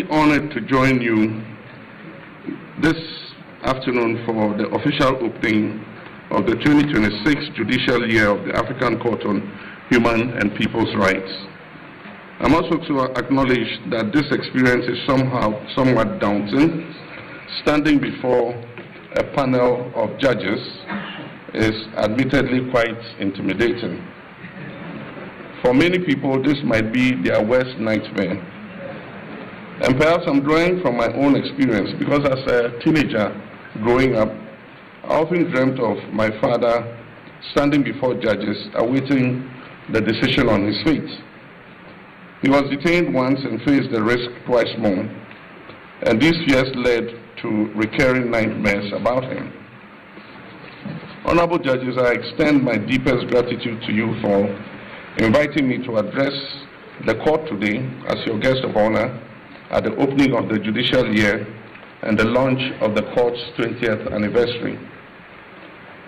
honored to join you this afternoon for the official opening of the 2026 Judicial Year of the African Court on Human and People's Rights. I'm also to acknowledge that this experience is somewhat daunting. Standing before a panel of judges is admittedly quite intimidating. For many people, this might be their worst nightmare. And perhaps I'm drawing from my own experience because as a teenager growing up, I often dreamt of my father standing before judges awaiting the decision on his fate. He was detained once and faced the risk twice more, and these fears led to recurring nightmares about him. Honorable judges, I extend my deepest gratitude to you for inviting me to address the court today as your guest of honor at the opening of the judicial year and the launch of the court's 20th anniversary.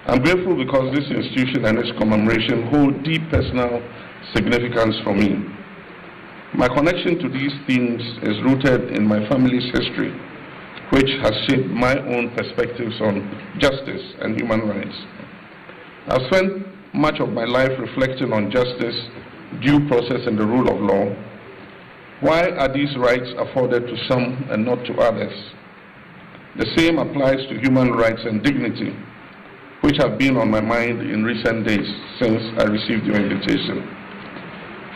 I'm grateful because this institution and its commemoration hold deep personal significance for me. My connection to these themes is rooted in my family's history, which has shaped my own perspectives on justice and human rights. I've spent much of my life reflecting on justice, due process, and the rule of law. Why are these rights afforded to some and not to others? The same applies to human rights and dignity, which have been on my mind in recent days since I received your invitation.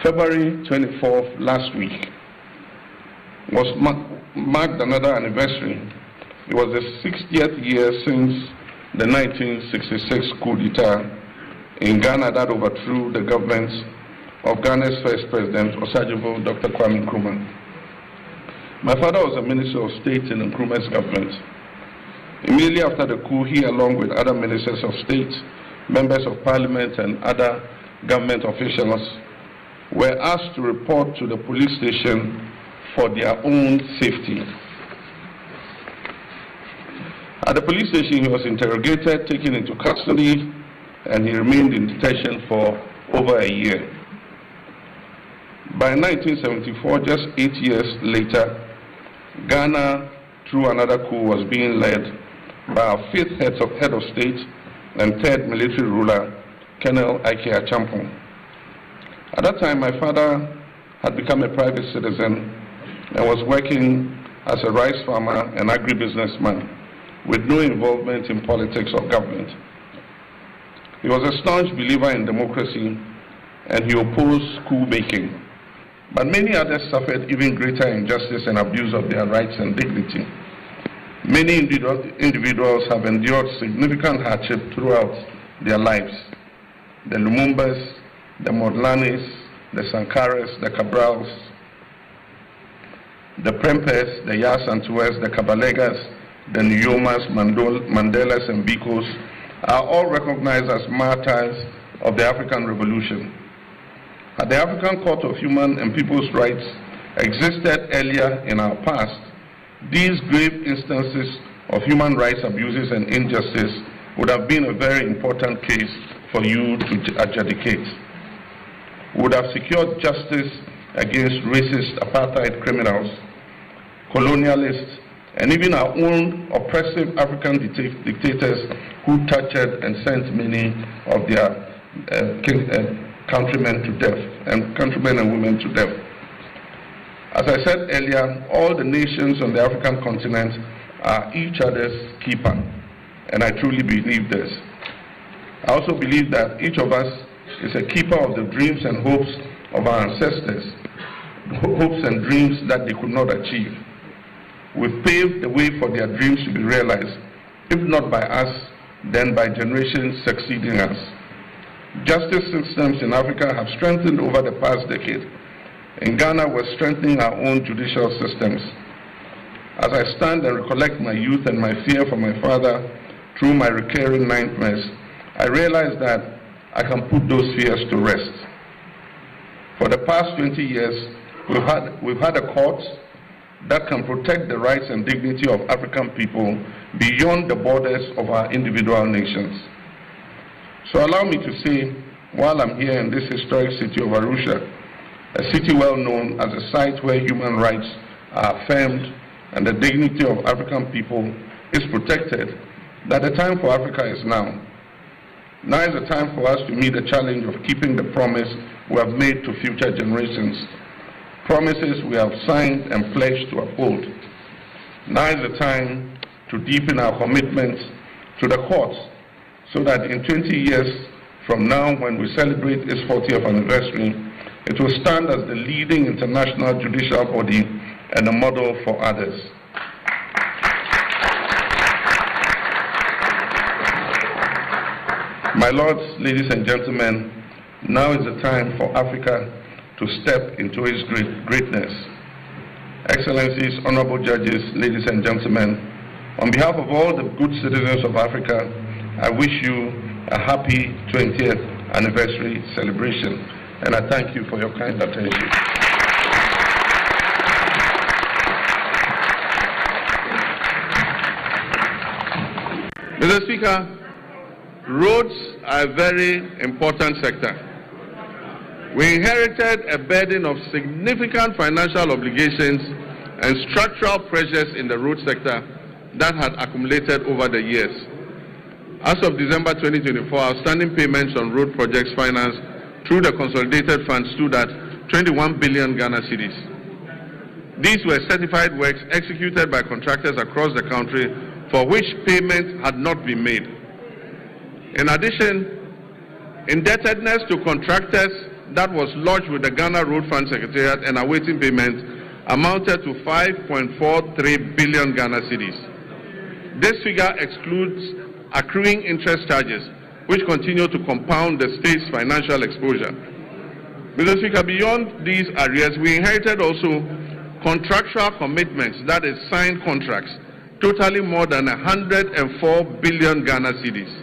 February 24th, last week, was marked another anniversary. It was the 60th year since the 1966 coup d'etat in Ghana that overthrew the government of Ghana's first president, Kasiebo, Dr. Kwame Nkrumah. My father was a minister of state in Nkrumah's government. Immediately after the coup, he, along with other ministers of state, members of parliament, and other government officials, were asked to report to the police station for their own safety. At the police station, he was interrogated, taken into custody, and he remained in detention for over a year. By 1974, just 8 years later, Ghana, through another coup, was being led by our fifth head of state and third military ruler, Colonel Ike Achampong. At that time, my father had become a private citizen and was working as a rice farmer and agribusinessman with no involvement in politics or government. He was a staunch believer in democracy and he opposed coup making. But many others suffered even greater injustice and abuse of their rights and dignity. Many individuals have endured significant hardship throughout their lives. The Lumumbas, the Modlanis, the Sankaras, the Cabrals, the Prempes, the Yasantues, the Kabalegas, the Nyomas, Mandelas, and Bikos are all recognized as martyrs of the African Revolution. Had the African Court of Human and People's Rights existed earlier in our past, these grave instances of human rights abuses and injustice would have been a very important case for you to adjudicate. We would have secured justice against racist apartheid criminals, colonialists, and even our own oppressive African dictators who tortured and sent many of their countrymen to death, and countrymen and women to death. As I said earlier, all the nations on the African continent are each other's keeper, and I truly believe this. I also believe that each of us is a keeper of the dreams and hopes of our ancestors, hopes and dreams that they could not achieve. We've paved the way for their dreams to be realized, if not by us, then by generations succeeding us. Justice systems in Africa have strengthened over the past decade. In Ghana, we're strengthening our own judicial systems. As I stand and recollect my youth and my fear for my father through my recurring nightmares, I realize that I can put those fears to rest. For the past 20 years, we've had a court that can protect the rights and dignity of African people beyond the borders of our individual nations. So allow me to say, while I'm here in this historic city of Arusha, a city well known as a site where human rights are affirmed and the dignity of African people is protected, that the time for Africa is now. Now is the time for us to meet the challenge of keeping the promise we have made to future generations, promises we have signed and pledged to uphold. Now is the time to deepen our commitment to the courts so that in 20 years from now, when we celebrate its 40th anniversary, it will stand as the leading international judicial body and a model for others. My lords, ladies and gentlemen, now is the time for Africa to step into its greatness. Excellencies, honorable judges, ladies and gentlemen, on behalf of all the good citizens of Africa, I wish you a happy 20th anniversary celebration, and I thank you for your kind attention. Mr. Speaker, roads are a very important sector. We inherited a burden of significant financial obligations and structural pressures in the road sector that had accumulated over the years. As of December 2024, outstanding payments on road projects financed through the consolidated fund stood at 21 billion Ghana cedis. These were certified works executed by contractors across the country for which payment had not been made. In addition, indebtedness to contractors that was lodged with the Ghana Road Fund Secretariat and awaiting payment amounted to 5.43 billion Ghana cedis. This figure excludes accruing interest charges, which continue to compound the state's financial exposure. Mr. Speaker, beyond these arrears, we inherited also contractual commitments, that is signed contracts, totaling more than 104 billion Ghana cedis.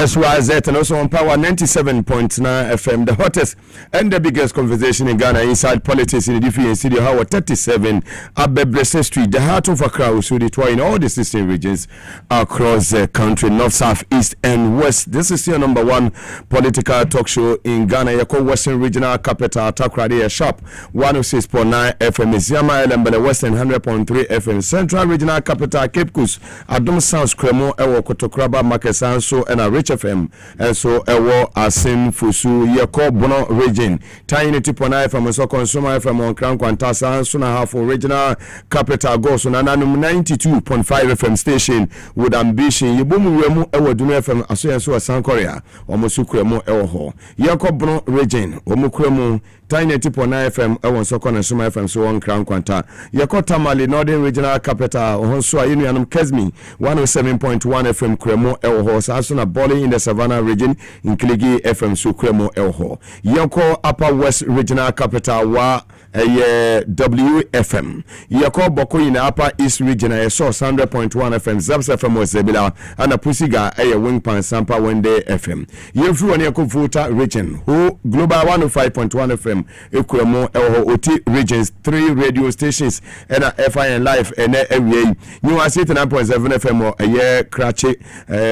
YZ and also on Power 97.9 FM, the hottest and the biggest conversation in Ghana inside politics in the different city. Howard 37 Abebrese Street, the heart of Accra, so they tour in all the 16 regions across the country, north, south, east, and west. This is your number one political talk show in Ghana. Yako Western Regional Capital, Takrady, Sharp 106.9 FM, Isiama Elembele, Western 100.3 FM, Central Regional Capital, Cape Coast, Adom South, Kremo, Ewo Kotokraba, Makesanso, and a Rich FM, and so Ewo Asin Fusu, Yako Bono region, Tiny 2.9 FM, so Consumer FM on Crown Quantasa, Suna half Regional Capital Goes on Ananum 92.5 FM station with ambition. Yubumu Remu Ewo Dunu FM, Aso and so San Korea, Omosukremo Ewo, Yako Bono region, Omukremo. Tiny 2.9 FM, Ewan Sokon and Suma FM, so on Crown Quanta. Yakota Mali, Northern Regional Capital, Honsua Union Kesmi, 107.1 FM, Kremo Elho, Sasuna Boli in the Savannah region, in Kiligi FM, so Kremo Elho. Yako Upper West Regional Capital, Wa WFM. Yako Boko in the Upper East region, I saw 100.1 FM, Zabs FM was Zebila, and a Pussiga, a Wingpan Sampa Wende FM. Yefu and Yako Futa region, who Global 105.1 FM. Ekwemo Elho Oti regions, 3 radio stations and FIN Live and area. You are sitting 9.7 FM or a year Krache,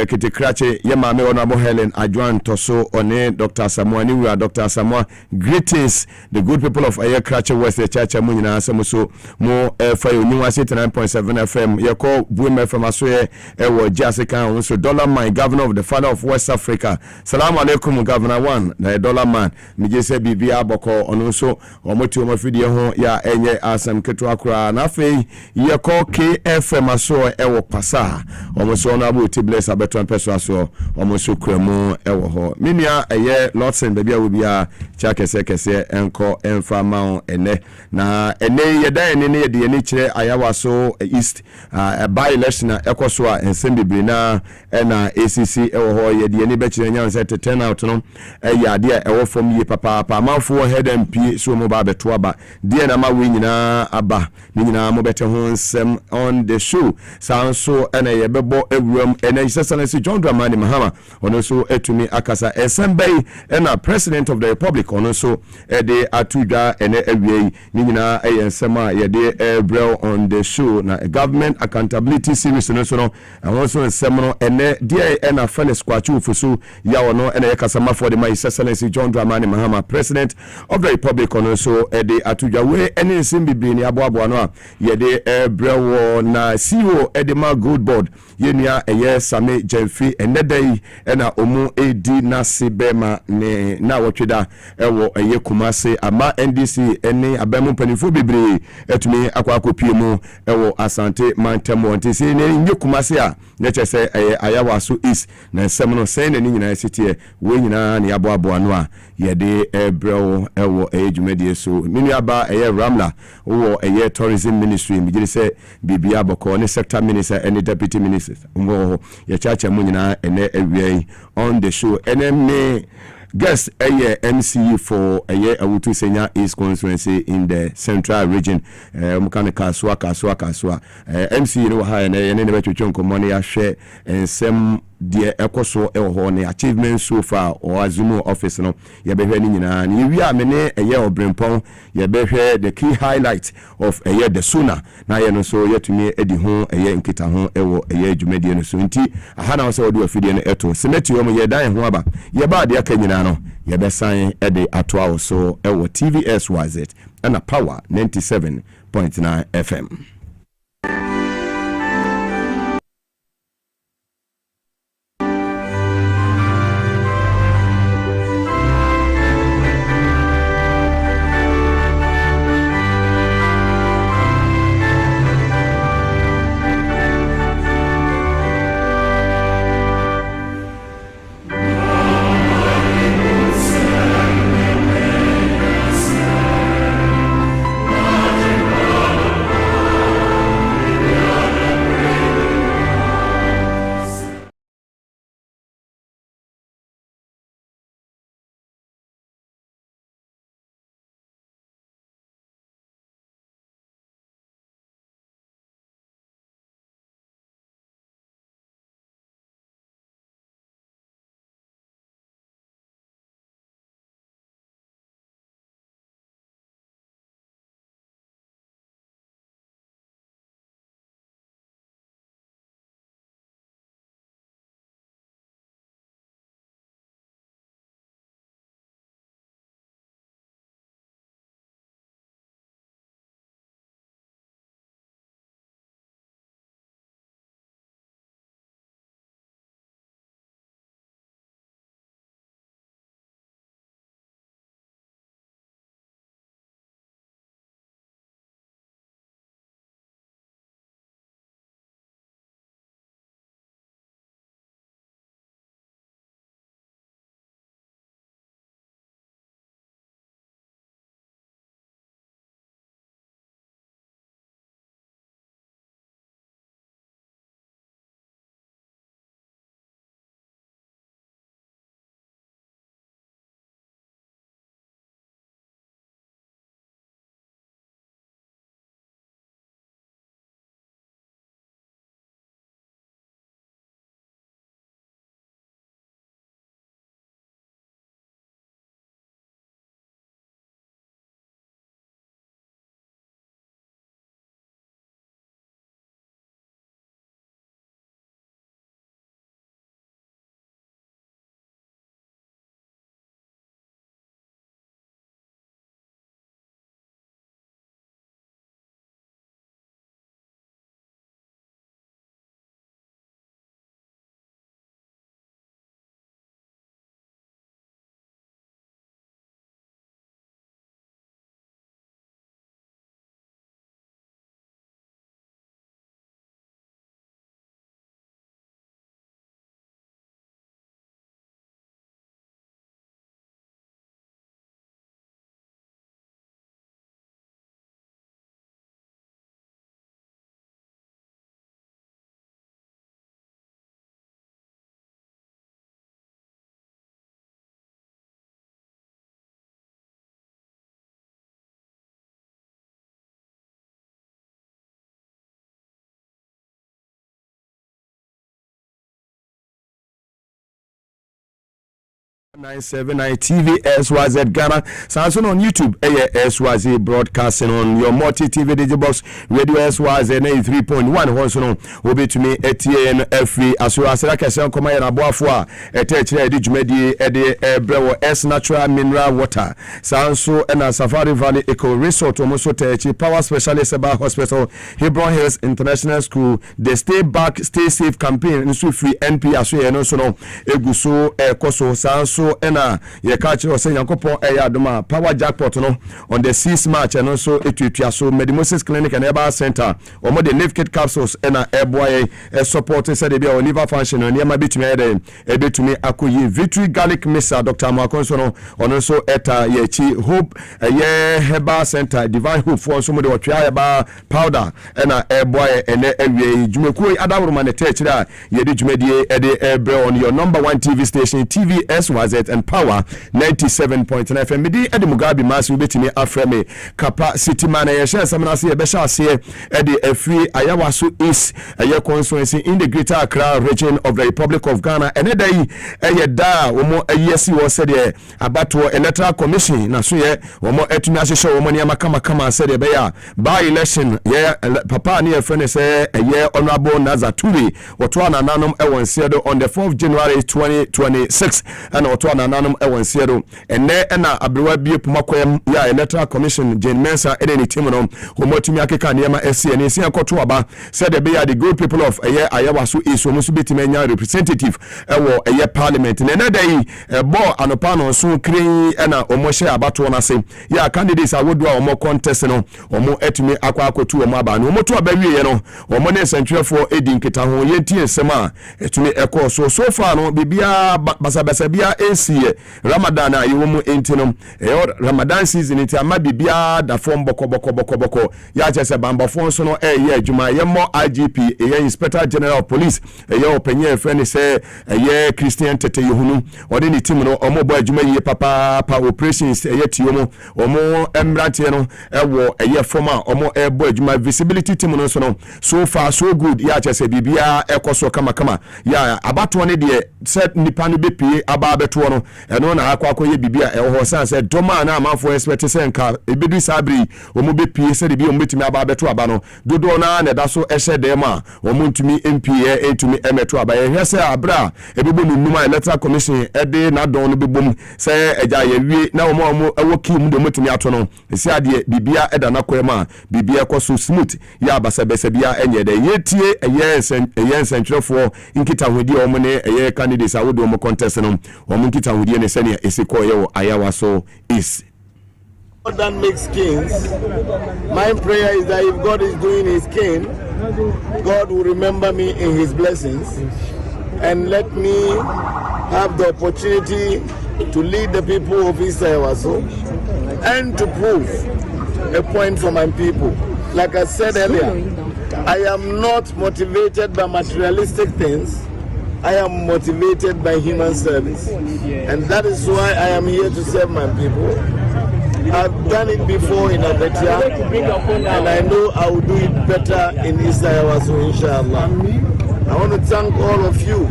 Kitty Krache, Yamame Honorable Helen Adjuan Toso, One, Dr. Samoa, Niwa, Dr. Samoa. Greetings, the good people of Ayer Krache West, the Church of Munina, Samuso, Mo Fayo, you are sitting 9.7 FM. You call Women from Aswe, Ewo Jessica, also Dollar Man, Governor of the Father of West Africa. Salam alaikum, Governor One, the Dollar Man, Mijese Bibi Aboko. Ono so omoto omafidie ho ya enye asem keto akura na afei yeko KFM aso ewo pasa omo so na abu tibles abeton peso aso omo mo so kramo ewo ho menua eye Lotson baby a cha kese enko emfa ma ene na ene yeda ene ne yede ene kire ayawa so east by election ekoso a ensem bebre na na ACC ewo ho yede ene be kire nya se 10 out no ade a ewo fom ye papa amafo head MP so mo ba beto aba de na ma we nyina aba ni nyina mo bete ho nsem on the show sanso ene ye bebo ewuram ene Excellency John Dramani Mahama ono so etumi akasa esembei ena president of the republic ono so de atuda ene awie ni nyina ensema ye de brel on the show na government accountability series no so no also ensem no ene de ena fairness kwachu fusu ya ono ene yakasama for the my Excellency John Dramani Mahama president of the republic ono so de atuda we ene ensem bibiri ni aboabo no ye de brel na CEO Edema Gold Board ye nia eye Same Jemfi enedai ena omu edi na sibema ne na wotweda ewo eye Kumase ama NDC ene abamu panifo bebre etumi akwa mu ewo Asante Mantemo ntisi ne nye Kumase a ne chese ayawa so is na nsem no sen ne nyina sitie we nyina ne aboabo ano a ye de ebrewo ewo ejumedie so minu aba eye Ramla wo eye tourism ministry mi gire se bibia boko ne sector minister ene deputy minister wo ye chacha mu nyina ene awie on the show ene guest MCU for Awutu Senya East constituency in the central region mukane kaswa MCU no ha ene ne betwetwe nkomone ya hwe ensem de ekoso eho ne achievement so far or azumu office no ye behwe ni nyina ni wi amene obrempon ye behwe the key highlight of the sooner na ye no so yetumi edi ho nkita ho ewo adwumadi no so nti aha na so do afidie no eto semeti yo ye dan ho aba ye ba de aka nyina no ye besan ede atoa so ewo TVS was it and a power 97.9 FM. 979 TV SYZ Ghana. Samsung on YouTube, SYZ broadcasting on your multi TV digital box radio SYZ 93.1. Also, will be to me ATN F3 as well as like I said, come here aboafo a etechire edjumedi brewo S natural mineral water. Samsung and Safari Valley Eco Resort almost techi power specialist about hospital Hebron Hills International School. The Stay Back Stay Safe campaign in free NP as well no so no eguso koso Samsung ena ye catch or say yankopon adoma power jackpot no on the 6th March and also etutua so Medimosis Clinic and Herbal Center or more the live kit capsules ena eboy support said be on liver function on yama bitumi ebetumi akoyi victory garlic mixer Dr. Makonso no on also eta ye chi hope ye Herbal Center divine hope for so mo de otwa herbal powder ena eboy ene ewie jumekuo adawro man techira ye de jumedie ebre on your number 1 TV station TV SYZ and Power 97.9 FM. Midi Edi Mugabi Masi ubetimi afreme Kapa City Man yeshe samanasi yebesha asiye Edi free Ayawasu East Aye constituency in the Greater Accra region of the Republic of Ghana. And edai da womo yesi wosede abatuo electoral commission na so ye womo etumi ahyehyɛ womo ne makama said beya by election ye papa ne friend say ye honorable Nazaturi woto ananum ewonsiedo on the 4th January 2026 and oto ananum ewonsiedo enne na abrewa bie pumakoyam ya electoral commission Jane Mensa ene team no homotumi akeka ne ma SC ne sia akoto aba said beya the good people of Ayawasu is almost betimi nya representative ewo parliament ne nadai bo anopa no so krin na omohye abato na se ya candidates awodu a omo contest no omo etumi akwakotu omo aba no omo to aba wiye no omo ne sentwefo edi nketa ho yentie sema etumi ekọ so far no bibia basabasa bia ensie Ramadan ayi mu entino Ramadan season enti ama bibia da form boko ya chese bambafo so no ye adwuma ye mo IGP ye Inspector General of Police ye openye friend say ye Christian Tete Yehunu odi ni team no omo bo adwuma ye papa operations ye tiomo omo emrate no ewo ye former omo bo adwuma visibility team no so far so good ya chese bibia ekoso kama ya abato ne de set nipa no bepie aba beto no eno na akwakoye bibia ewo san say doma na amafo expect say nka ebedu sabri omo bepie se de bi omo betimi aba beto aba no dodo na da so ehye dem a omo ntumi MPA etumi emeto aba ye hwese abra ebebo nunuma electoral commission ede na don no bebom say eja ye wie na omo ewo kim de motimi ato no esi ade bibia eda na kwema bibia koso smooth ya basabesa bia enye de yetie eye centrefo nkita hodi omo ne eye candidates awodo omo contest no omo nkita hodi ne sene esiko ye wo Ayawaso is God that makes kings. My prayer is that if God is doing his king, God will remember me in his blessings and let me have the opportunity to lead the people of Ayawaso and to prove a point for my people. Like I said earlier, I am not motivated by materialistic things. I am motivated by human service. And that is why I am here to serve my people. I've done it before in Abetia, and I know I will do it better in Ayawaso, inshallah. I want to thank all of you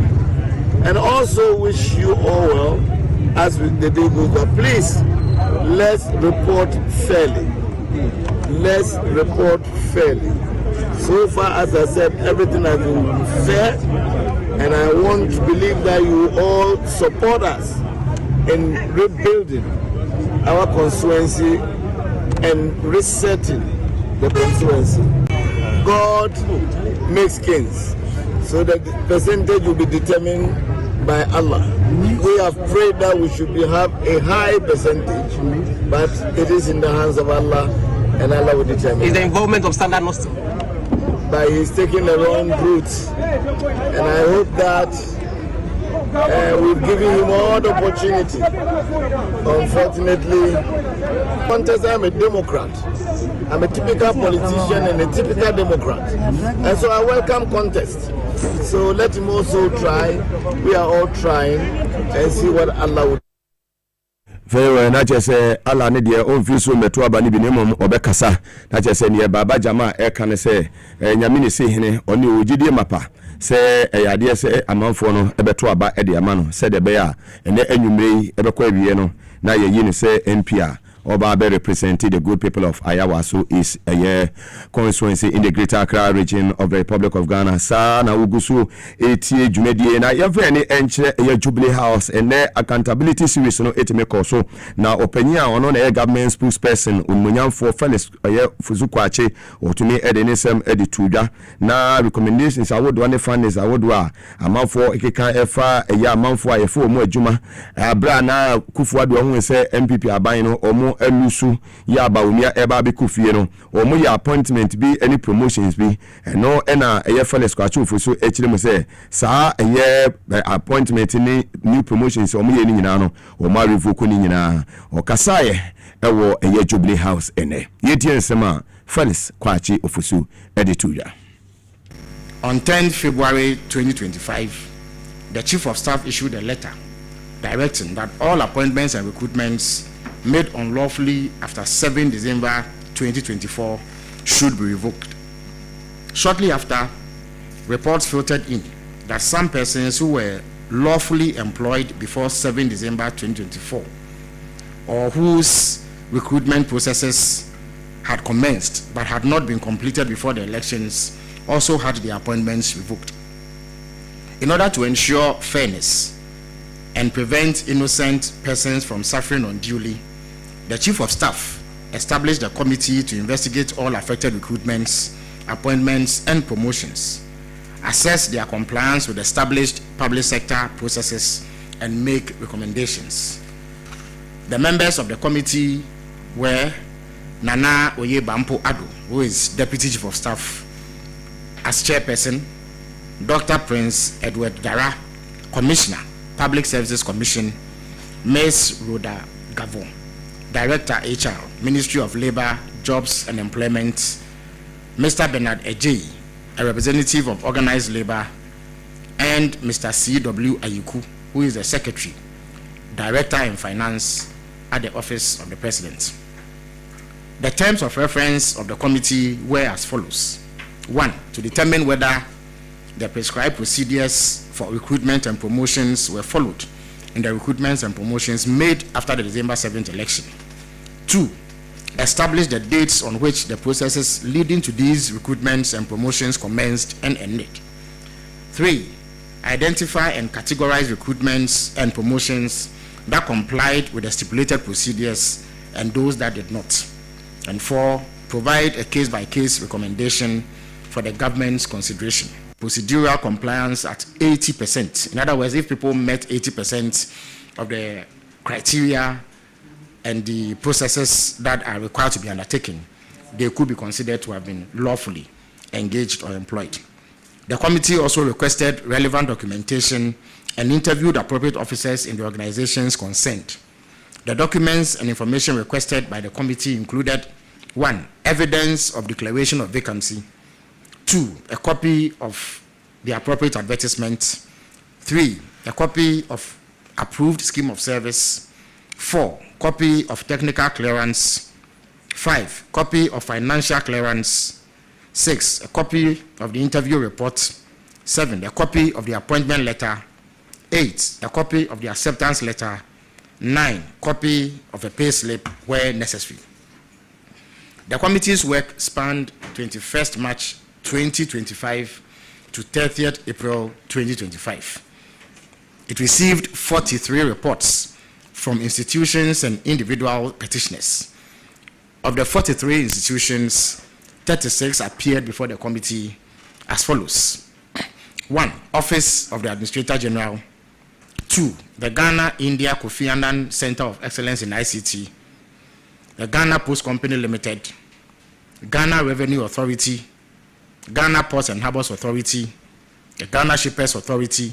and also wish you all well as the day goes on. Please, let's report fairly. Let's report fairly. So far, as I said, everything has been fair, and I want to believe that you all support us in rebuilding our constituency and resetting the constituency. God makes kings, so that the percentage will be determined by Allah. We have prayed that we should have a high percentage, but it is in the hands of Allah, and Allah will determine. Is the involvement of Standard Nostrum? But he's taking the wrong route, and I hope that we've given him all the opportunity. Unfortunately, I'm a Democrat. I'm a typical politician and a typical Democrat, and so I welcome contest. So let him also try. We are all trying, and see what Allah will. Very well, na chese ala ne de on fi so meto aba ni binemu obekasa na chese ne baba jama e kan se nyame ne se hene oni ogidie mapa say a idea say amanfo no ebeto aba e de ama no say de be a ene anwumre ebekọ awie no na ye yi ne say MP Oba be represented the good people of Ayawaso is a constituency in the Greater Accra region of the Republic of Ghana. Sa na ugusu eti jumedie na yeve ni enche ye Jubilee House ene accountability series no eti make so na openya ono na government spokesperson unmunyamfo Felix ye Fuzukwache otumi edenisem editudwa na recommendations awodo ne findings awodo a amanfo ekeka efa ye amanfo ayefo mu adwuma abra na kufuado ho se MPP aban no omo elusu ya baumia eba be kufie no omo ya appointment bi any promotions bi no ena eye Felix Kwache ofuso echire mo se saa eye appointment ni new promotions omo ye ni nyina no omo revoke ni nyina okasaye ewo eye Jubilee House ene yetie nsema Felix Kwache ofuso edituya. On 10 February 2025, the Chief of Staff issued a letter directing that all appointments and recruitments made unlawfully after 7 December 2024 should be revoked. Shortly after, reports filtered in that some persons who were lawfully employed before 7 December 2024 or whose recruitment processes had commenced but had not been completed before the elections also had their appointments revoked. In order to ensure fairness and prevent innocent persons from suffering unduly, the Chief of Staff established a committee to investigate all affected recruitments, appointments, and promotions, assess their compliance with established public sector processes, and make recommendations. The members of the committee were Nana Oyebampo Ado, who is Deputy Chief of Staff, as chairperson, Dr. Prince Edward Dara, Commissioner, Public Services Commission, Ms. Rhoda Gavon, Director HR, Ministry of Labor, Jobs and Employment, Mr. Bernard Ejei, a representative of Organized Labor, and Mr. C.W. Ayuku, who is the Secretary, Director in Finance at the Office of the President. The terms of reference of the committee were as follows. 1. To determine whether the prescribed procedures for recruitment and promotions were followed in the recruitments and promotions made after the December 7th election. 2. Establish the dates on which the processes leading to these recruitments and promotions commenced and ended. 3. Identify and categorize recruitments and promotions that complied with the stipulated procedures and those that did not. And 4. Provide a case-by-case recommendation for the government's consideration. Procedural compliance at 80%. In other words, if people met 80% of the criteria and the processes that are required to be undertaken, they could be considered to have been lawfully engaged or employed. The committee also requested relevant documentation and interviewed appropriate officers in the organizations concerned. The documents and information requested by the committee included 1. Evidence of declaration of vacancy. 2. A copy of the appropriate advertisement. 3. A copy of approved scheme of service. 4. Copy of technical clearance. 5. Copy of financial clearance. 6. A copy of the interview report. 7. A copy of the appointment letter. 8. A copy of the acceptance letter. 9. Copy of a pay slip where necessary. The committee's work spanned 21st March 2025 to 30th April 2025. It received 43 reports from institutions and individual petitioners. Of the 43 institutions, 36 appeared before the committee as follows. 1. Office of the Administrator General. 2. The Ghana-India Kofi Annan Center of Excellence in ICT. The Ghana Post Company Limited. Ghana Revenue Authority. Ghana Ports and Harbors Authority, the Ghana Shippers Authority,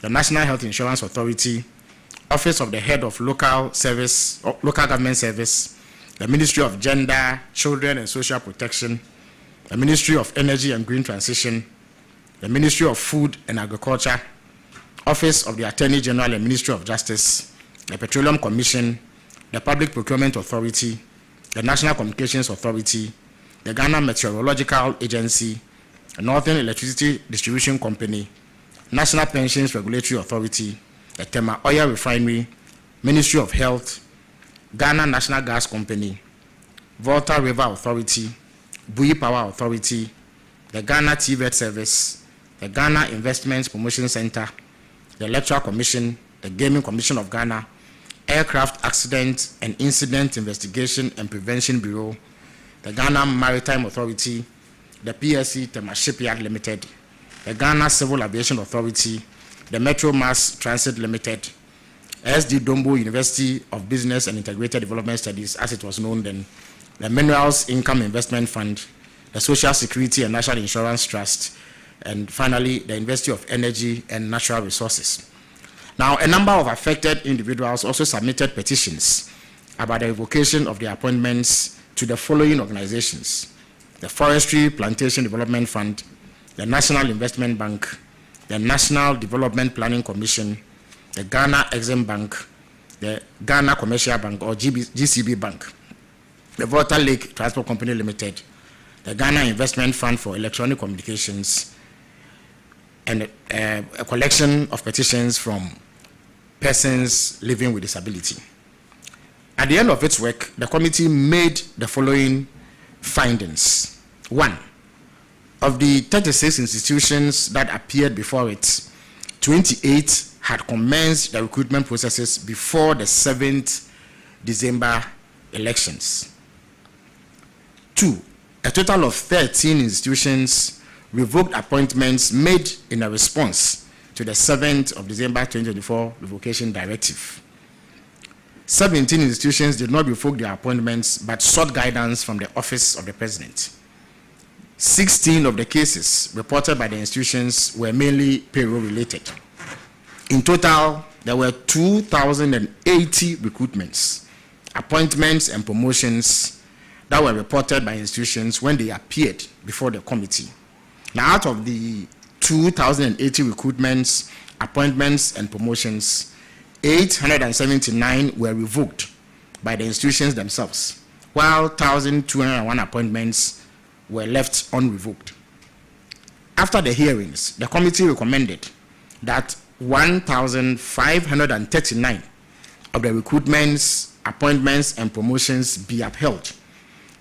the National Health Insurance Authority, Office of the Head of Local Government Service, the Ministry of Gender, Children and Social Protection, the Ministry of Energy and Green Transition, the Ministry of Food and Agriculture, Office of the Attorney General and Ministry of Justice, the Petroleum Commission, the Public Procurement Authority, the National Communications Authority, the Ghana Meteorological Agency, Northern Electricity Distribution Company, National Pensions Regulatory Authority, the Tema Oil Refinery, Ministry of Health, Ghana National Gas Company, Volta River Authority, Bui Power Authority, the Ghana TVET Service, the Ghana Investments Promotion Center, the Electoral Commission, the Gaming Commission of Ghana, Aircraft Accident and Incident Investigation and Prevention Bureau, the Ghana Maritime Authority, the PSC Tema Shipyard Limited, the Ghana Civil Aviation Authority, the Metro Mass Transit Limited, SD Dombo University of Business and Integrated Development Studies, as it was known then, the Minerals Income Investment Fund, the Social Security and National Insurance Trust, and finally, the University of Energy and Natural Resources. Now, a number of affected individuals also submitted petitions about the revocation of their appointments to the following organizations: the Forestry Plantation Development Fund, the National Investment Bank, the National Development Planning Commission, the Ghana Exim Bank, the Ghana Commercial Bank or GCB Bank, the Volta Lake Transport Company Limited, the Ghana Investment Fund for Electronic Communications, and a collection of petitions from persons living with disability. At the end of its work, the committee made the following findings. 1. Of the 36 institutions that appeared before it, 28 had commenced the recruitment processes before the 7th December elections. 2. A total of 13 institutions revoked appointments made in a response to the 7th of December 2024 revocation directive. 17 institutions did not revoke their appointments but sought guidance from the Office of the President. 16 of the cases reported by the institutions were mainly payroll related. In total, there were 2,080 recruitments, appointments, and promotions that were reported by institutions when they appeared before the committee. Now, out of the 2,080 recruitments, appointments, and promotions, 879 were revoked by the institutions themselves, while 1,201 appointments were left unrevoked. After the hearings, the committee recommended that 1,539 of the recruitments, appointments, and promotions be upheld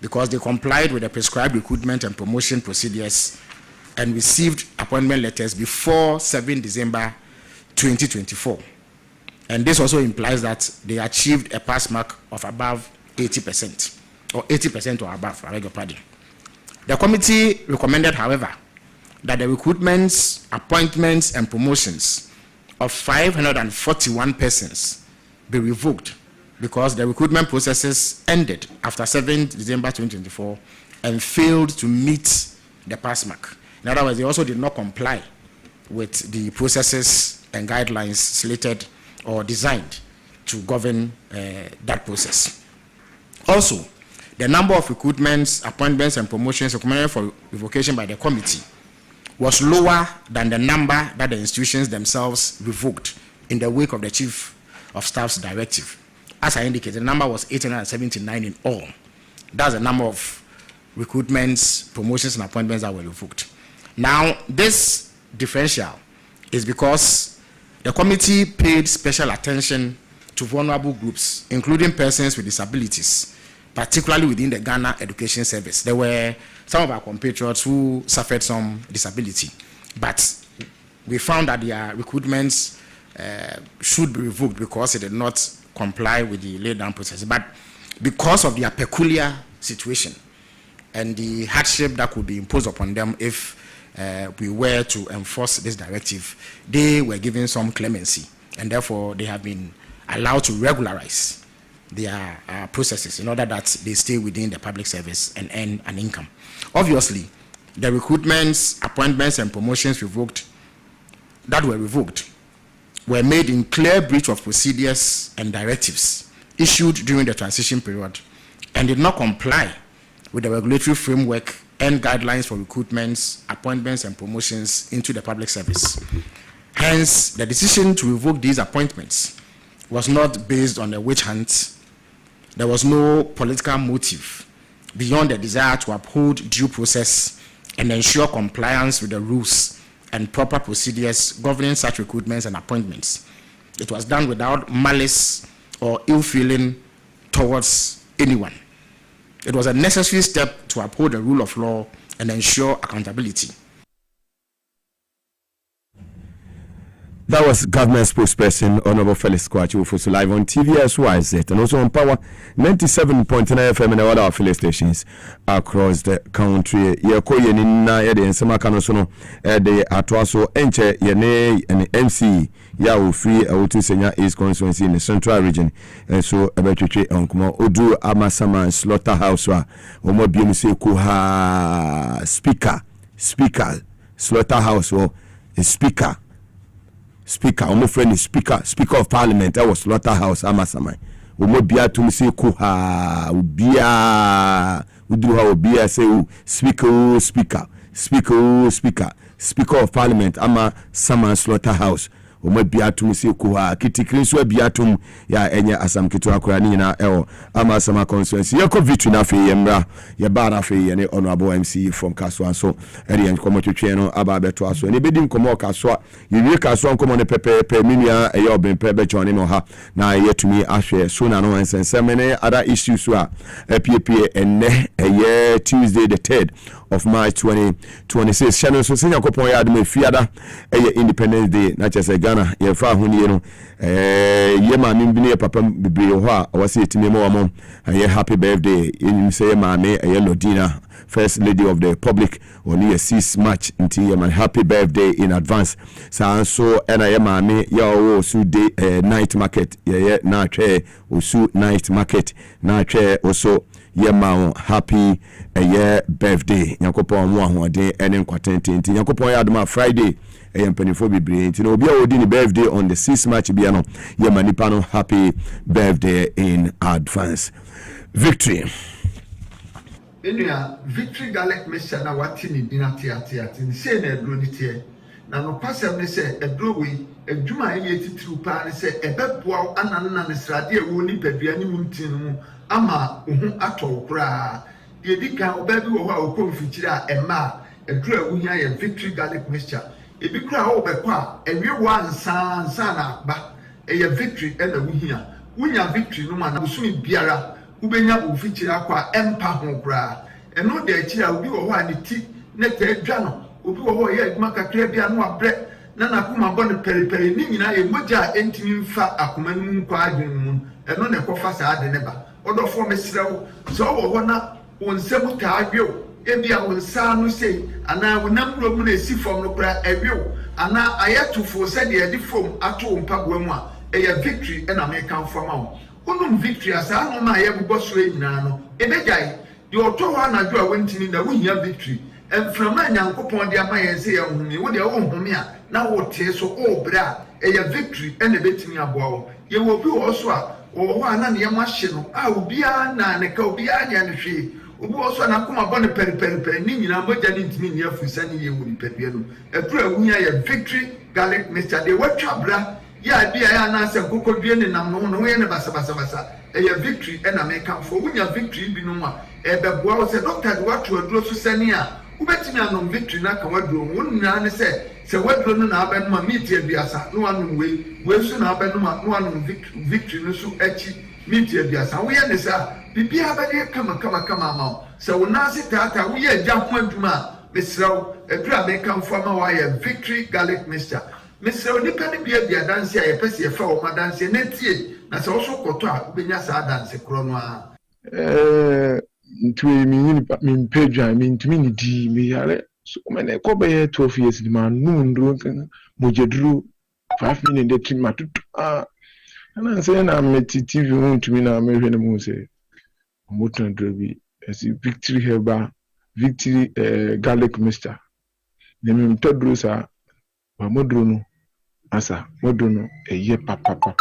because they complied with the prescribed recruitment and promotion procedures and received appointment letters before 7 December 2024. And this also implies that they achieved a pass mark of above 80%, or 80% or above, I beg your pardon. The committee recommended, however, that the recruitments, appointments, and promotions of 541 persons be revoked because the recruitment processes ended after 7 December 2024 and failed to meet the pass mark. In other words, they also did not comply with the processes and guidelines slated or designed to govern that process. Also, the number of recruitments, appointments, and promotions recommended for revocation by the committee was lower than the number that the institutions themselves revoked in the wake of the Chief of Staff's directive. As I indicated, the number was 879 in all. That's the number of recruitments, promotions, and appointments that were revoked. Now, this differential is because the committee paid special attention to vulnerable groups, including persons with disabilities, particularly within the Ghana Education Service. There were some of our compatriots who suffered some disability, but we found that their recruitments should be revoked because it did not comply with the laid down process. But because of their peculiar situation and the hardship that could be imposed upon them if we were to enforce this directive, they were given some clemency, and therefore they have been allowed to regularize their processes in order that they stay within the public service and earn an income. Obviously, the recruitments, appointments, and promotions that were revoked were made in clear breach of procedures and directives issued during the transition period and did not comply with the regulatory framework and guidelines for recruitments, appointments, and promotions into the public service. Hence, the decision to revoke these appointments was not based on a witch hunt. There was no political motive beyond the desire to uphold due process and ensure compliance with the rules and proper procedures governing such recruitments and appointments. It was done without malice or ill feeling towards anyone. It was a necessary step to uphold the rule of law and ensure accountability. That was government spokesperson Honorable Felix Kwachi for live on TV as YZ and also on Power 97.9 FM and all our affiliate stations across the country. Yekoye ni na yede nsema kano sono de atwaso enche yene and MC ya ofri awutu senya East Constituency in the Central Region and so ebetwetwe onkomo odu amasama slaughterhouse wa omo biemu se ko ha speaker slaughterhouse wo Speaker, my friend is Speaker of Parliament. I was slaughterhouse. Amasamai. Umo bia to me say kuha ubia udu ha ubia say Speaker of Parliament. Ama sama slaughterhouse. Umo bia to me say kuha kitikri so bia tum ya enya asam kitu akura ni na ewo ama sama constituency. Yako vitu na fe yemra ya bara fe ye ne honorable MC from Kaswa so eri en komo twetwe no aba beto aso ne bedi nkomo Kaswa yiwie Kaswa nkomo ne pepe minia e yo ben pepe chone no ha na yetumi ahwe so na no ensemene other issues so a PPA enne ye Tuesday the 3rd of March 2026 channel so senya kopon ya adme fiada Independence Day na chese Ghana ye fa huni no ye ma mi bi papa bibiri ho a wase etime mo wamo ye happy birthday in say ma me Lodina First Lady of the Republic only a 6 March until ye happy birthday in advance so ena ye ma me ya o su day night market ye na twe osu night market na twe also ye ma happy birthday yakopon mo ahoden ene nkwatenten yakopon ya adoma Friday penifo bibre nti no obi a odi ni birthday on the 6th March bia no ye manipa no happy birthday in advance. Victory Enua Victory Garlic Mixture na wati ni dinatiati ni se na edro ni tie na no pasem ne se edro wi adwuma ye titru pa ne se ebeboa ananna ne srade ewo ni padua ni muntin mu ama ohu atokura de dika obabi wo ho a okonfikyire a ema edro ewu hia ye Victory Garlic Mixture ebi kura ho bekwa ewie wansa na ba eye Victory ena wu hia wunya Victory no ma na busumi biara ubenya ofikyire akwa empa ho kura eno de akira obi wo ho ani ti ne tedwa no obi wo ho ye adwuma kakra bia no abre na nakoma bɔ ne periperi ni nyina ye mogya entimi mfa akoma no nkwa adwen mu eno ne kofa saa de ne ba odofo mesrewo so wo ho na wonsemu ta adwew ebia wonsa no sei ana wonamro mu na esi fom no kura adwew ana ayatufo se de edi fom ato mpagoa mu a eye Victory ena me kan foma wo unum Victory asa no ma ye bobɔ so nyina no ebegyae de oto ho anadwo a wontini na wohia Victory emframa nyankopon de ama ye se ye humi wo de wo humi a na wo tie so obra eye Victory ena betimi aboa wo ye wo bi wo so a wo ana ne yamahye no a obia na ne ka obia nya ne hwe obi wo so na koma bɔ ne periperi ni nyina mogya ne ntimi ne afusa ne ye wo ni padua no edura wunya ye Victory Garlic Mixture de watwa bra ya bia ya na se kokodue ne nam no ye ne basa eye Victory ena me kamfo wunya Victory bi no a ebeboa wo se doctor de wato aduro so sani a ubetimi anom Victory na ka waduro wonna ne se waduro no na abenu ma meat aduasa no anom we so na abenu ma no anom Victory no so achi meat aduasa wo ye ne sa bibia abade kama ma se wona se tata wo ye agya ho aduma mesraw adura me kamfo ma wa ye Victory Garlic Mixture mesraw nipa ne bia danse a ye pese ye fa wo ma danse na tie na se wo so koto a ubenya sa danse kro no a ntwe mi mpedwa mi ntumi ni di mi yare so mene ko be 12 years di man nu ndro mojedru 5 minutes de kin matutu ana se na meti TV ntumi na mehwe ne mu se moto ndro bi esi Victory Garlic Mixture ne mi mtodru sa wa modru no asa modru no eye papa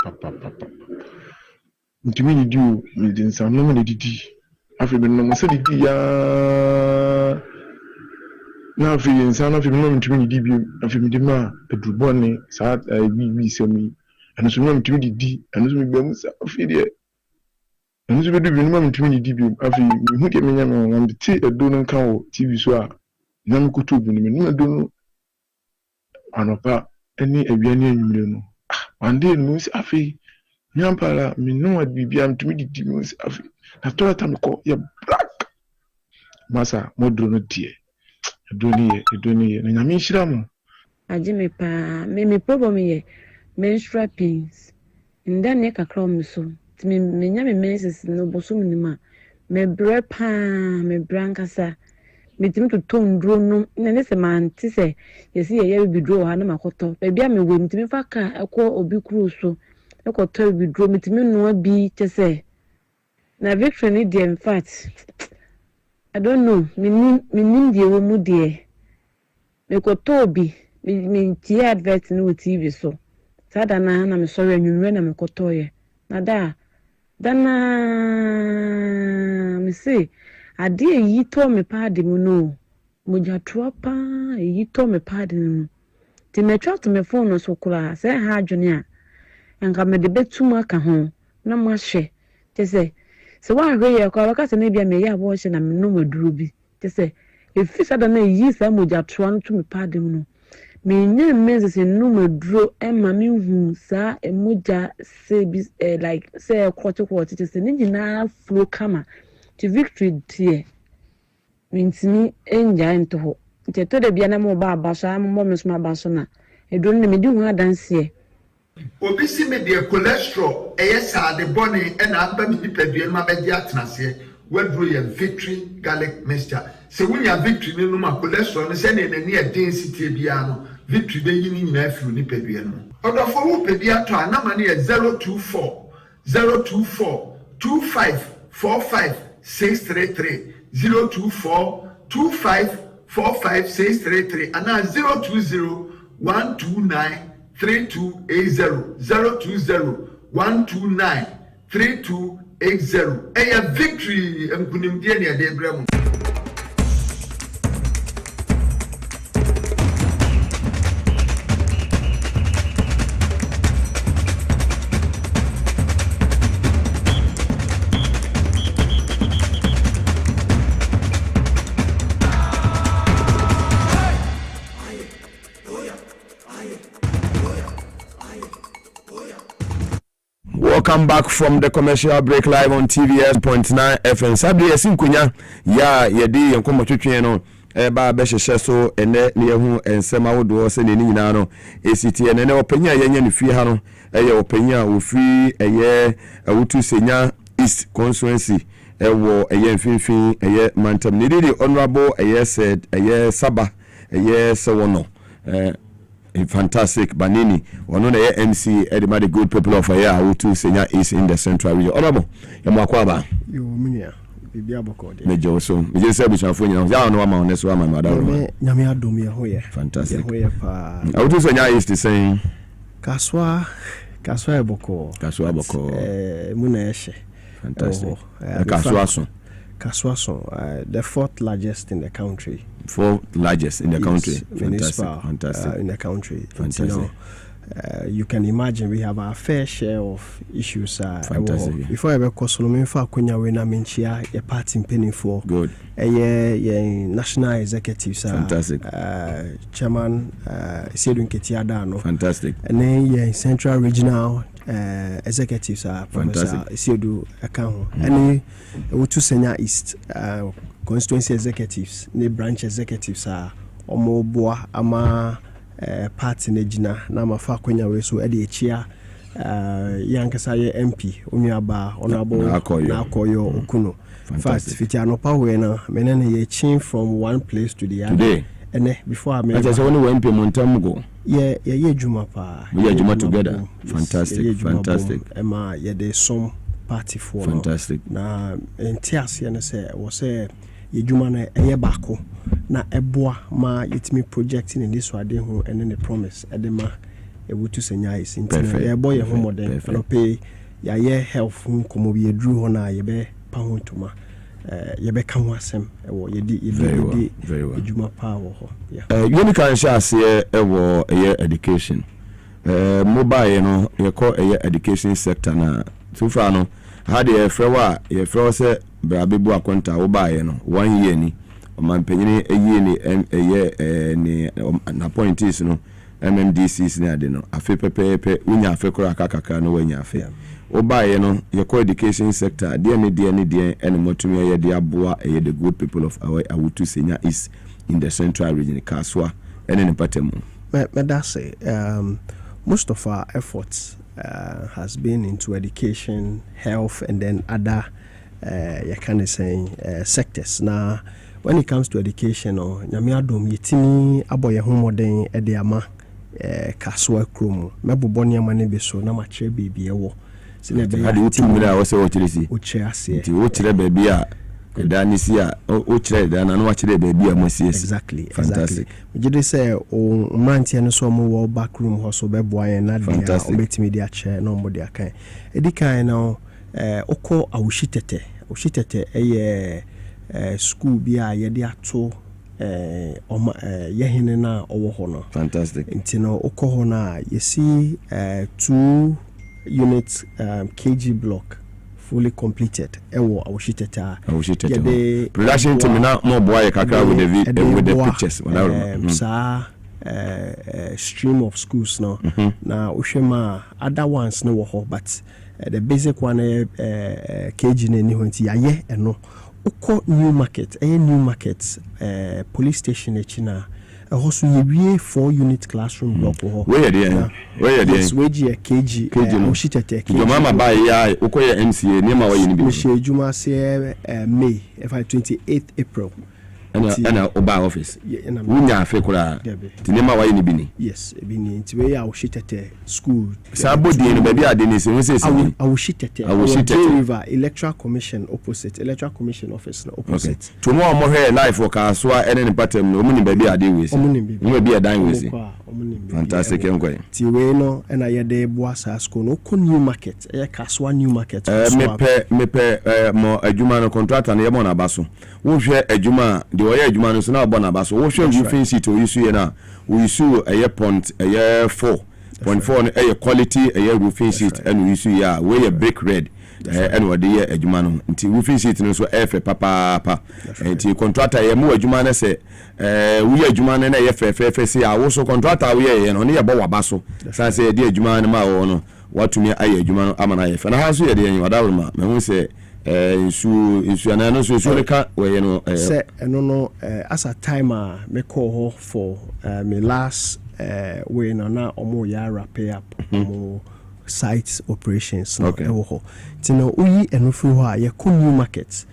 ntumi ni di o mi din sam no me di Africa no mo se di ya na Africa insan Africa no ntumi di bi Africa di ma edrubone sa wi semi eno so no ntumi di eno so bi mu sa Africa de eno so bi no ntumi di bi Africa hu de menya no am ti edo no kan o TV so a na me kutubu ni me do anopa any awiane anwumre no one day no si afi nyampala me no adibia mtumi didi no si afi na toilet am ko ye black masa modro no tie edoni na nyame nhira mo aje me pa me problem ye menstrual pains nda ne kakra me so me nyame menses no bosom ni ma me bre pa me brankasa metimi to tondro no ne se manti se yesi ye bidro ha na makoto ba bia me we metimi fa ka ekọ obi kru so ekoto bidro metimi no bi tese na victory ni in fact I don't know minim die wo mu die me koto obi me tie advert no TV so sada na me sorry anwunwe na me koto ye na dana me say ade yi to me paadi mu no moja tropa yi to me paadi mu ti me twa to me phone so kura say ha adwene a enka me de betum aka ho na mo ahwe te say so wa hwe ye kwa baka se na bia me ya bo hye na me no maduro bi te say efi sada na yi sa moja troa no to me paadi mu no me nya meze se no maduro e ma me hu sa e moja se bi like say kwoti te say ni nyina flow kama ti victory tie mintimi enja ento ho te to de bia na mo ba abaso mo mesoma abaso na edon ne me di hu adanse obi si me de cholesterol sa de boni e na aba mi nipadua ma be di atenase wadro ye victory garlic mixture se wunya victory ni no ma cholesterol ne se ne nani e density bia no victory be yi ni nyina afi nipadua no odofo wo pedia to anama ne 024 2545 633 024 2545 633 and 020 129 3280 020 129 3280 a victory mkunimdie ne ade bremu. Welcome back from the commercial break live on TVS.9 FM. Sabi esinkunya ya yedi yenkomo twetwe no ba be hyehyɛ so ene ne yehu ensema wodo se ne nyina no ACT ene opanya yenya ne fie ha no eye opanya ofri eye awutu senya East constituency ewo eye mfinfin eye mantam ne didi honorable eye said eye saba eye sewono fantastic Banini one on the MC the good people of here who to senior is in the central region honorable yamakwaba you minia bibia bokode mejo so me say bushafo nyina ya no ma oneso ama madam nyame adom ye ho ye fantastic ye pa I would senior is the same kaswa eboko muna yeshe fantastic kaswa so the fourth largest in the country. Fantastic. In the country. Fantastic. You can imagine we have our fair share of issues. Before I ever call Solomon for Kunya Wena Minchia, a party penny for good. National executives. Fantastic. Chairman Sedun Ketiadano. Fantastic. And then central regional executives are Professor Sedu Akamo. And Utu Senya East constituency executives, ne branch executives are omoboa ama party nejina na mafa kwenya we so ede echia yankasa ye MP onuaba honorable na akoyo okuno. Fact fiti anopa we na menene ye change from one place to the other today ene before I just only we MP montamugo ye juma pa we juma together fantastic ema ye de some party for fantastic na entias ye ne se wo se yejuma na eye bako na eboa ma yetimi projecting in this wade ho ene ne promise edema ewutu senya is intina ye boy ye ho modern no pay ya ye health nkomo bi edru ho na ye be pa ho tuma ye be ka ho asem ewo ye di ejuma pa wo ho yeni kan sha ase ewo eye education mobile no ye call eye education sector na so far no how the frewa ye frewa se brabebu akwanta wo baaye no 1 year ni omanpenyini ni na appointees no MMDCs ne ade no afe pepepe unya afe kora kakaka no wanya afe obaye no your education sector de ene motumi ye de aboa the good people of our Awutu Senya East in the central region Kaswa ene ne patemu. That's say most of our efforts has been into education, health, and then other sectors. Now, when it comes to education, nyamiadom yetimi aboye homoden ediama Kaswa kromo meboboni amane beso na machire bibi ewo sine be hadi utumira wose wochirisi uchiase nti wochire baby a edani si a wochire edana no wachire baby a mosies exactly mujide say o mantie no so mo wo back room ho so beboa yen na dia o betimi dia che no mo dia kan edikan no okọ awushitete eye school bi a ye dia to yehine na owo ho no fantastic ntino okọ ho na you see 2 units kg block fully completed ewo awushitete production team na mo boy kakra with the pictures stream of schools no na uhwema other ones no wo ho but the basic one kg na ni ho nti yaye eno uko new market police station echina also yewie 4 unit classroom block ho where there yes weji kg no shitete your mama buy ya uko ya MCA nema wa yini bi we share juma say May 28th April ana oba office wunya afe kura tinema wa yini bi ni yes ebi ni nti we ya shitete school sabo die no baby ade ni se we say shitete River Electoral Commission opposite Electoral Commission office no opposite to mo mo here life for Kaswa ene ni patem no mu ni baby ade we say mu baby adan we say fantastic enko ti we no na ye de boa sa school no ko new market Kaswa new market mepe mo adwuma no contractor na ye mo na baso wo hwe adwuma de wo ye adwuma no so na bo na baso wo hwe roofing sheet o yisu ye na wo yisu point 4.4 no quality roofing sheet and yisu ya we ye brick red and what the adwuma no nti roofing sheet no so efe papa nti contractor ye mo adwuma na se we adwuma na ye fe se a wo so contractor we ye no ne ye bo wabaso san se de adwuma na ma wo no watumi aye adwuma no amana ye fe na ha so ye de yin wadawro ma me hu se insu anano so leka we no say no as a timer me call ho for me last we no na omo ya wrap up omo site operations no ewo ho tino uyi enofru ho a ye new market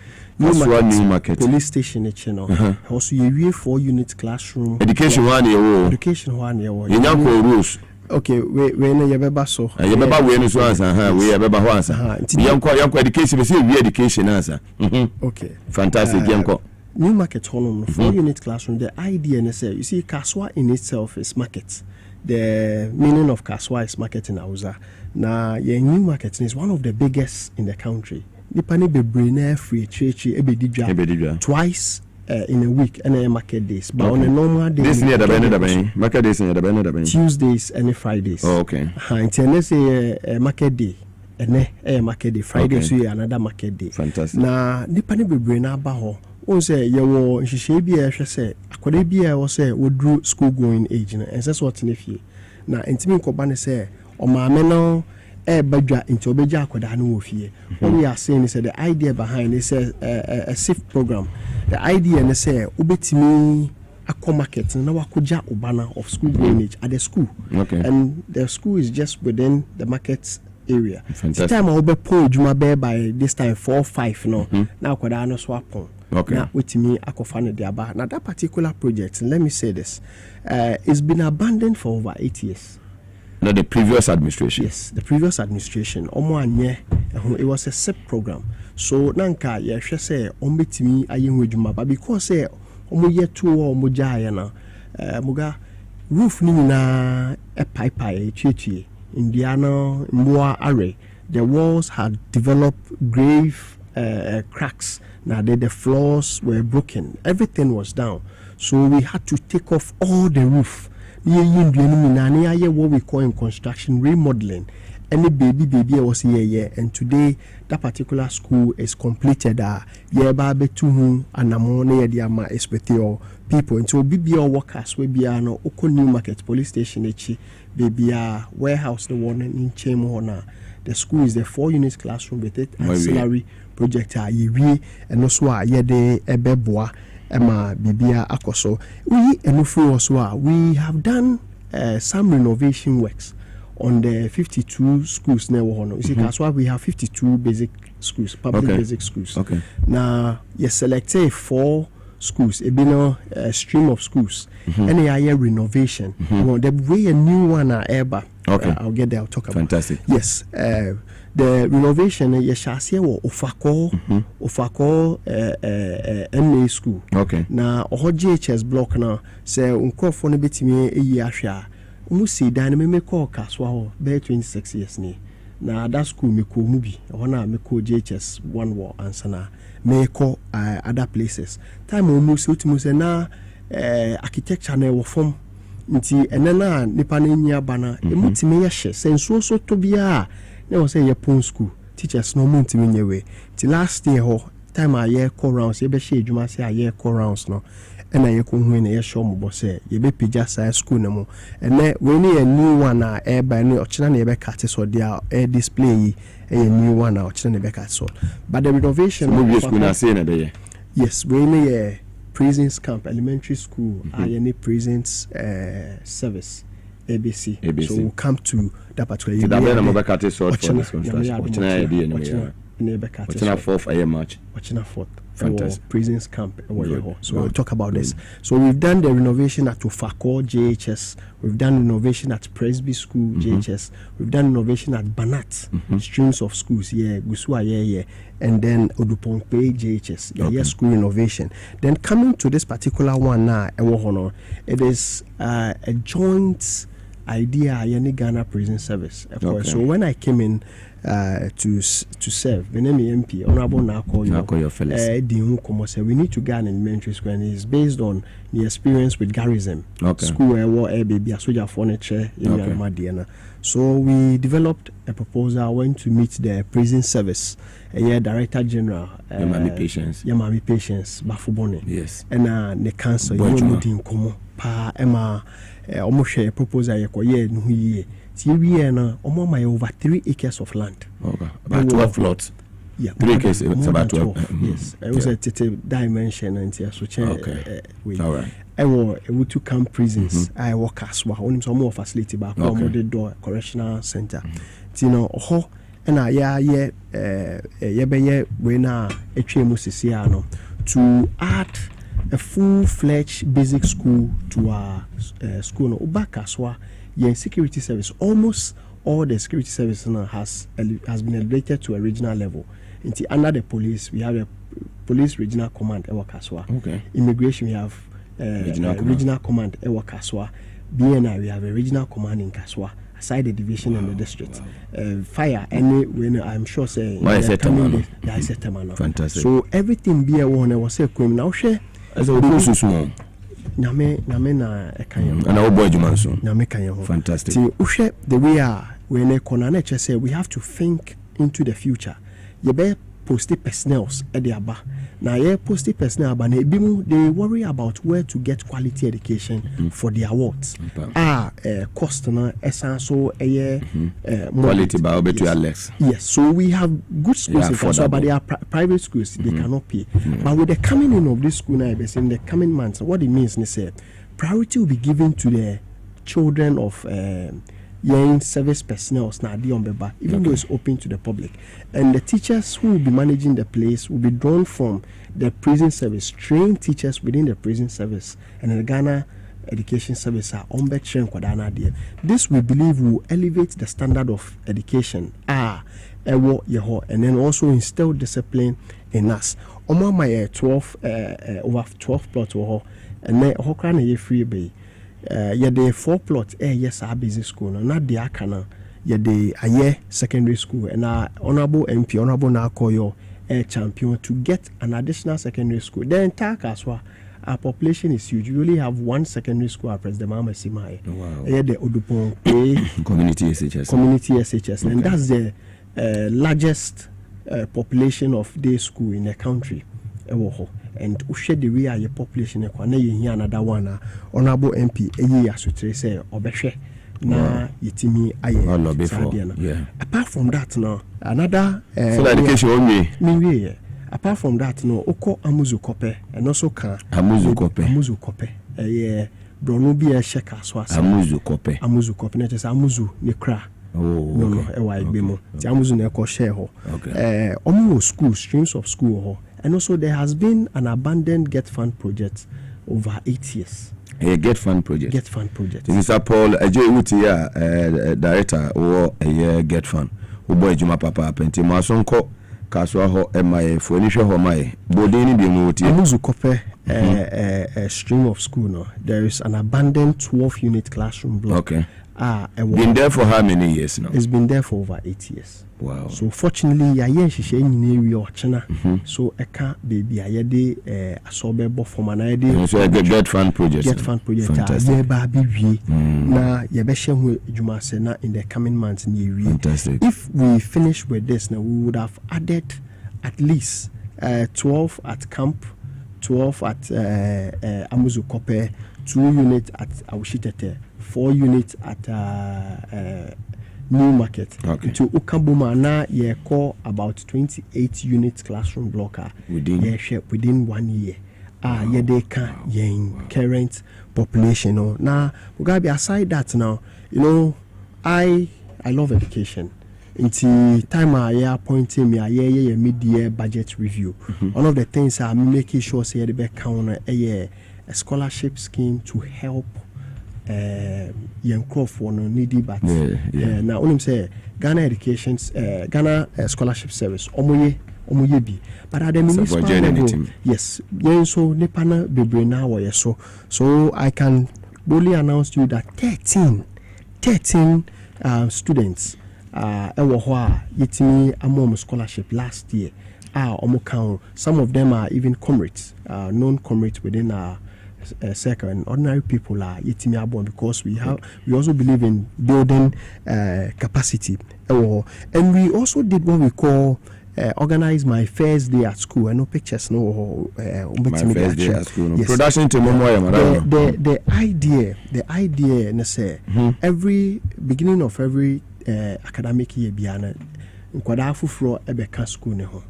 police station e chino also ye 4 unit classroom education one ye wo yanko rules okay we na yebeba so yebeba we no so answer we yebeba ho answer yanko education be say we education answer okay fantastic yanko new market hono 4 unit classroom. The idea is you see Kaswa in itself is market. The meaning of Kaswa is market in Hausa. Now your new market is one of the biggest in the country. Dipani be brain free ebedidwa twice in a week and a market days, but on a normal day this near the market days near the Tuesdays and Fridays. Okay. Let's say a market day and a market day. Friday so another market day. Fantastic. Now dipani be brain abaho. O say you nhihye bi a hwe say akwade bi a wo say wo dru school going age na ense what na fie na entimi nkoba ne say o maame no badwa nti obeja akwada no wo fie what we are saying is the idea behind is a safe program. The idea is say obetimi akọ market na wakoja obana of school going age at the school. Okay. And the school is just within the market area. The time I be po juma by this time 4-5 no na akwada no so apon. Okay. Now, with me, now that particular project, let me say this, it's been abandoned for over 8 years. Now the previous administration. Yes, the previous administration. It was a SIP program. So nanka ya say ombetimi ayenwejuma, but because say omoye tuo omoja na muga roof ni na a pipe chichi Indiana mwa array. The walls had developed grave cracks. Now the floors were broken. Everything was down. So we had to take off all the roof. What we call in construction remodeling. any baby was here, and today that particular school is completed. Yeah, baby to whom and ammonia diama is with your people. And so be your workers will be no Oko New Market Police Station, baby warehouse, the one in Chemona. The school is the 4 units classroom with it, ancillary projector, and also de ebeboa, Emma Bibia Akoso. We have done some renovation works on the 52 schools now. You see, that's why we have 52 basic schools, public basic schools. Okay. Now, you select 4 schools, a stream of schools, and they are renovation. Well, the way a new one are ever. Okay. I'll get there. I'll talk about. Fantastic. Yes. The renovation, Yeshasi or Ofako MA school. Okay. Now, GHS block now, say, unko for a bit me a year. Musi dynamic call Kaswa, bear 26 years. Now, that school me call movie. I wanna me call GHS 1 war answer na. Me call other places. Time almost ultimately na architecture na form. Nti enena nipa na nya bana emutime ye hye senso so to bia na wo say ye pon school teachers no mutime nyewe ti last year ho time a ye call rounds ye be hye adwuma say a ye call rounds no ena ye ko hu na ye show mo bo say ye be pija sai school na mo ene we ni a new one a e ba ni ochina na ye be cut so dia e display yi e new one a ochina na be cut so but the renovation of school na say na dey yes we ni prisons camp elementary school any prisons service ABC. So we'll come to that particular year. For prisons camp. So we'll talk about this. So we've done the renovation at Ofako JHS. We've done renovation at Presby School JHS. We've done renovation at Banat streams of schools. Yeah, Gusua yeah. And then Odupongpe JHS. School renovation. Then coming to this particular one now, it is a joint idea yani Ghana Prison Service. So when I came in to serve, my name is MP Honorable Nako, we need to get an elementary school, and it's based on the experience with Garrison school where baby a soldier furniture in So we developed a proposal, went to meet the prison service, Director General Yamami Patience Bafubone. Yes. And the council Komo pa Emma almost share a proposal no year na my over 3 acres of land. Okay. About 12 lots. Yeah, 3 acres. It's about 12. Yes, it was a dimension and so okay. All right. I will to camp prisons. I work as well. Only some more facility back home the door correctional center. You know, and I we na to add a full-fledged basic school to our school. Ubakaswa. Yeah, security service, almost all the security service now has been elevated to a regional level. Under the police, we have a police regional command, Ewakaswa. Okay. Immigration, we have regional command, Ewakaswa. BNI, we have a regional command in Kaswa, aside the division and the district. Fire, I'm sure say fantastic. So everything be a one. I was say now share as a small. Name na ekanya and our boy Jumanso Name kanya ho fantastic. See the way when a corner say we have to think into the future. You be posted personnels at the aba. Now posted personnel aba na ebimu they worry about where to get quality education for the awards. Cost na essential quality by better less. Yes, so we have good schools in Kaswa, but they are private schools. They cannot pay. But with the coming in of this school now, in the coming months, what it means is priority will be given to the children of young service personnel even though it's open to the public, and the teachers who will be managing the place will be drawn from the prison service, trained teachers within the prison service, and the Ghana Education Service are on there. This we believe will elevate the standard of education and then also instill discipline in us. Oma my 12 over 12 plot and then hokra na free bay. The 4 plot yes our basic school not the akana the aye secondary school, and honorable MP honorable Nakoyo champion to get an additional secondary school. Then Takaswa our population is huge. We only have one secondary school at President Mama Simai. Wow. The Odupon Community SHS. Community SHS. Okay. And that's the largest population of day school in the country. And ushe the way your population another one honorable MP say obeshe na yitimi aye. Apart from that now another so the education only apart from that no oko amuzu kope and also can amuzu kope brono bi e sheka so asa amuzu kope na just amuzu ne kra no e wa igbemo ti amuzu na ko share ho omo school streams of school ho. And also there has been an abandoned Get Fund project over 8 years. A Get Fund project. Get Fund project. Mr. Paul Ejewuti director or a Get Fund. Ubo ejuma papa penti masonko kaswa ho emaye fuenisho ho mai bodini bi muti. Amuzu kope a stream of school no. There is an abandoned 12-unit classroom block. Okay. Been there for how many years now? It's been there for over 8 years. Wow. So fortunately, so I can't baby. I had asobe bo for man. I did. So I Get Fund project. Get Fund project. Na yebeshe juma se na in the coming months ni. Fantastic. If we finish with this, now we would have added at least 12 at camp, 12 at Amuzu Kope, 2 units at Awushitete, 4 units at New Market. Okay. To Ukabuma na ye call about 28 units classroom blocker within 1 year. Ye they can current population. Now we gotta be aside that now. You know, I love education. Into time I appointing me a mid-year budget review. One of the things I'm making sure say the back counter a scholarship scheme to help young for no needy but now only say Ghana education Ghana scholarship service omoye bi but at the municipal level yes so nepana bebre now so I can boldly announce to you that 13 students ewo ho a yetimi amom scholarship last year some of them are even comrades known comrades within our circle, and ordinary people are yetimi abon because we also believe in building capacity and we also did what we call organize my first day at school. I know pictures no my first day at school. Yes. Production to the idea na say every beginning of every academic year biana nkwada afufro ebeka school ne ho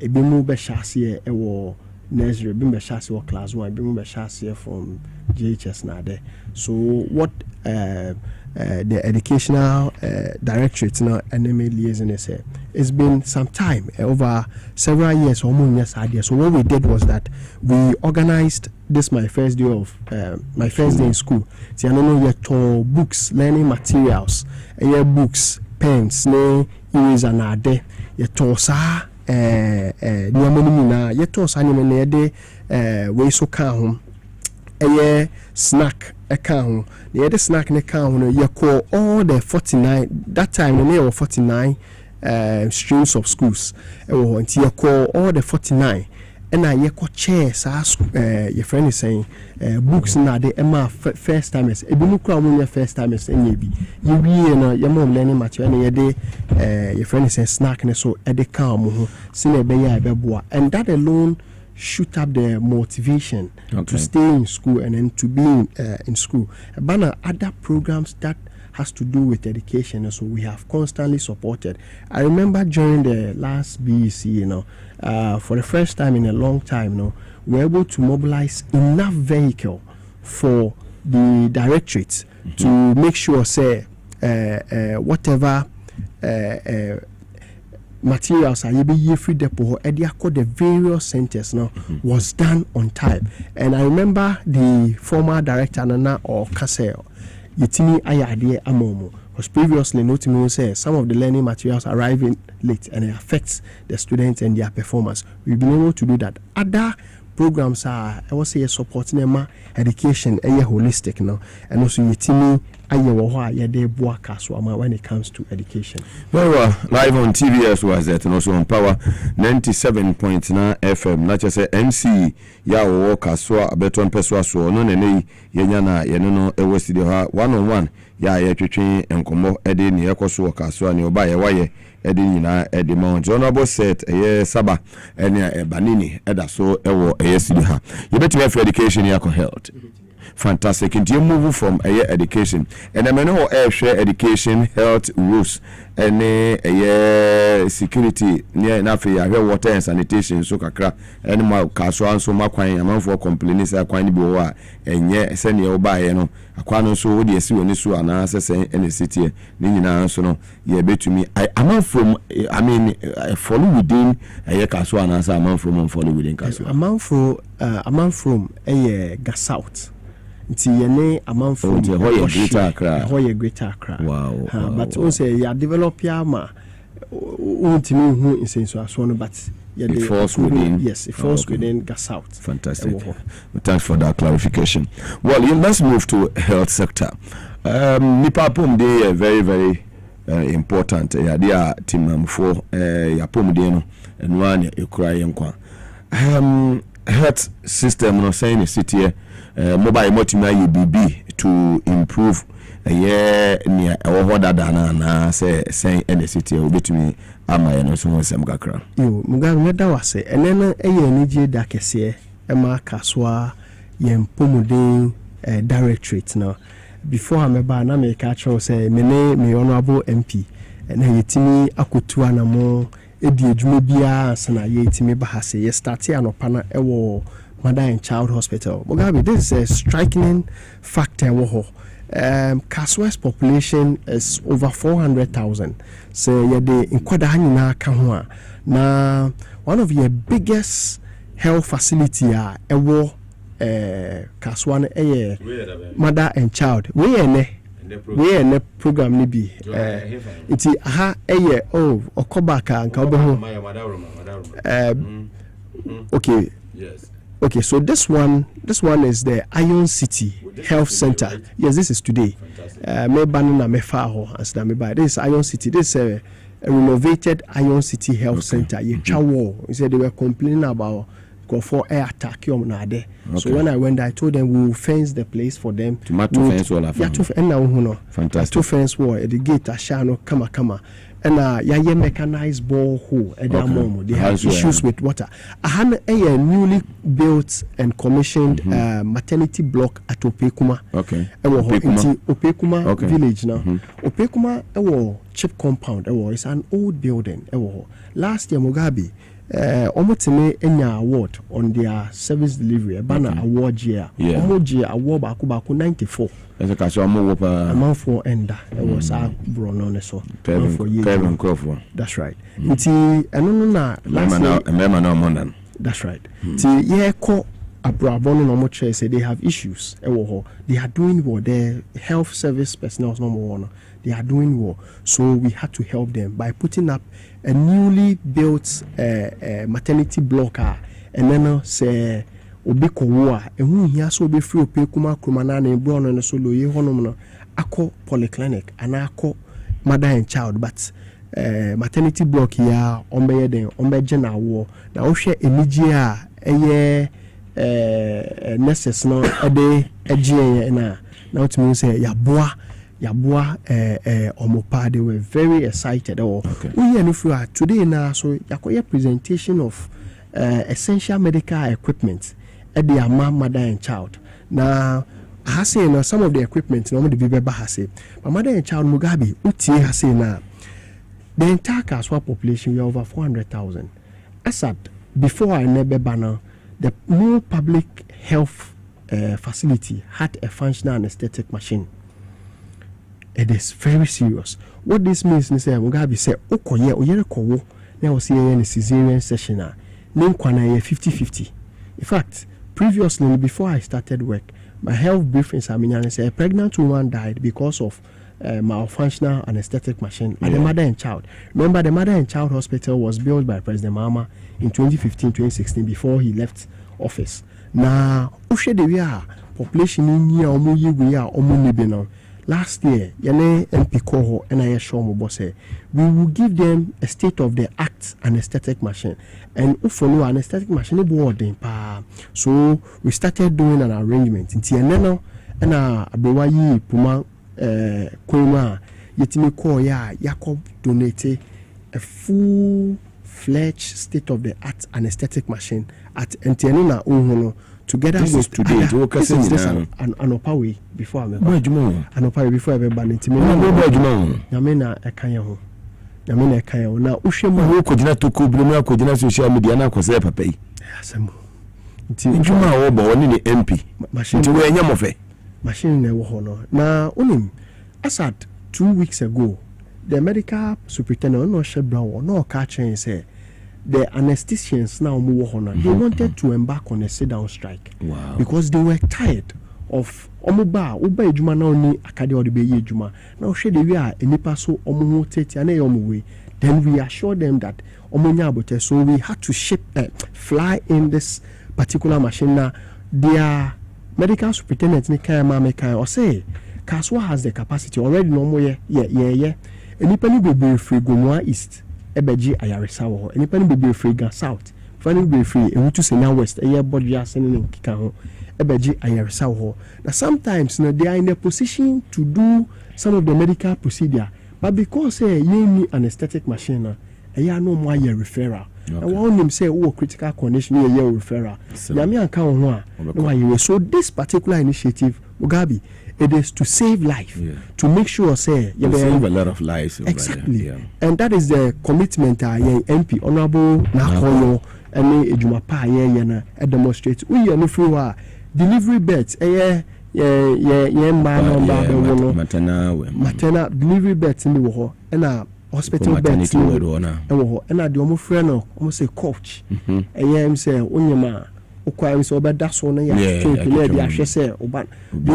ebimu be hyase ewo nursery ebimu be hyase wo class 1 ebimu be hyase from GHS na there. So what the educational directorate now NMA liaison say it's been some time over several years almost years idea. So what we did was that we organized this my first day in school. See, I don't know yet books, learning materials, books, pens, eraser and ade. Yet sa niamonimina yet sa nimene we so can snack account. The other snack account you call all the 49 that time there were 49 streams of schools until you call all the 49 and I you chairs ask your friend is saying books na the Emma first timers ebimukra first timers maybe you your mom learning material and your friend is saying snack so at the car and that alone shoot up the motivation to stay in school and then to be in school. But other programs that has to do with education, and so we have constantly supported. I remember during the last BEC, for the first time in a long time, we were able to mobilize enough vehicle for the directorate to make sure, say, whatever materials are be free depot the various centers was done on time. And I remember the former director Nana or Kasiebo yetimi ayade amomo because previously notimi say some of the learning materials arriving late and it affects the students and their performance. We've been able to do that. Other programs are I was say supporting them education holistic and also yetimi ayewo yede boa kaswama when it comes to education. Very well, live on TVS was that, and also on Power 97.9 FM. Not just MC ya wo kaswa abeton peswa so no ne yenyana yeno no studio ha 1-on-1 ya twetwe enkomo ede ne yekoso kaswa ne oba ye waye ede nyina ede mount honorable set saba ene banini eda so ewo studio ha yebetime for education ya health. Fantastic. And you move from education and I know share education, health rules and security near enough water and sanitation so kakra and my casual so my quine amount for complaints are quite be and send you by aquano so the see when so an answer say any city nina so no ye bet to me I'm from I follow within a casual answer amount from follow within casual amount from a gas out. Nti yene amanfo hoye greater Accra. Wow. But also ya develop ya ma untimi hu insenso aso no but it falls within. Yes, it falls within gas out. Fantastic. Thanks for that clarification. Well, let's move to health sector. Nipa pom dey very very important. Ya dia timamfo ya pom dey no enwa ne ekura yenkwa. Health system no saying city mobile multimedia UBB to improve near na say any city obetumi ama no so sem kakra yo mugabe meda wase enena enije da kese ema kaswa yempomuden directorate now before ameba na me ka cho say me honorable MP na yetimi akotu anamo edi adwuma bia sana yetimi bahase ye start anopa na ewo Mother and Child Hospital. Mugabe, this is a striking factor. Kaswa's population is over 400,000. So yeah, the Nkwadahanyina Kahua. Now, one of your biggest health facility ewo Kaswan Mother and Child. We ne program ni bi. Iti aha okobaka nka obeho. Okay. Yes. Okay, so this one is the Iron City Health Center. Right? Yes, this is today. Me banana me faho as na me buy. This is Iron City. This is a renovated Iron City Health Center. You chawo. He said they were complaining about for air attack na there. So when I went there, I told them we will fence the place for them. Tomato fence wall. Yeah, to fantastic. To fence wall at the gate. Ashano kama. And yaye mechanized borehole at their mom. They have issues with water. I had a newly built and commissioned maternity block at Opekuma. Okay. Opekuma village now. Opekuma chip compound. It's an old building. Last year Mugabe Omotime enya award on their service delivery. A banner award year. Omoji award baku 94. As a casual move amount for enda. It was a brown so. Kevin Crawford. That's right. Nti eno na last. That's right. Nti ye ko abrabon no mo say they have issues. They are doing well. The health service personnel number one. They are doing well. So we had to help them by putting up a newly built maternity block and then say obiko wa ehun hia so be free Opekuma kromana na ebro no so lo ye honom no akọ polyclinic ana akọ mother and child but maternity block ya ombeye den ombeje na wo na wo hwe emigi a eye nurses no ede egie na utimi say yaboa omopa. They were very excited. Today now so yakoye presentation of essential medical equipment at the mother and child. Now I say some of the equipment normally be bahase. But mother and child Mugabe uti has now the entire Kaswa population we are over 400,000. As at before I never banner the new public health facility had a functional anesthetic machine. It is very serious. What this means is that Mugabe say okoye oyere kowo na o see a cesarean session na nkwana 50-50. In fact, previously before I started work, my health briefings I say a pregnant woman died because of malfunctional anesthetic machine at the mother and child. Remember, the mother and child hospital was built by President Mahama in 2015-2016 before he left office. Now, population in here omo yiwe ya omo nibe now. last year yene MP Koho and I show mo boss we will give them a state of the art anesthetic machine, and follow an anesthetic machine boarding pa. So we started doing an arrangement in Tianeno and abewayi puma kwema yetimi ko ya Jacob donate a full-fledged state of the art anesthetic machine at Tianena Unhono. Together this with today, this is an opaway before I'm an opaway before I ban it. Yamena a kayaho. Yamena a kayaho. Now, Ushema could not to Kubluma could not social media now because they pay. Some Juma over only the MP machine to wear Yamofe. Machine never honor. Now, Unim, as at 2 weeks ago, the medical superintendent, no Shebrow, no catching say. The anestheticians now move on. They wanted to embark on a sit-down strike. Wow. Because they were tired of Omuba, Uba Ejuma now ni Akadi or the Bay Ejuma. Now she we are in Nipaso Omu Teti and Omuwe. Then we assured them that Omunyabote, so we had to fly in this particular machine. Now their medical superintendent Nikaya Mameka or say Kaswa has the capacity already no more yeah. And Nipani be free Gomwa East. Ebeji ayaresa wo enipa ni be free ga south fani be free ehutu senya west eye body asene ne kika ho ebeji ayaresa wo. Now sometimes they are in a position to do some of the medical procedure, but because you need anesthetic machine no more referral. And one them say critical condition referral yami anka ho a so this particular initiative Mugabe, it is to save life, to make sure say you save a lot of lives. Exactly, and that is the commitment MP Honorable Nakoyo and Ejumapa na demonstrate. We are no free delivery beds. Maternal delivery beds in the war and hospital beds in the war. And I do almost friend almost say coach. And say Unyama. Ukwa so be that so na ya to the ahwe say oban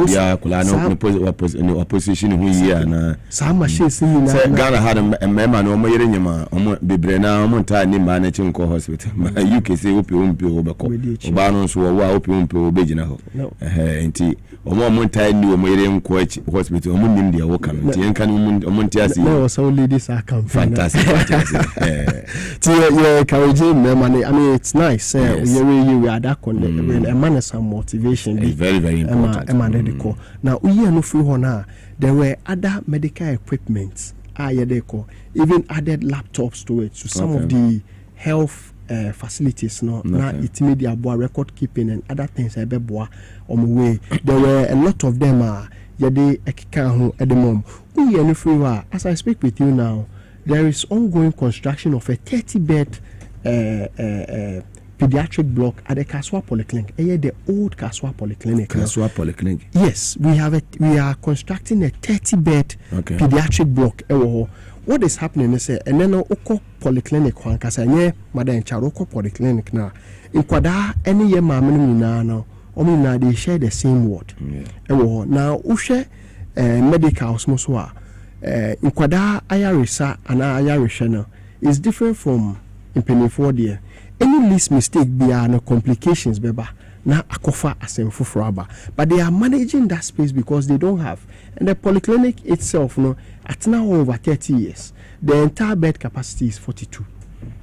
ya kula no opposition hu yi na some machines ni na Ghana had a member no mo yere nyama omo bebre na omo nta ni ma na chinko hospital UK say opi obeko oba no so wo opi obegina ho enti omo nta ni omo yere nko hospital omo nim dia wo kan enti enka ni omo ntia si no so ladies are come fantastic ti encouraging member I mean it's nice you are that a man some motivation. It's very, very important. Now, we are no free honor. There were other medical equipment. Even added laptops to it. So some of the health facilities. Now it made their record keeping and other things. On the way, there were a lot of them. At the moment, we are no free. As I speak with you now, there is ongoing construction of a 30-bed. Pediatric block at the Kaswa Polyclinic. The old Kaswa Polyclinic. Kaswa Polyclinic. Yes, we are constructing a 30-bed pediatric block. What is happening is and then Oko Polyclinic one kasanye Madam Charoko Polyclinic now. In Kwada any year mamma now they share the same ward. Now Ushe medical smoswa in Kwada Ayarisa and Ayarishana is different from in Pennyford. Any least mistake be no complications beba na akofa asemfo fraba, but they are managing that space because they don't have. And the polyclinic itself at now over 30 years the entire bed capacity is 42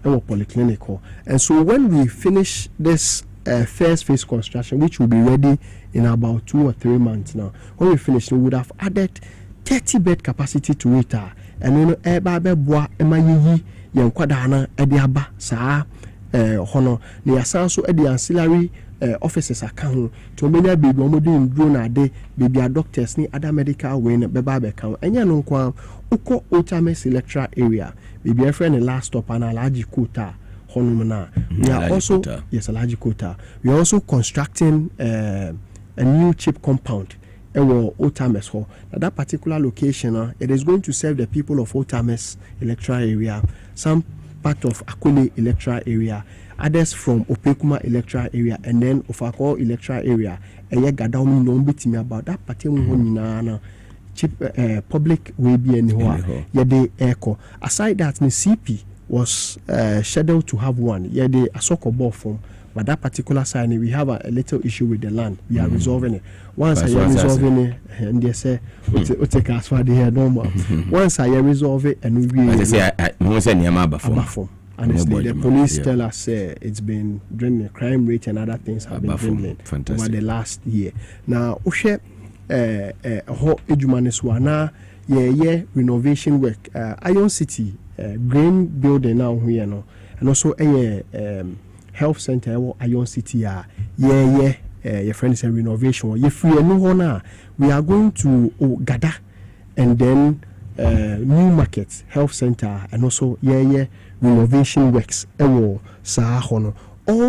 polyclinic. And so when we finish this first phase construction, which will be ready in about 2 or 3 months now, when we finish we would have added 30 bed capacity to it, and eba boa emayi yenkwadana ediaba saa hono ne yasanso edi ancillary offices account to many baby omodin drone ade baby doctors ni other medical way na beba be kan enya no kwa uko Otames electoral area baby friend last stop and Alaji Kota hono na we are also Kota. Yes, Alaji Kota. We are also constructing a new chip compound Otames ho. That particular location it is going to serve the people of Otames electoral area, some part of Akule electoral area, others from Opekuma electoral area, and then Ofako electoral area. Gadaumi no bitimi about that particular chip public way be anywhere. Yede echo. Aside that, the CP was scheduled to have one. Yeah, the Asoko ball form. But that particular side, we have a little issue with the land. We are resolving it. Once I am resolving it, and they say, "We'll take us for the normal." Once I resolve it, and we say, honestly, the police tell us it's been dwindling. Crime rate and other things have been dwindling over the last year. Now, Ushe, renovation work. Iron City, green building now here, no, and also health center or Iron City your friend say renovation you free no we are going to gather and then new market health center and also renovation works all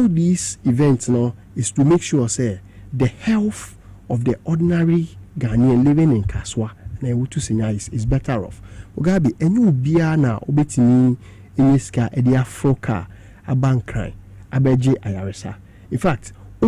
these events now is to make sure say the health of the ordinary Ghanaian living in Kaswa na to senior is better off ogabi enyu bia na obetimi eniska edi afroka abankran abeji ayaresa. In fact, a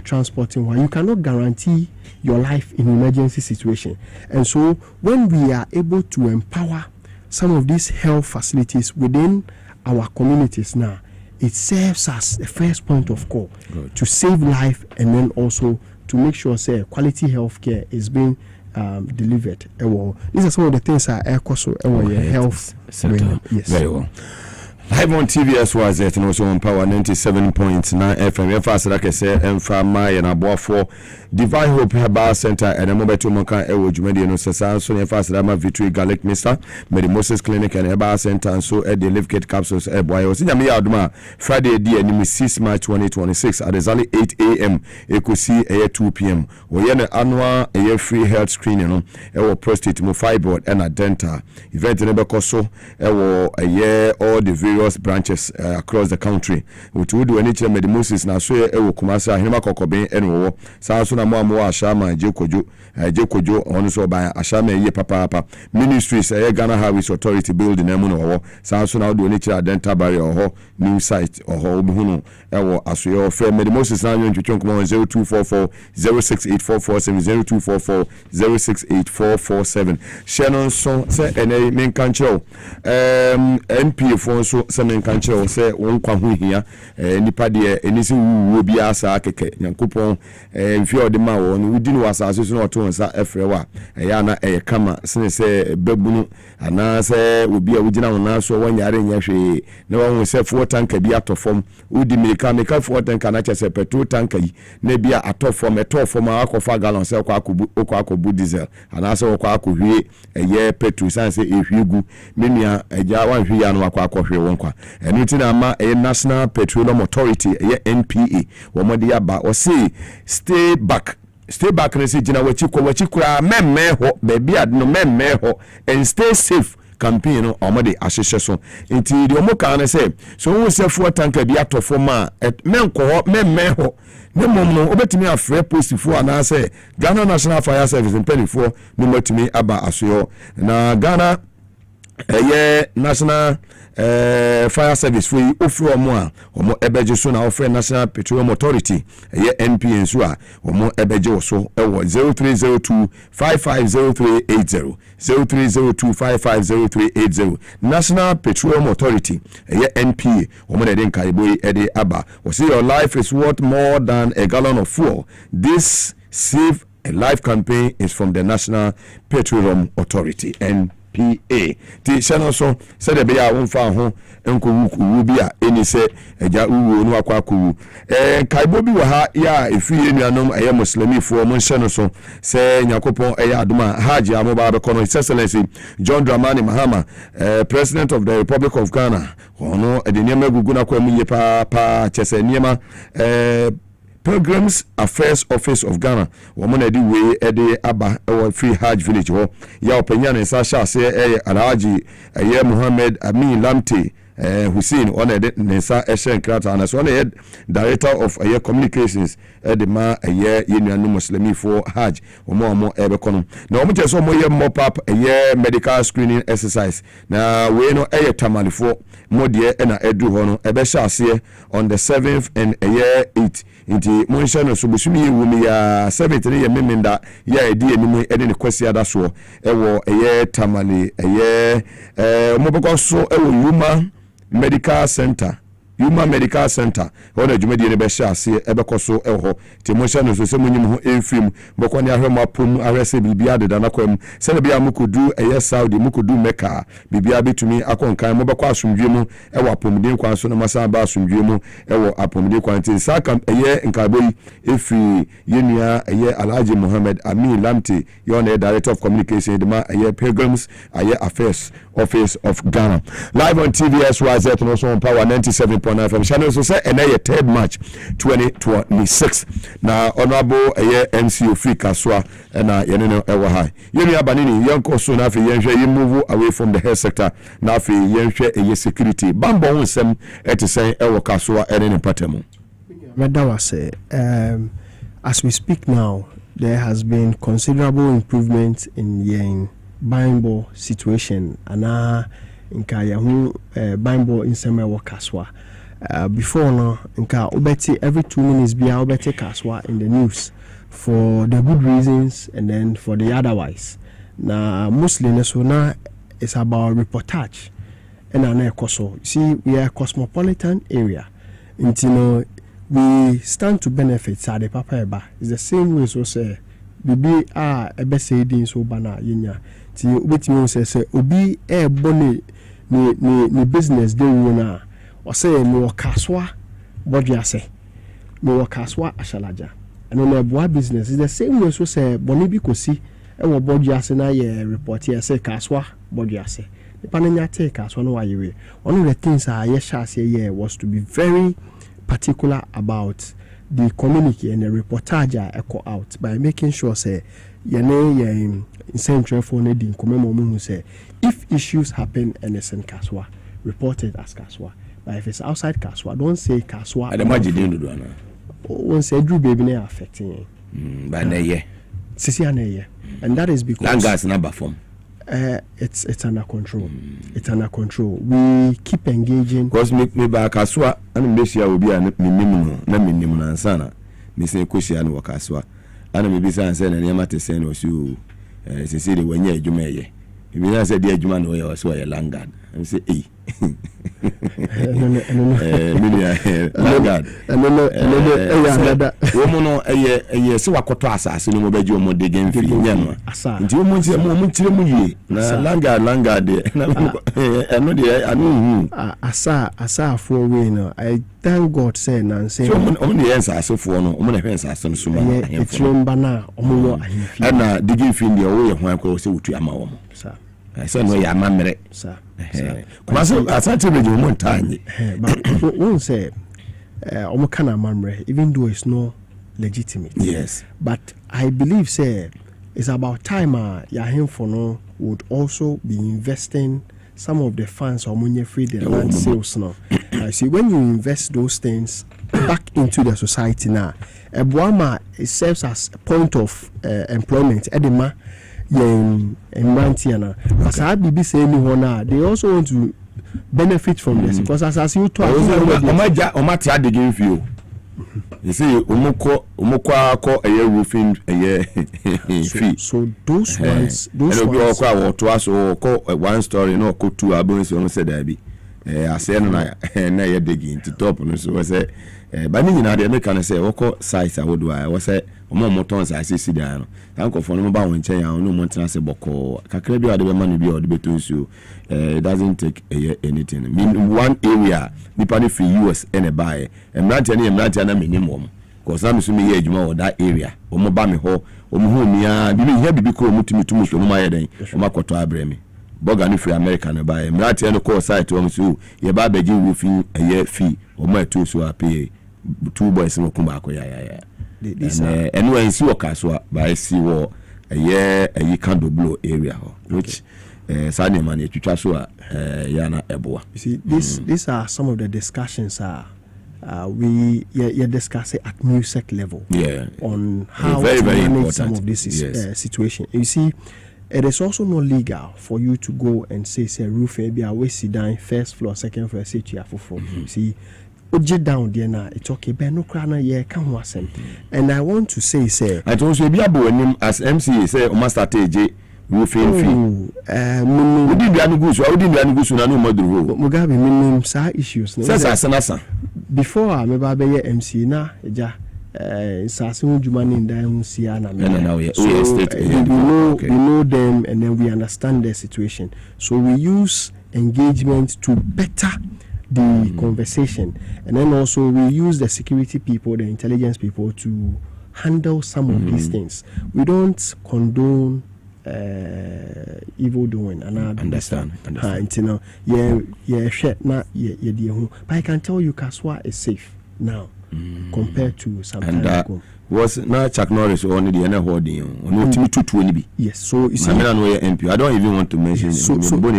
transporting one. You cannot guarantee your life in emergency situation. And so when we are able to empower some of these health facilities within our communities now, it serves as the first point of call to save life and then also to make sure quality health care is being delivered. These are some of the things that are also health center. Yes. Very well. Live on TVS was it and also on Power 97.9 FM. Fast like I say, Mfama and Aboafo Divine Hope Herbal Center and a mobile to Monka Ewo Jumedi no Sasa so fast Rama Victory Garlic Mister Medi Moses Clinic and Herbal Center and so at the Live Kit Capsules boy was in Aduma Friday the 6 March 2026 at exactly 8 a.m. Ekusi 2 p.m. We an annual free health screening no ewo prostate mo fibroid and a dental event in Ebekoso ewo all the various branches across the country. We do any Medi Moses na so ewo Kumasi Hinema Kokobe enwo so na mo ashama jekojo on so by ashama ye papa ministries Ghana Highways Authority building emu no so na do any dental barrier or new site or obuhunu ewo asoye of Medi Moses na ntwetwe nkomo 0244 06844 0244 06847 Shannon so say ene men kancho MP for so se men kancho say won kwa ho hia nipa de enisi wo bia sa keke nyankopon mfi odema wo no wudi no wasase so no to nsa efrewa ya na kama sene se babunu ana se obi a wugina wona so wonyare nya hwe na won se fo tanka bi atofom wudi meka fo tanka na chese petrol tanka yi na bia atofom etofom akofa gallon se kwa akobu diesel ana se kwa akohwie petrol sanse ehwiegu menua eja wan hwe ya no kwa akohwe won kwa enu ti na ma National Petroleum Authority NPA wo mode ya ba o say stay back na say jina wachi kura memme ho baby ad no memme ho and stay safe campaign no omode ahyehye so nti de omoka na say so wo se fo tanka bi atofo ma menko ho memme ho ne mom no obetimi afre post fo ana say Ghana National Fire Service mpelifo no matimi aba asoyo na Ghana National Fire Service for offer omo ebeje so na offer National Petroleum Authority NPN so omo ebeje so 0302 550380 0302550380 National Petroleum Authority NPA omo de Kasiebo ede aba we say your life is worth more than a gallon of fuel. This Save a Life campaign is from the National Petroleum Authority and PA. Ti channel so said be ya wonfa ho enko wuku bi a eni se eja uwo no akwa ku Kasiebo bi wa ha ya efie nuanom muslimi fo mo channel so se nyakopon aduma haji amoba be kono His Excellency John Dramani Mahama President of the Republic of Ghana ono edeniema gugu na kwa mu ye pa chese niema Pilgrims Affairs Office of Ghana woman di we ede aba free Hajj village ho ya openya ne sa sha se Alhaji Muhammad Amin Lamte Hussein on a Nesa Eshen Krata and so on a director of a year communications Edema a year union Muslimi for Hajj or more Ebeconum. Now, just some more mop up a year medical screening exercise. Now, we know a tamale for more dear and a edu hono Ebesha see on the 7th and a year 8. Inti Monshano Subusumi Wumi ya 7th year memenda ya idea ni edin question that's so ewo a year tamale a year mobile so ewo Yuma Medical Center. Yuma Medical Center. When a Jumedi in Besha see Ebecoso Eho, Timotion, so some new film, Bokonia Hema Pum, Arese Bibia, the Danaquem, Senabia Mukudu, a yes Saudi, Mukudu Mecca, Bibia to me, Akon Kai, Mobakwa Sumjumu, Ewa Pumdi Quanson, Masaba Sumjumu, Ewa Apumdi Quantin, Sakam, a year in Kabui, Ifi, Yunia, a year Alaji Mohammed, Ami Lamti, Yone, Director of Communication, a year Pilgrims, a year Affairs Office of Ghana. Live on TVS, YZ, and also on Power 97.9 FM. Channel so say and a third match 2026. Now honorable a year NCO free Kaswa and yeneno ewa high. Yemi abanini yanko so na fi yenhwe yi move away from the health sector. Na fi yenhwe a security. Bambo unsem eti say ewa Kaswa ene patemu. Medawa say as we speak now, there has been considerable improvement in yen Bimbo situation and nka yahu Bimbo insema wa Kaswa. Before no nka obeti every 2 minutes bia obeti Kaswa in the news for the good reasons and then for the otherwise. Na mostly so na it's about reportage and an ekoso. See, we are a cosmopolitan area. Intino we stand to benefit sa the papa eba. It's the same way so say bibi ebe say din so bana yenya. Ti obetimi say obi bone ni business dey wona o say me Kaswa bodua say me Kaswa ashalaja and no boa business is the same way so say bone bi kosi e wo bodua say na ye report here say Kaswa bodua say the pananya take Kaswa no wayewe. One of the things ye sha say here was to be very particular about the communique and the reportage echo out by making sure say in central for needing who say if issues happen and it's in Kaswa, report it as Kaswa. But if it's outside Kaswa, don't say Kaswa. I imagine one say Drew baby affecting by the year. And that is because Langas number form. It's under control. It's under control. We keep engaging. Because me back Kaswa and Messia will be a minimum and sana. Miss Kushian or Kaswa. And maybe San and Yamate Sen was you. Since when you may. If you say, dear Juman, or I saw a Langard, and say, eh. Langard. Woman, a year, so I could pass us in the bedroom of the game for you. Until Munchi, Langard, I know Asa for winner. I thank God, say, Nancy. Only answer so for no, only answer some sooner. It's Rombana, and digging fin the way of my close to Yamam. Sir. I said, no, Yamam, sir. I said to you one time. But one say, Omokana Mamre, even though it's not legitimate. Yes. But I believe, say, it's about time Yahim Fono would also be investing some of the funds or money free the land sales now. I see when you invest those things back into the society now, Ebuama it serves as a point of employment. Edema in Mantiana. As I be saying they also want to benefit from this because as you talk the game for you. You see, umoko a year roofing a year fee. So those ones, to us or one story, no, cook 2 albums, you said there be. I said, and I digging to top, and so I said, but you know, the American say, Oko size, I would do. I was say, more motons, I see down. Uncle for no bow and chain, no Montana Boko. Kakrebi, the money be or the between you. It doesn't take anything. I mean, one area, depending for US and a buy, and not any minimum. Because I'm assuming age more that area. Omobami ho, Omuhumia, didn't hear because Mutimi too much from my day, Omakoto Abremi. Bogan free American buy, Mrati and call side to Omusu, Yaba begging roofing a year fee, or my 2 so I pay 2 boys in Okumbako. And when see what Kaswa by sea war a year candle blow area, which Sani mani chuchasua yana eboa. You see, these are some of the discussions we discuss it at MUSEC level on how to manage some of this situation. You see, it is also not legal for you to go and say roof maybe I sit down first floor, second floor, say to you see, Oje down there now, it's okay, but no crana can wasn't. And I want to say, I told you be able as MC say must start roofing fee. We didn't do good, so I didn't do good, so no more do. Mugabe minimum sa issues. Before I remember be MC na eja sasun jumani nda hunsia na me. We know them and then we understand their situation. So we use engagement to better the conversation, and then also we use the security people, the intelligence people to handle some of these things. We don't condone evil doing, and I understand. But I can tell you Kaswa is safe now compared to some time ago. Was not Chuck Norris or only the other holding on. Yes, so you see, MP. I don't even want to mention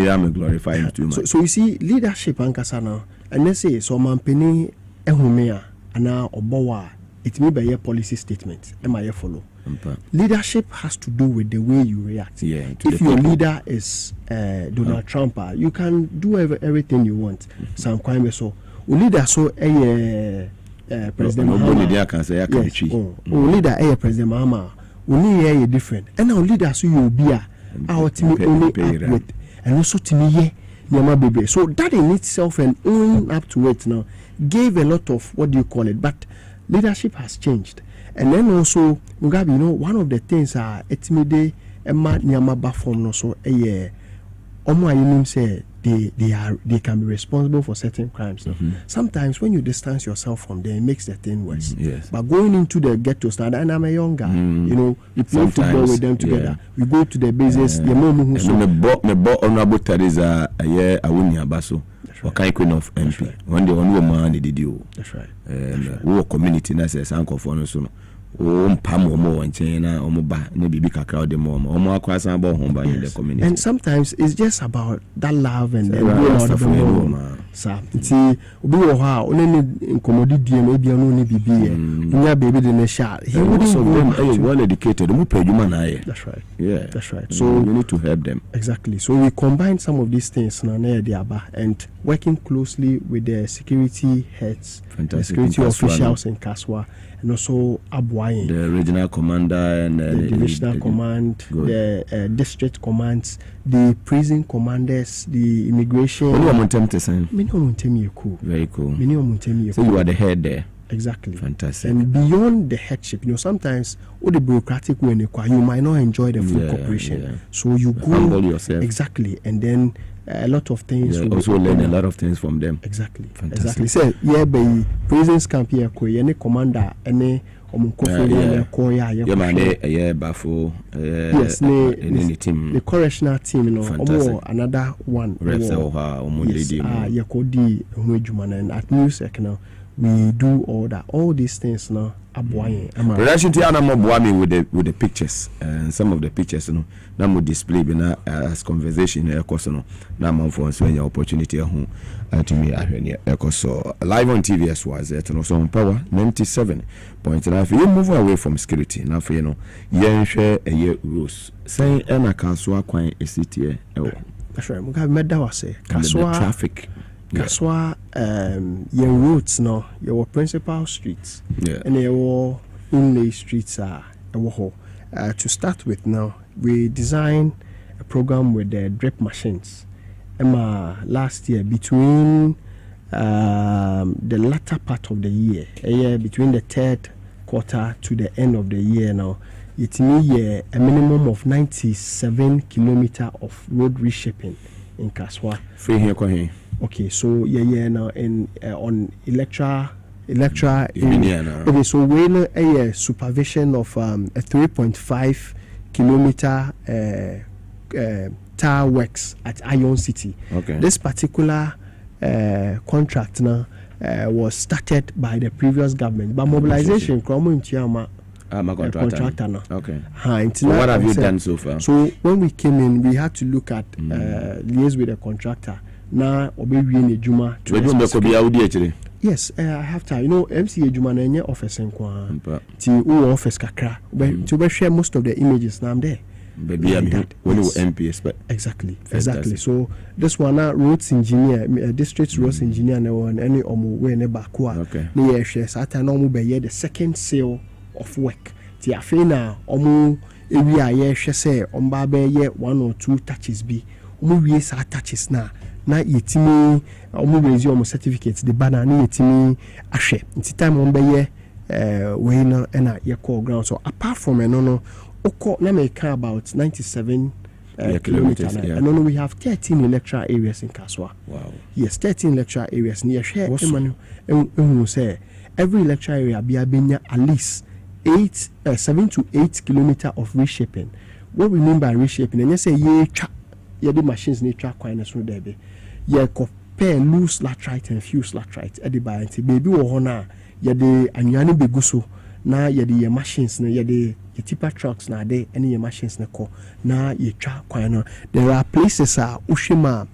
I'm glorifying too much. So you see, leadership and Kasana, and let's say so Mampeni Ehumea and now Obawa, it may be a policy statement. Am I follow? Leadership has to do with the way you react. If your leader is Donald Trump, you can do everything you want. Some crime so leader so President Mahama. Leader President Mahama. Only different. And now leader so you be our team only act with, and also to me Nyama baby. So that in itself and owning up to it now gave a lot of what do you call it, but leadership has changed. And then also Mugabe, you know, one of the things etimide Emma Nyama Bafom no so omo ayenim say they can be responsible for certain crimes. Sometimes when you distance yourself from them, it makes the thing worse. But going into the ghettos now, and I'm a young guy, you know, we play football with them together. We go to the bases. The moment me honorable Teresa Awunya Baso, or Queen of MP. One day one man did you. That's right. We community na says uncle for no soon. And sometimes it's just about that love and then well educated. That's right. Yeah, that's right. So we need to help them. Exactly. So we combine some of these things and working closely with the security heads, the security officials in Kaswa, and also Abuayin, the regional commander and the divisional command, the district commands, the prison commanders, the immigration. Very cool. So you are the head there. Exactly. Fantastic. And beyond the headship, you know, sometimes all the bureaucratic way you might not enjoy the full cooperation. So you go humble yourself. Exactly, and then a lot of things. You also learn a lot of things from them. Exactly. Fantastic. Exactly. So by prisons camp here, any commander, any yes, the correctional team, you know, another one. And at music now. We do all that, all these things now. Production with the pictures and some of the pictures, you know, now we display as conversation. Now I'm for your opportunity to me. So live on TV as was it, and also on Power 97.9. You move away from security now. For you know, share a year rules. Saying Anna Kaswa Quine a city. That's right. We have made that was traffic. Kaswa, your routes now, your principal streets, and your inlay streets to start with now, we designed a program with the drip machines. Last year, between the latter part of the year, between the third quarter to the end of the year now, it means a minimum of 97 kilometers of road reshaping in Kaswa. Free here, okay, so now in on Electra okay, so we're a supervision of a 3.5 kilometer tar works at Iron City. Okay, this particular contract now was started by the previous government, but mobilization contractor. Okay. So what have you done so far? So when we came in, we had to look at liaise with the contractor. Now, obey we Juma. Yes, I have to. MCA Juma na office in Kwan. Office kakra. To be share most of the images now I'm there. Baby, when you MPS, but exactly. So this one now roads engineer, district roads engineer, no one any way ne bakwa. Okay. Near shares at an the second sale of work. Tiafina area ye say babe ye 1 or 2 touches be. We sa touches na yetimi raise your certificates the banner yetimi ahwe. Nti time ye we na na ye call ground. So apart from no let me care about 97 kilometers. Yeah. And then we have 13 electoral areas in Kaswa. Wow. Yes, 13 electoral areas near share. Say every electoral area be at least 7 to 8 kilometers of reshaping. What we mean by reshaping, and you say the machines need track quite through there. You compare loose laterite and fuse laterite at the bayanti. Baby or hona, you the anyani beguso. Na ye machines na ye the tipper trucks na de any machines na ko na ye twa kwan no. There are places ushima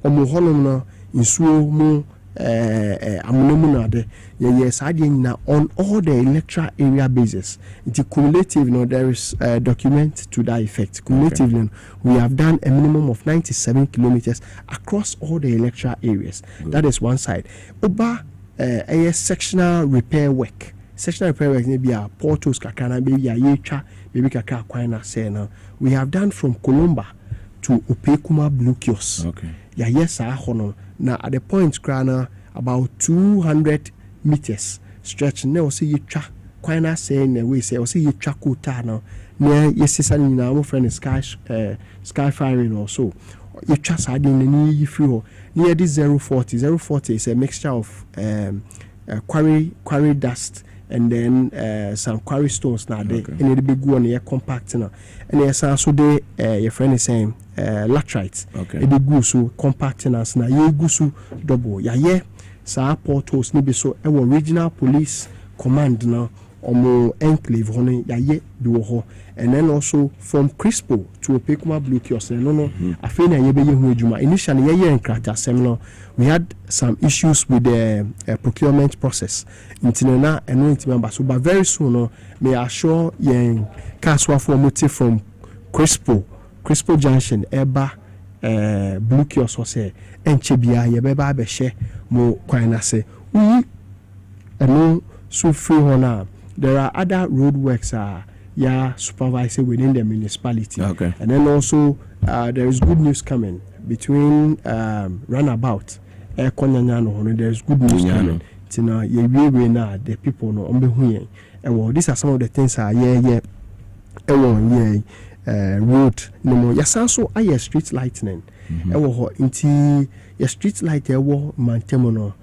omo honom no insuo mu amunomu na de ye sade na on all the electoral area basis. It's cumulative, there is a document to that effect. Cumulatively, we have done a minimum of 97 kilometers across all the electoral areas. Good. That is one side. Oba a sectional repair work. Sectional repair work maybe a portals kakana baby a yecha baby kaka kwana say now. We have done from Colomba to Opekuma Blue Kiosk. Okay. Yes, now at the point crana about 200 meters stretch now see you track kwana saying we say or see you track kuta now near yes na my friend sky firing also you trust adding the fuel near this 040 is a mixture of quarry dust and then some quarry stones now they and the big one here compact now and yes also they your friend is saying laterite okay it go so compactness na ye go so double ya sa portos ni be so e regional police command na omo enclave hono ya ye bi wo ho and then also from Crispo to Opekuma Blue Kiosk no afi na ye be ye hu adwuma initially ye enkrata sem we had some issues with the procurement process intinena and no member so but very soon may assure yen Kaswa for motive from Crispo Junction eba Blue Kiosk so say enchebia ye beba be she mo kwana se so free hona there are other road works supervised within the municipality. Okay. And then also there is good news coming between roundabout there is good news coming tina ye we na the people no ombehu yen these are some of the things road no yasanso aye street lightning inti your street light mantemo no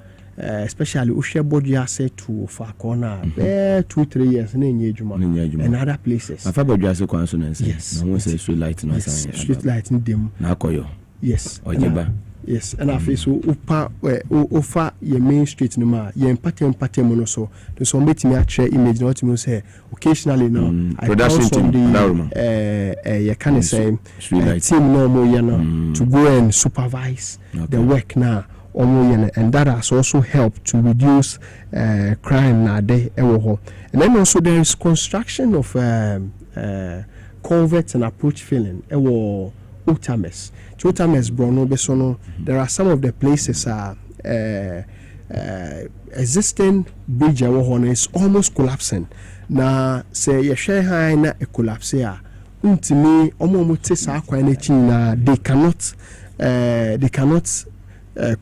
especially Ushe Bodia said to Fakona 2-3 years in other places. I thought Bodia said consonants. Yes. No one says street light. Street light in them. Nakoyo. Yes. Ojeba. Yes. And I feel so upa your main street no ma ye empate mono so to some bit me actually image not to say occasionally no I production from team the you can say street light team no to go and supervise the work now. And that has also helped to reduce crime nowadays. And then also there is construction of culverts and approach filling. Utames. Utames Brono Besono. There are some of the places existing bridge is almost collapsing. Now say you share high na a collapse here. Untimi omomotesa kwa they cannot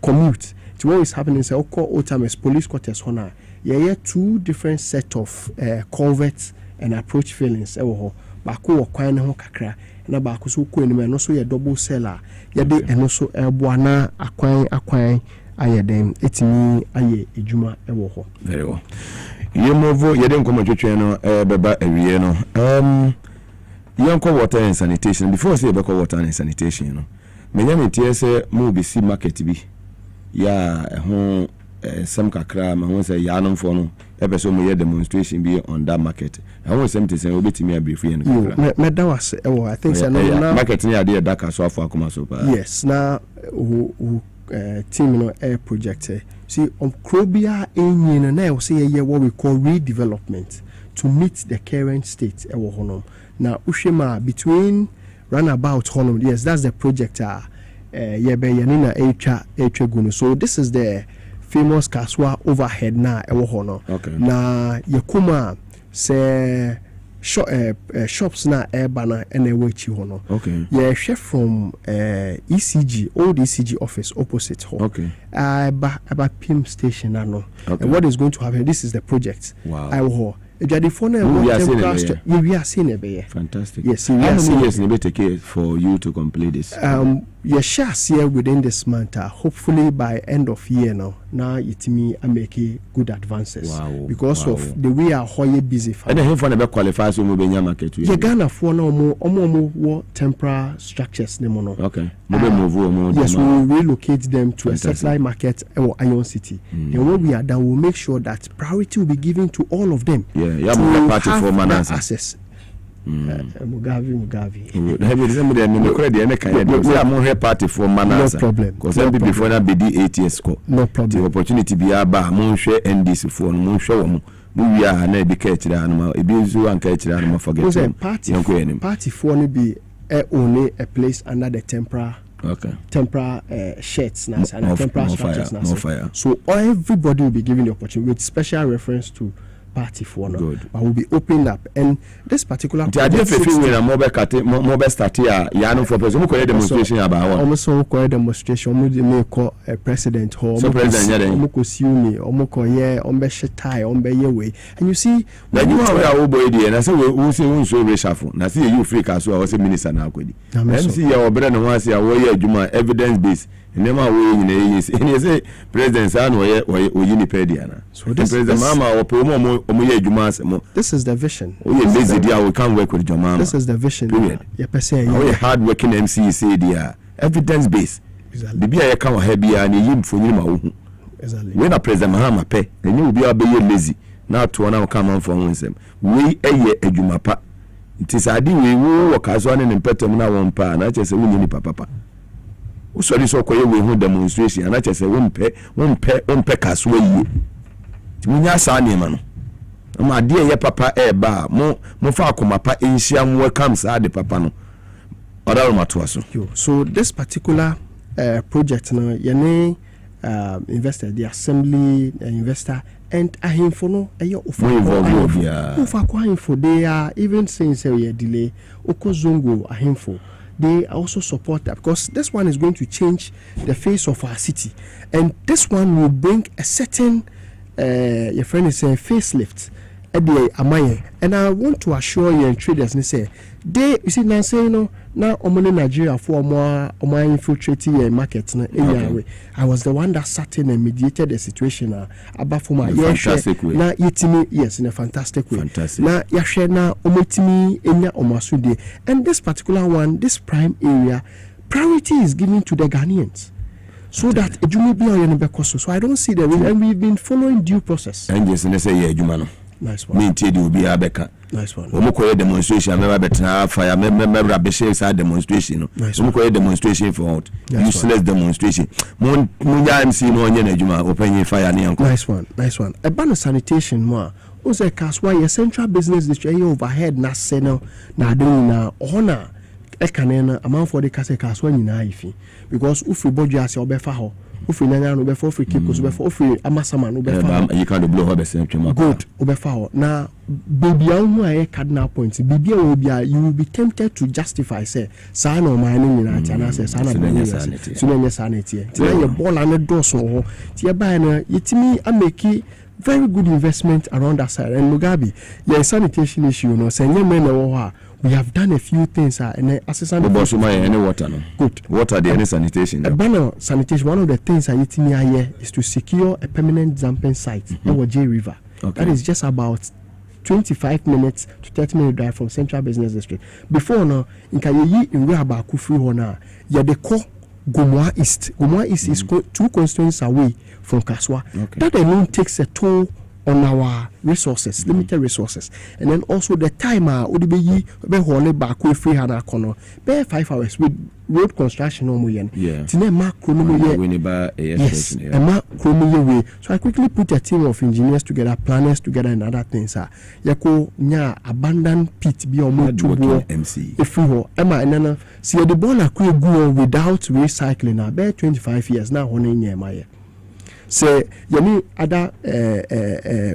commute. So what is happening is Otames police quarters hona. Yeah, 2 different set of culverts and approach fillings. Bako or kwan ho kakra. Na bako so ko enime no so ye double seller. Ye de eno so eboana akwan ayedem etimi aye ejuma ewo ho. Very well. Ye movo ye de nkomo twetwe no beba awie no. Yanko water and sanitation before say beko water and sanitation no. Menyame tie se mo be see market bi ya ho some kakra ma won say yanom for no e be so mo demonstration be on that market I won say me say obetimi brief here no me da was I think say no market ni ade da ka so afọ akoma so pa yes na team no air project see on Krobia in na say what we call redevelopment to meet the current state e wo honom na ushema between runabout honom yes that's the project yebe yanina etwa gunu so this is the famous Kaswa overhead na e wo hono na yakuma se shops na bana ene wechi hono yeah chef from ECG old ECG office opposite ho about PIM station no and what is going to happen this is the project I will we are seeing it. Fantastic. Yes, how many years will it take for you to complete this? Yes, here within this month. Hopefully by end of year now it me I make good advances because of the way our whole busy. And then for the qualify so we be market. You Ghana for now more temporary structures ne mono. Okay. Yes, we will relocate them to a satellite market or Iron City. And when we are done, we'll make sure that priority will be given to all of them. Yeah, to party have for that access. Mugavi. Party for Manasa. No problem. Because before that be 8 years ago. No problem. The opportunity be aba mon share NDC for mon show we are na be catch the animal e be zo and catch the animal forget. Party for no be only a place under the temporary shirts and temporary structures fire. So everybody will be given the opportunity with special reference to party for now. But will be opened up and this particular the idea for a mobile start here for president demonstration about almost call demonstration we call a president hall so president and you see when you are oboy there and I say we say so reshuffle na see you free as well say minister na akodi MC your brother no wan say we adwuma evidence based nema we nyina yes and you say president say no Wikipedia na so this president mama or this is the vision. We can't work with your mama. This is the vision. Period. We hard working MC say they evidence based. Exactly. The beer come heavy and you for you. Exactly. When a president Mahama pay, and you will be a lazy. Now to now come on for them. We a year a jumapa. It is a deal we work as one in Petum now one pa, and I just say we need papa. So this okay we hold demonstration, and I just say one pay as well. Munya Sani man. My dear papa ba mo fa akomapa enhia mo welcome sa de papa no oda matoaso so this particular project no yene investor the assembly investor and ahemfo no eyo ofako they are even saying say delay okozongo ahemfo they also support that because this one is going to change the face of our city and this one will bring a certain your friend is saying facelift and I want to assure you and traders and say they you see now say now omone Nigeria for more infiltrating your market na I was the one that sat in and mediated the situation about for my fantastic way na yetimi yes in a fantastic way na yahwe na ometimi enya omasude and this particular one this prime area priority is given to the Ghanaians so that ejuma bi on be koso so I don't see that and we've been following due process and yes say ejuma no nice one. Me tell you be abeka. Nice one. Omo koye demonstration me betna fire me rabeshe sa demonstration no. Omo koye demonstration for what? Useless demonstration. Mon ya MC no onye na adwuma open fire ne yanko. Nice one. E ban sanitation mo o say Kaswa your central business district overhead na se no na adun na ona e kanena amount for the Kaswa nyina ifi because ufi bodu ase obefa ho ofi nanya no befa ofi keep so befa ofi amasama no befa you can blow her the good obefa ho na baby awu aye cardinal point baby awu bia you will be tempted to justify say sa na o man nyina tia na say sa na so na sanity ti na ye ball and doso ho ti e ba na yetimi ameki very good investment around that side and Mugabe your sanitation issue no say nyeme na wo ha we have done a few things and assistant any water no good water the any sanitation sanitation one of the things I here is to secure a permanent dumping site over J River that is just about 25 minutes to 30 minute drive from Central Business District before now in Kayeyi in where about Kufu Hona ya de ko Gomoa East. Gomoa East is 2 constituencies away from Kaswa. That alone takes a toll on our resources, limited resources. And then also the time Odibeyi be hole back with free hana kono be 5 hours with road construction no yen. Tine ma chrono yes, ma chrono way. So I quickly put a team of engineers together, planners together, and other things. Yako nya abandoned pit be almost to MC. If we ho Emma and see the ball go without recycling about 25 years now on in my say yemi other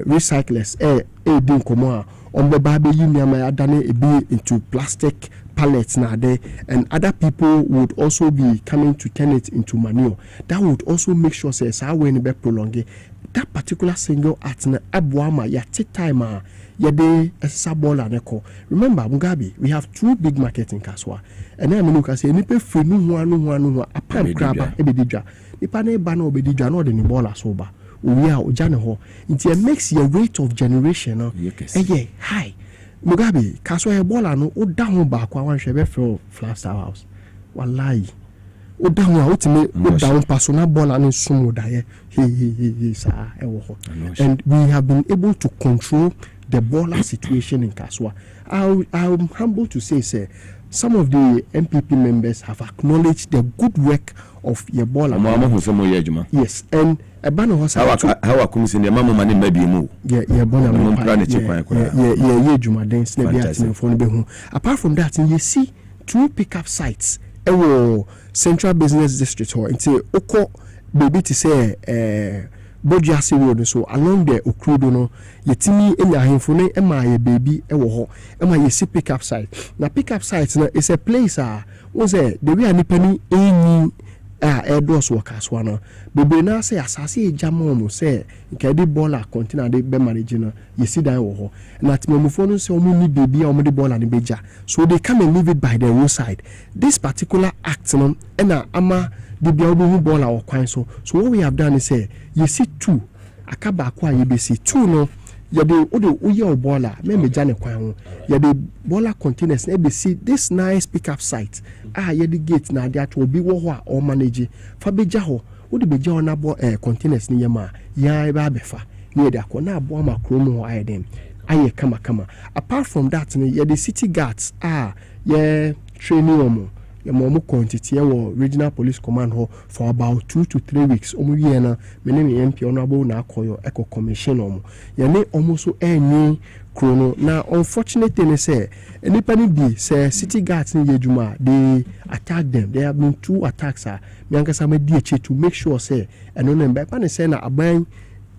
recyclers din komo on the baby union adane be into plastic pallets now there, and other people would also be coming to turn it into manure. That would also make sure say how when be prolong that particular single at na abwama ya take time yede esabola neko. Remember Mugabe, we have 2 big markets in Kaswa, and then look say ni pe free no one apam kraba ebedidwa nipa na ba na obedidwa na ode ni bola so ba we are ojane ho nti makes your rate of generation high. Mugabe Kaswa e bola no o da ho ba kwa wan hwebe for Flaster House wallahi o da ho otime o da ho personal bola no sumo da ye sa e wo ho. And we have been able to control the baller situation in Kaswa. I'm humble to say, sir, some of the MPP members have acknowledged the good work of your baller. Yes, and a banner was how I come in the mama money maybe move. Yeah, apart from that, you see 2 pickup sites. Central Business District or into Oko baby to say Bojasi Road, so along the Okrudo no yetimi enya ahemfone ema ye baby ewo ho ema ye si pick up site na pick up site na is a place wo say the way anipani enyi airdoors workers wana bebe na say asase ejamo mo say nke di baller container de be manage na ye si dan wo ho na timamufo no say omo ni baby omo di baller ni beja, so they come and leave it by the roadside. This particular act no na ama the building baller or kwan so what we have done is say you see 2 akaba kwa you be see 2 no ya de odo uye baller me jane kwan ho ya de baller containers na be see this nice pickup site ya de gate na there to be wo ho a or manage fa beja ho odi beja ho na containers ni yema ya ba befa ni de akona abo ma krom ho aye dem aye kama. Apart from that ya the city guards ya training omo Yamomo quantity regional police command for about 2 to 3 weeks. Omuyena menemi MP honorable na akoyo eco commission yane almost any chrono. Now unfortunate thing is say anybody be say city guards in Yejuma they attack them. There have been 2 attacks miankasa DH to make sure say and on them by say na aban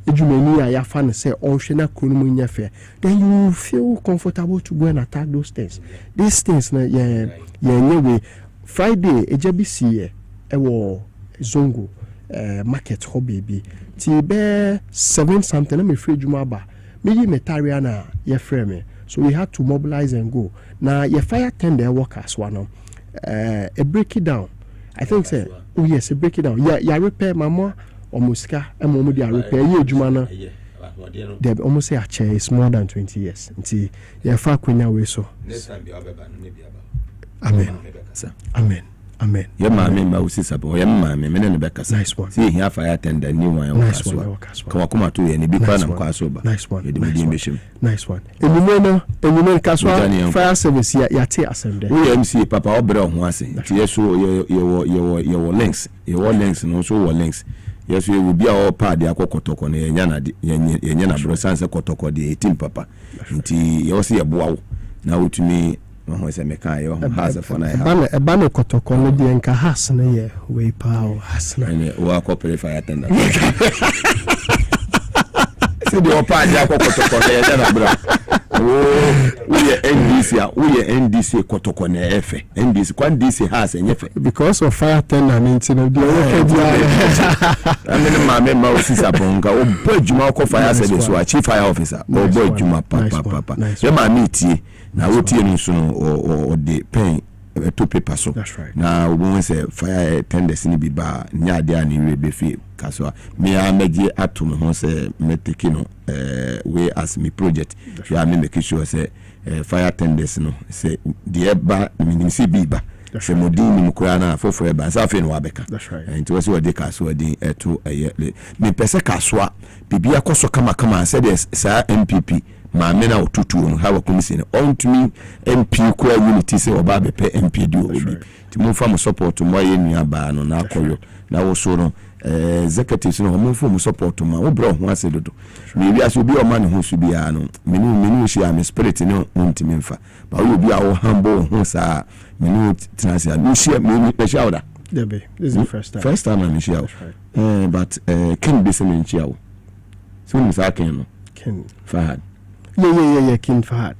ejumeni ya fan say onhwena chrono mu nyafe, then you feel comfortable to go and attack those things. These things na anyway Friday ejabisi ewo zongo market ho baby ti be 7 something na me free juma ba me yi metaria na ye frame me, so we had to mobilize and go. Now your fire tender workers one a break it down. I think say oh yes, a break it down. Ya repair mama omuska e mo mo dia repair ye juma na they almost say a chair is more than 20 years nti ya fa kwenya we so next time be abeba no be amen. Amen. Amen. Your mammy, my sister, boy, your mammy, men and Becca. Nice one. See, here I attend the new one. Nice one. Come to any big fan of Kasiebo. Nice one. Nice one. And you know, Kasiebo fire service, Yati assembly. We MC Papa Obra Mwasi. Yes, your links, and also your links. Yes, we will be our party. I Kotoko, Yana Brosansa Kotoko, the 18 Papa. Inti, you see a bow. Now to me. Say mekayo has a phone. A banner kotoko no de enka has na ye we power has na any wa corporate fire attendant. See the opa dia kotoko na bra. Oh, we NDC kotoko na efe. NDC kwan DC has enyefe because of fire attendant no de I mean my member officer bonga o boy juma ko fire service wa chief fire officer o boy juma papa. Ye ma meet na wotie no so or the pen to paper so. That's right. Now we say fire tenders ni biba nya dia ni we be fi Kaswa me a meje atom ho say me take no we as me project you are me make sure say fire tenders no say the ba me see biba hwe modin ni mukura na fofo e ba sa fe no wabeka nti wose wode kaso din eto eye me pese kaso bibia koso kama said sa MPP ma me na otutu no ha wakomisi ne ontumi MP kura unity se oba bepe MP di obi ti mo fa mo support mo ye nua ba no na akoyo na wo so no executives no mo fo mo support ma wo bro ho ase dodo me bi aso obi o ma ne ho so bia no menu shi am spirit no ontimi mfa ba wo bi a wo humble ho sa menu transia no shi me pe shawda this is the first time I'm share but ken be se me nchiawo so ni sa ken Fahad yeah King Fahad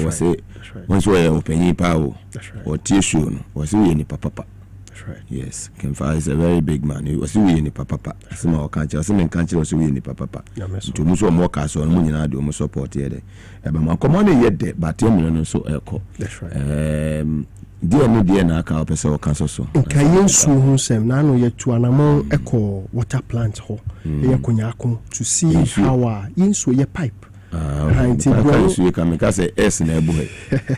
was it once we open power or tissue was we any papa. That's right. Yes, King Fahad is a very big man. He was we any papa. Some country was we any papa. To muso more cast on money do support here. But come on yet but you so echo. That's right. Dear na ka opese o kan so nkayen su hu sem na no ye tu anamon echo water plant ho ye konyako to see how inso ye pipe you can make us S na ebu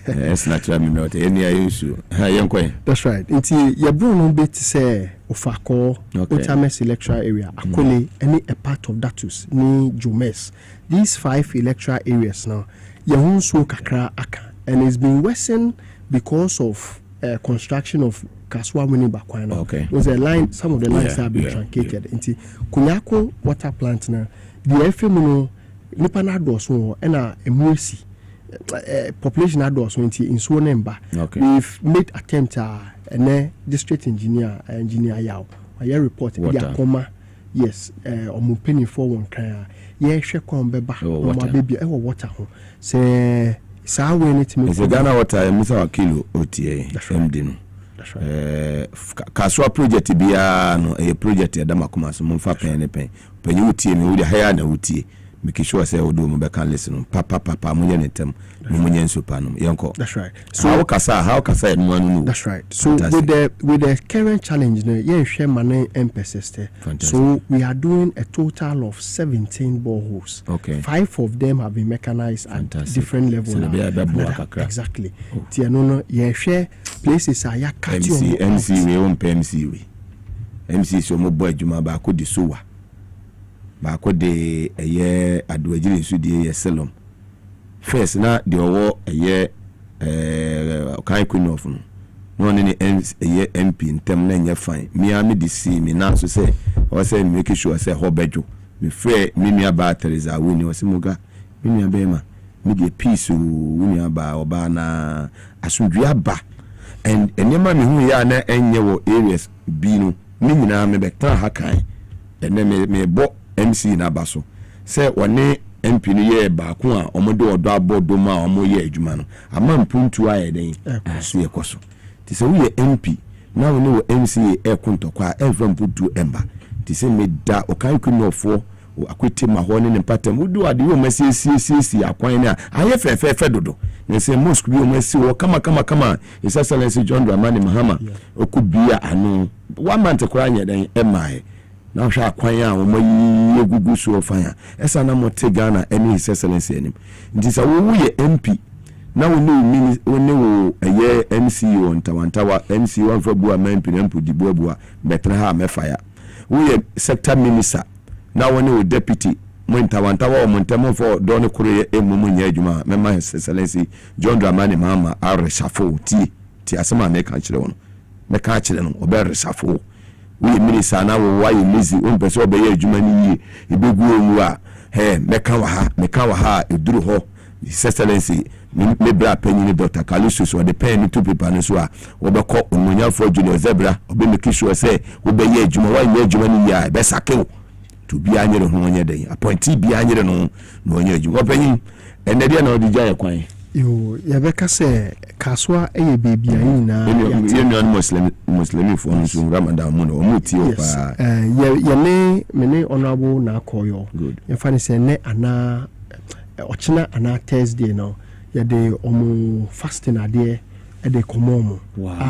S natural mineral any issue that's right nti ye bro no bet say ofako intermes electoral area akole any a part of datus ni Jomes these 5 electoral areas now ye hu so kakra aka and it's been worsened because of construction of Kaswa Mini Bakwana. Okay. Was a line, some of the lines have been truncated. Into Kunyako water plant now, the FMO Nipana Doso and a mercy population ados in so number. Okay. We've made attempt and district engineer Yao. I report Yakoma. Yes, or penny for one kind. Yeah, shekon beba or baby water. Say so when it means Ghana water Mr. Kilo OTA MD. That's right. Kaswa project bia no a project Adamakuma so mfa pen pen you tie me we hire na utie make sure say odo mo be kan listen papa munye netem munye nsopa no yenko. That's right. So how kasa no no. That's right. So with the current challenge no yeah share money and persist. So we are doing a total of 17 boreholes. Okay. 5 of them have been mechanized at different levels. So exactly. Tia no yeah share places are ya MC we on MC so mo boy juma ba ko di sowa ba ko de eye adwagire su de selom first na de owo eye kan queen of no ne eye MP ntem na nya fine me am di see me na so say o say make sure say ho bejo me free me mia batteries a woni o se muga me mia be ma me de peace woni aba oba na asundua ba and enema me hu ya na enye wo areas bi no me nyina me beta ha kan ene me bo MC na baso say one MP no ye ba ko a omodo odo abodo ma omo ye adwuma no ama mpuntu aye den aso ye koso ti say we MP na we no MC ekontokwa every mpuntu emba ti say me da o kan kunofo akwete ma ho ne patam udu ade wo masisi akwan na aye fefe dodo ne say mosque bi o masi wo kama His Excellency John Dramani Mahama okubia anu 1 month kura nya den emae na hwa akwan a wo mayi egugu so ofanya esa na mote Ghana ene His Excellency enim nti sa wo ye MP na wo ne wo eye MCO ntawantawa MCO anfabu a MP na mpu dibu a betra ha mefaya wo ye sector minister na woni o deputy Montawantawa o montamo for don kure emumu nya adwuma mema His Excellency John Dramani Mahama areshafo ti asema meka kire wono meka kire no obe reshafo we minister na wo waye mizi on pese obe ye adwuma ni yi ibegu omu a meka wa ha eduru ho His Excellency me bra penny Dr. Kalusus or the pen two people no so a obekọ omunya for Junior Zebra obe make sure say obe ye adwuma wa ye adwuma ni ya be sakew to be anyere ho onye den appointee bi anyere no onye adwuma opanyin ene dia na odija ye kwan yo ya beka se kaswa eye baby ayin na ye no muslim for no so Ramadan mo no omuti o pa ye me honorable na akoyo ye fani se ne ana ochina ana Thursday no ye de omo fasting ade e de komomo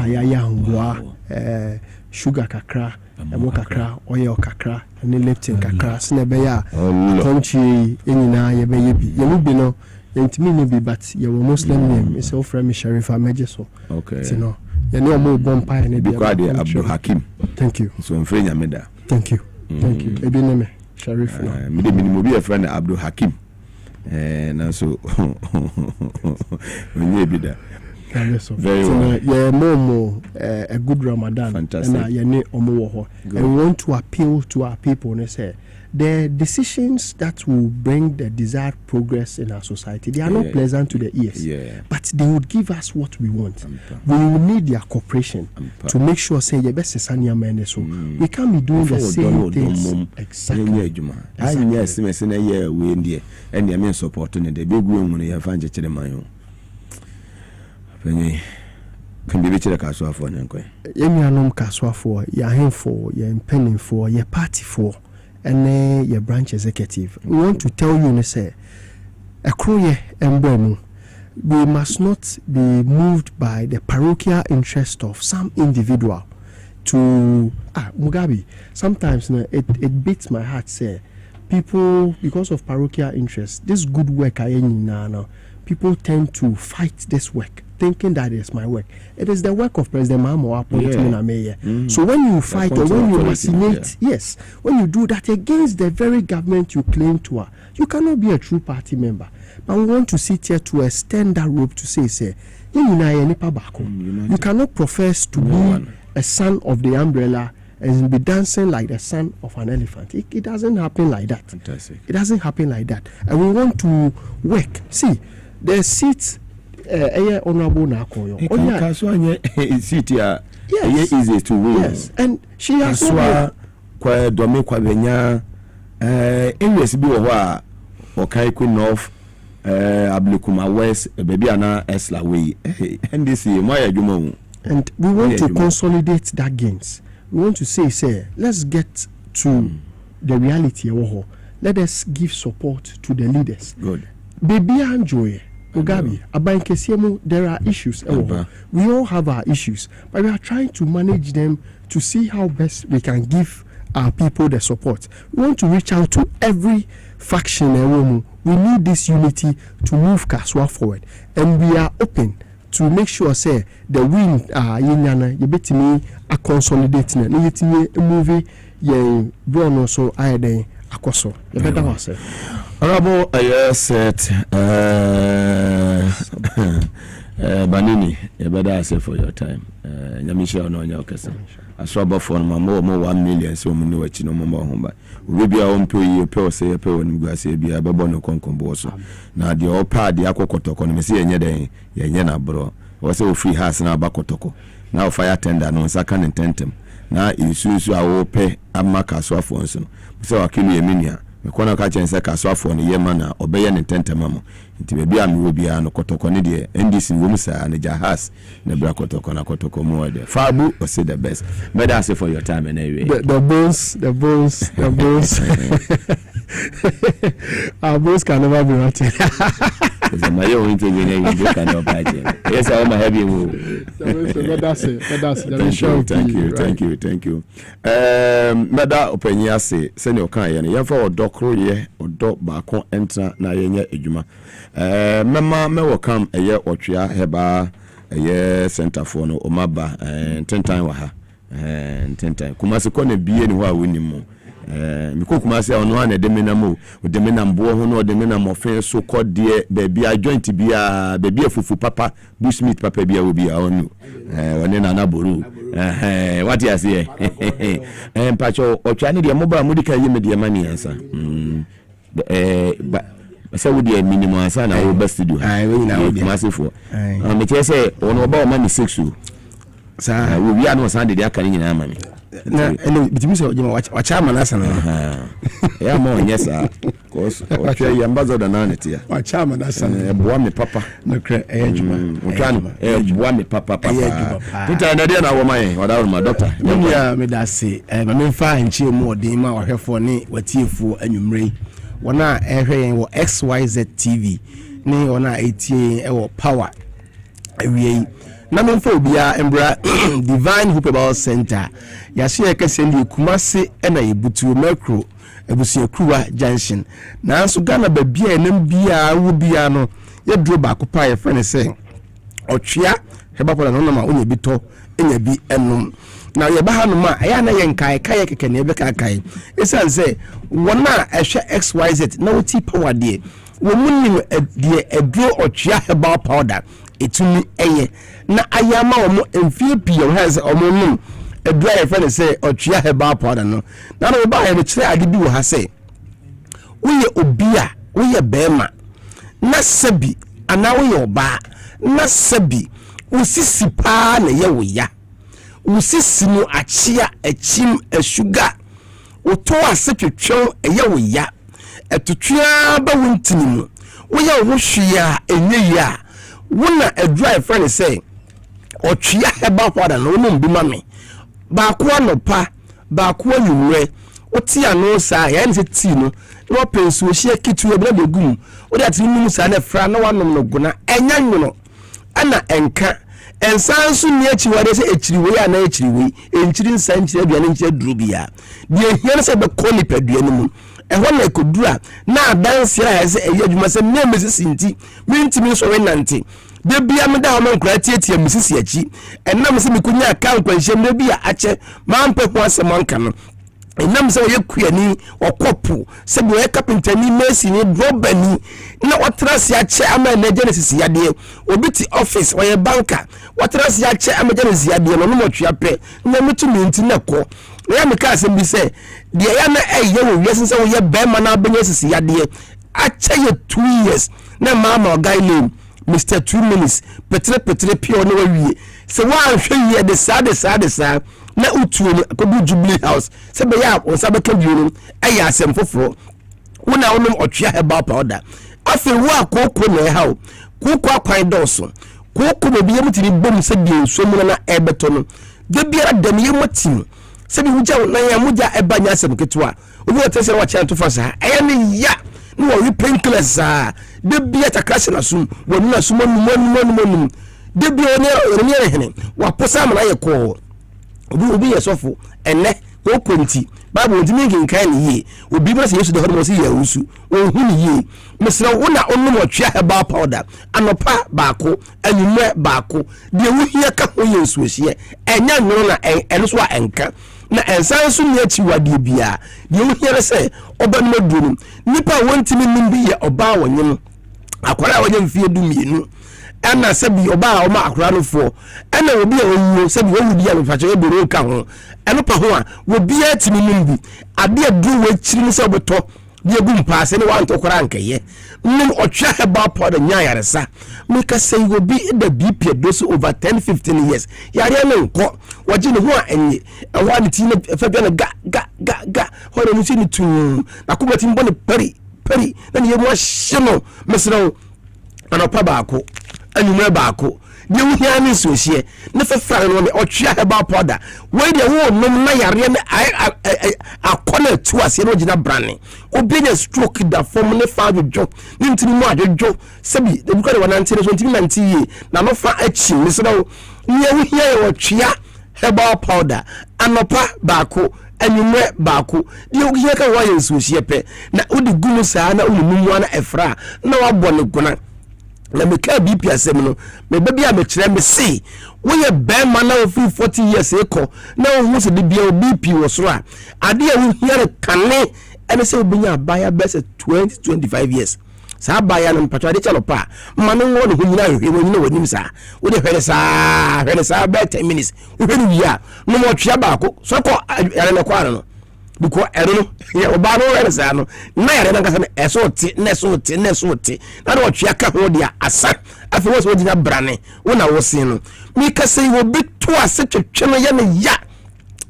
ya ngwa sugar kakra emo kakra oil kakra ne leptin kakra sine be ya tonchi enyina ye be yebi ye mu bi no yɛntimi ne bi but yɛwɔ Muslim name is offer me Sharifa Mejeso. Okay. You know. Yɛne ɔmo bɔ mpae ne bi kwa de Abdul Hakim. Thank you. So mfrɛ nyameda. Thank you. Thank you. Ebi ne me Sharif no. Me de minimum bi a friend Abdul Hakim. Na so onye bi da. Very well. Yeah, more a good Ramadan. Fantastic. And we want to appeal to our people and say the decisions that will bring the desired progress in our society, they are not pleasant to the ears, but they would give us what we want. We will need their cooperation to make sure say the best is so we can't be doing the same things. Exactly. Can be better Kaswa for Nanko. Yemianum Kaswa for, your hand for, your penning for, your party for, and your branch executive. We want to tell you, say, a croye emblem. We must not be moved by the parochial interest of some individual to Mugabe. Sometimes it beats my heart, say, people, because of parochial interest, this good work I now. People tend to fight this work, thinking that it's my work. It is the work of President Mahmoud appointing a mayor. So when you fight or when you machinate, when you do that against the very government you claim to, you cannot be a true party member. But we want to sit here to extend that rope to say, you cannot profess to be a son of the umbrella and be dancing like the son of an elephant. It doesn't happen like that. Fantastic. It doesn't happen like that. And we want to work. See, the seats honorable Nakoyo. Seat here. Yes. Easy to win. Yes. And she has kwa dome kwa benya areas bi wo ho Okai North Ablikuma West baby ana Esla way and this my adwuma. And we want to consolidate that gains. We want to say let's get to the reality. Let us give support to the leaders. Good. Baby enjoy Mugabe, Kasiebo, there are issues. We all have our issues, but we are trying to manage them to see how best we can give our people the support. We want to reach out to every faction. We need this unity to move Kaswa forward, and we are open to make sure say the win yinyana you bet me a consolidating and a movie ye brono so I day akoso you better was Honorable said Banini you better say for your time Nyamisha no nya okese aswaba for no more 1 million so mu no achi no mo ho we bia on pay pay say pay on guase bia bebo no konkombo so na de opa de akokotoko no me se yenye den yenye na bro o se o free house na abakotoko na o fire tender no saka ne tentem na isusu a wo pe amaka so afo nso no se wa kinu yeminia me kona ka chense ka so afo ne yema na obeye ne tentem amo nti be bia me wo bia no kotoko ne de ndc wo musa ne jahas ne bra kotoko na kotoko mo de fabu o say the best but that's it for your time and anyway the bones our bones can never be rotten. My own interview yes I am happy thank you meda openya say send your kan ye ne yemfa odokro ye odo ba kon entra na yenye adwuma mema me welcome eye otwea heba eye center for no omaba 10 time wa ha 10 time kuma se ko na bie ni ho a woni mu miko kuma se ono ana de menamo de menambo ho no de menamo so kodie baby a joint bia baby afufu papa bushmeat papa bia obi a onu woni na naboru what you say pacho otwa ne de mobile mudika yeme de mani ansa so we dey minimum ansa na wo best do we na we massive me che say ono oba o mani 6 sa we are no san de aka nyina amami na bitimi so jema wacha manasa na ya mo nyesa cause wacha yambazo da na netia wacha manasa na boa me papa no kre ejuma utano boa me papa tuta na dia na wo mai wada ma doctor ya me da se ma me fa nchi mu odin ma wahwefo ne watiefu anwumrei wona ehwe yen wo XYZ TV ne wona etie e wo power awie na memfo obia embra Divine Hope About Center ya se ekese Kumasi na Yebutu Macro ebusia Kruwa Junction na so Ghana babia enam bia wo bia no ye duro ba ko pa ye friend say otwea heba poda no na ma onya bi to enya bi enum na ye ba hanu ma aya na ye nkai kai keke na ebe kai esan say wona ehwe xyz na woti power de wo munni de aduro otwea heba powder etumi eye na ayama wo mo emfie pie wo ha say omonum aduro ye friend say otwea heba powder no na no ba ye kire ade bi wo ha say woye obia woye bema na sabi ana woye oba na sabi usisi pa na ye woya usisi no achia achim ashuga oto asetwetwe eye woya etotwea ba wontini mu woye wo hwea enye ya wona adrive friend say otwea heba kwada no no mbi mame ba ko anopa ba ko anwure oti ano sa ya nse ti no no pensu ohia kitu e bla begum o da tini mu sa na fra na wanom no guna enya nwono ana enka ensansu ni echi wade se echiriwe ya na echiriwe enchiri nsanchiri aduane nchiri drubia die hia se be ko ni paduane mu ehwo na ekodura na adanse ya se eye adwuma se na mesisi nti mentimi so we nante de bia me da ho mankura tietie mesisi achi enam se mekunya aka nkwanhye me bia ache mampe ho asem anka no enam se ye kuani okopu se bi ye carpenter ni mesi ni drobani na watrasi ache ama na genesis yade obiti office oye banker watrasi ache ama genesis yade no no motwa pe na metumi nti na ko ya me ka asem bi se de ya na eye wo wiase se wo ye bema na genesis yade ache ye 2 years na mama guy name Mr. 2 minutes petre pio no wie se wa hwe ye de sa na utuo ko bu Jubilee House se be ya on sabe ka biunu aya asem foforo wona wonom otwea heba powder afi wo akoko na ha o koko akwan doso koko be biye mutiri bom se bi enso na ebeto no de biara dam ye motim se bi wuja na ya muja ebanya asem ketwa obi otese wa cha to fasa aya ne ya no wo painkillers de biya takrase na sum wonu na sum monum de biya ne hene wa posa ma ye ko obi yesofo enne wo konti bible ntimi nkan ne ye obi bra se yesu de hodo mo se ya usu wo hu ne ye mesra wo na onum otwea heba powder anopa baako anyume baako de wo hia ka ho yesu hie enya nwo na eno so a enka na ensan so ne achi wade bia de wo hia se obanum aduru nipa wontimi nimbi ye oba wonyem akwara wonyem fie du mienu ana sabi oba o ma akura no fo ana obi a onwo sabi wo wudi a mefache e boro ka ho eno pa ho a wo bia timi nimbi ade adu we chiri ni se obeto de egu mpa se ne wa ntokora nkeye nnum otwa heba powder nya yaresa meka say wo bi da bp dose over 10-15 years yare no nko waje ne ho a enye ewa ne ti ne fa bia ne ga ho ne ti ni tu na ko beti mbo ne pari na ne yemu ahye no mesro anopa baako anyumre baako de wo hia ne sohie ne fefra no me otwea heba powder we de wo nom na yare ne akona tu ase no gina brane obi ne stroke da form ne fa adwo ne ntini mu adwo sebi de bukare wana ntini so ntini nanti ye na no fa achi ne so ne wo hia ye otwea heba powder anopa baako anyumre baako de wo hia ka wa ye sohie pe na odi gumu saa na unum wana efra na wa bɔ ne guna na me ka BP asem no me bia me kire me see we ye ben man na free 40 years eko na wo se de bia BP wo so a ade a wo hia kane ene se obinya baya best 20-25 years sa baya no patwa de chalo pa man no wo ne ho nyina hwe wo nyina wanim sa wo de hwere sa be 10 minutes wo hwe ni ya no mo twia baako so ko yare ne kwa no because ero ya oba no hwere sa no na yare na kasa eso ti na na wo twia ka ho dia asa afi wo so dina brane wo na wo sin no mi ka sei wo beto ase twetwe no ya ne ya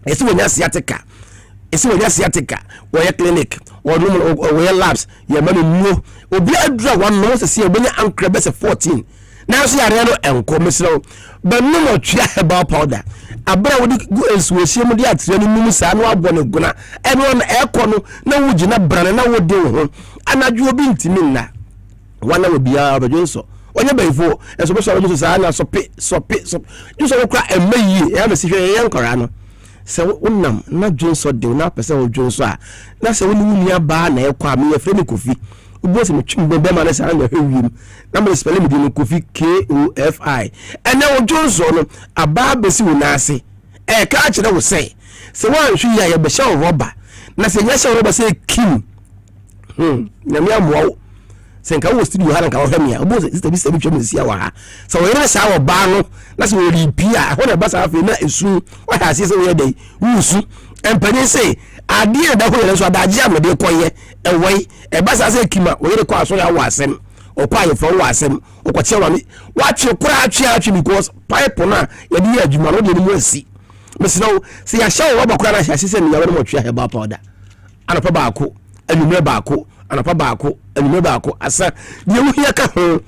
esi wo nya sciatica wo ya clinic wo no wo ya labs ya ma no obi adura one no se obenya ankra be se 14 na so yare no enko mesro ba no mo twia heba powder abra wo di go ensuohie mu di atire no mumu sa no abɔ ne guna eno na ekɔ no na wo gina brane na wo de ho anadwo obi ntimi nna wana wo bia badwonso onye baifo enso be so badwonso sa na sope ju so kra emayi ya me sihwe ye nkora no se wonnam na dwonso de na pese wo dwonso a na se wo ni ba na ekɔ a me ye frɛ me kofi boss me chimbe be man say anya hwiem na me spell me di Kofi KOFI ene wo Johnson no aba besi wo na ase ka kire wo say se wan hwi ya ye be sha roba na se nya sha roba say kim na me amwo se nka wo studio ha nka wo hwemia wo boss sister bi se bi twem sia wa ha so wo yere sha wo ba no na se wo ripia ho na ba sa afi na esu wa ha se wo ye dai wusu empany say adie da ko yere so adaje amede koye ewoi ba sa se kima wo yere ko aso ya wo asem okwa ye fo wo asem okwache wa mi wa chi kura atwe because pipe na ye di adwuma no de ni asi mesino se ya sha wo ba kura na sha se ni ya wo mo twa he ba powder anapa baako anumre baako anapa baako anumre baako asa de wo hia ka ho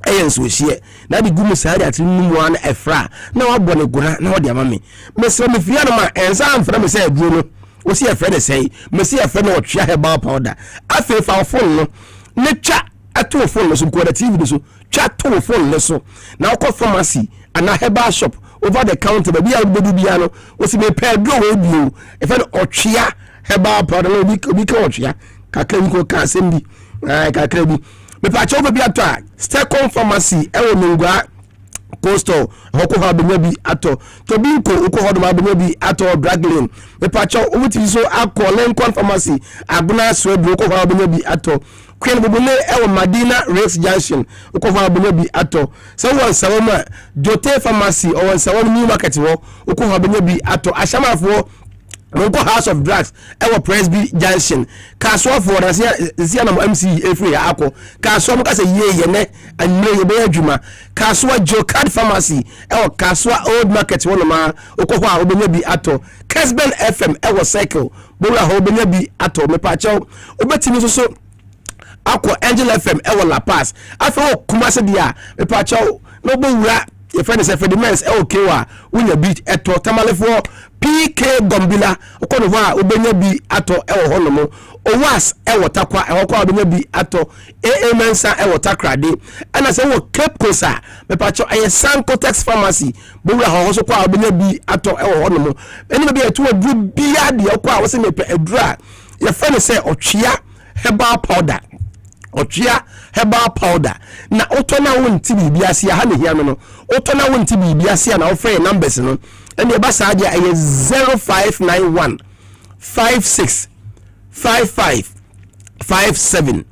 ayenso hie na bi gumu saari ati numu an efra na wa bɔ ne gura na wo de ama me mesino me fia no ma ensa amfra me say aduro no wo si efra de say me si efra na wo twa he ba powder afi fa phone no ne twa ato phone no so ko da TV no so twa to phone no so na wo kɔ pharmacy ana herbal shop over the counter ba bia wo bia no wo si me pɛ duro wo bio e fa no otwea herbal powder no bi ka otwea kakra bi ko ka asem bi kakra bi me pa chowo bi ato a Stecom pharmacy e wo mungwa coastal hoko ha benya bi ato to bi ko uko hodo ma benya bi ato draglin me pa chowo wuti so akọ Lincoln pharmacy abuna so bi uko ha benya bi ato Queen Bubule e wo Madina Race Junction uko ha benya bi ato so won sawoma Jote pharmacy o won sawoma new market wo uko ha benya bi ato ashamafo Monko House of Drugs ewo Presby Junction kaso for na sia na MC Efree akọ kaso mo ka se ye ne anure ye be adwuma kaso Jocard Pharmacy ewo kaso Old Market wono ma okọ ho a obenya bi ato Kesben FM ewo Cycle bo ra ho obenya bi ato me pa chaw obetimi so akọ Angel FM ewo La Paz afa Kumase dia me pa chaw no bo wura ye friend say Fedimens okay wa unya beat eto tamalefo PK Gombila okono ho a obenya bi ato ewo ho no mo owas ewo takwa ewo kwa obenya bi ato Mensa ewo takrade ana se wo Cape Coast me pa cho aye Sancotex Pharmacy bowura ho so kwa obenya bi ato ewo ho no mo eni be eto adru bia de okwa wo se me pe adura ye friend say otwea herbal powder otwea herbal powder na otona wonti bibiase ha ne hia no otona wonti bibiase na wo frɛ numbers no ene ba sa dia 0591 56 55 57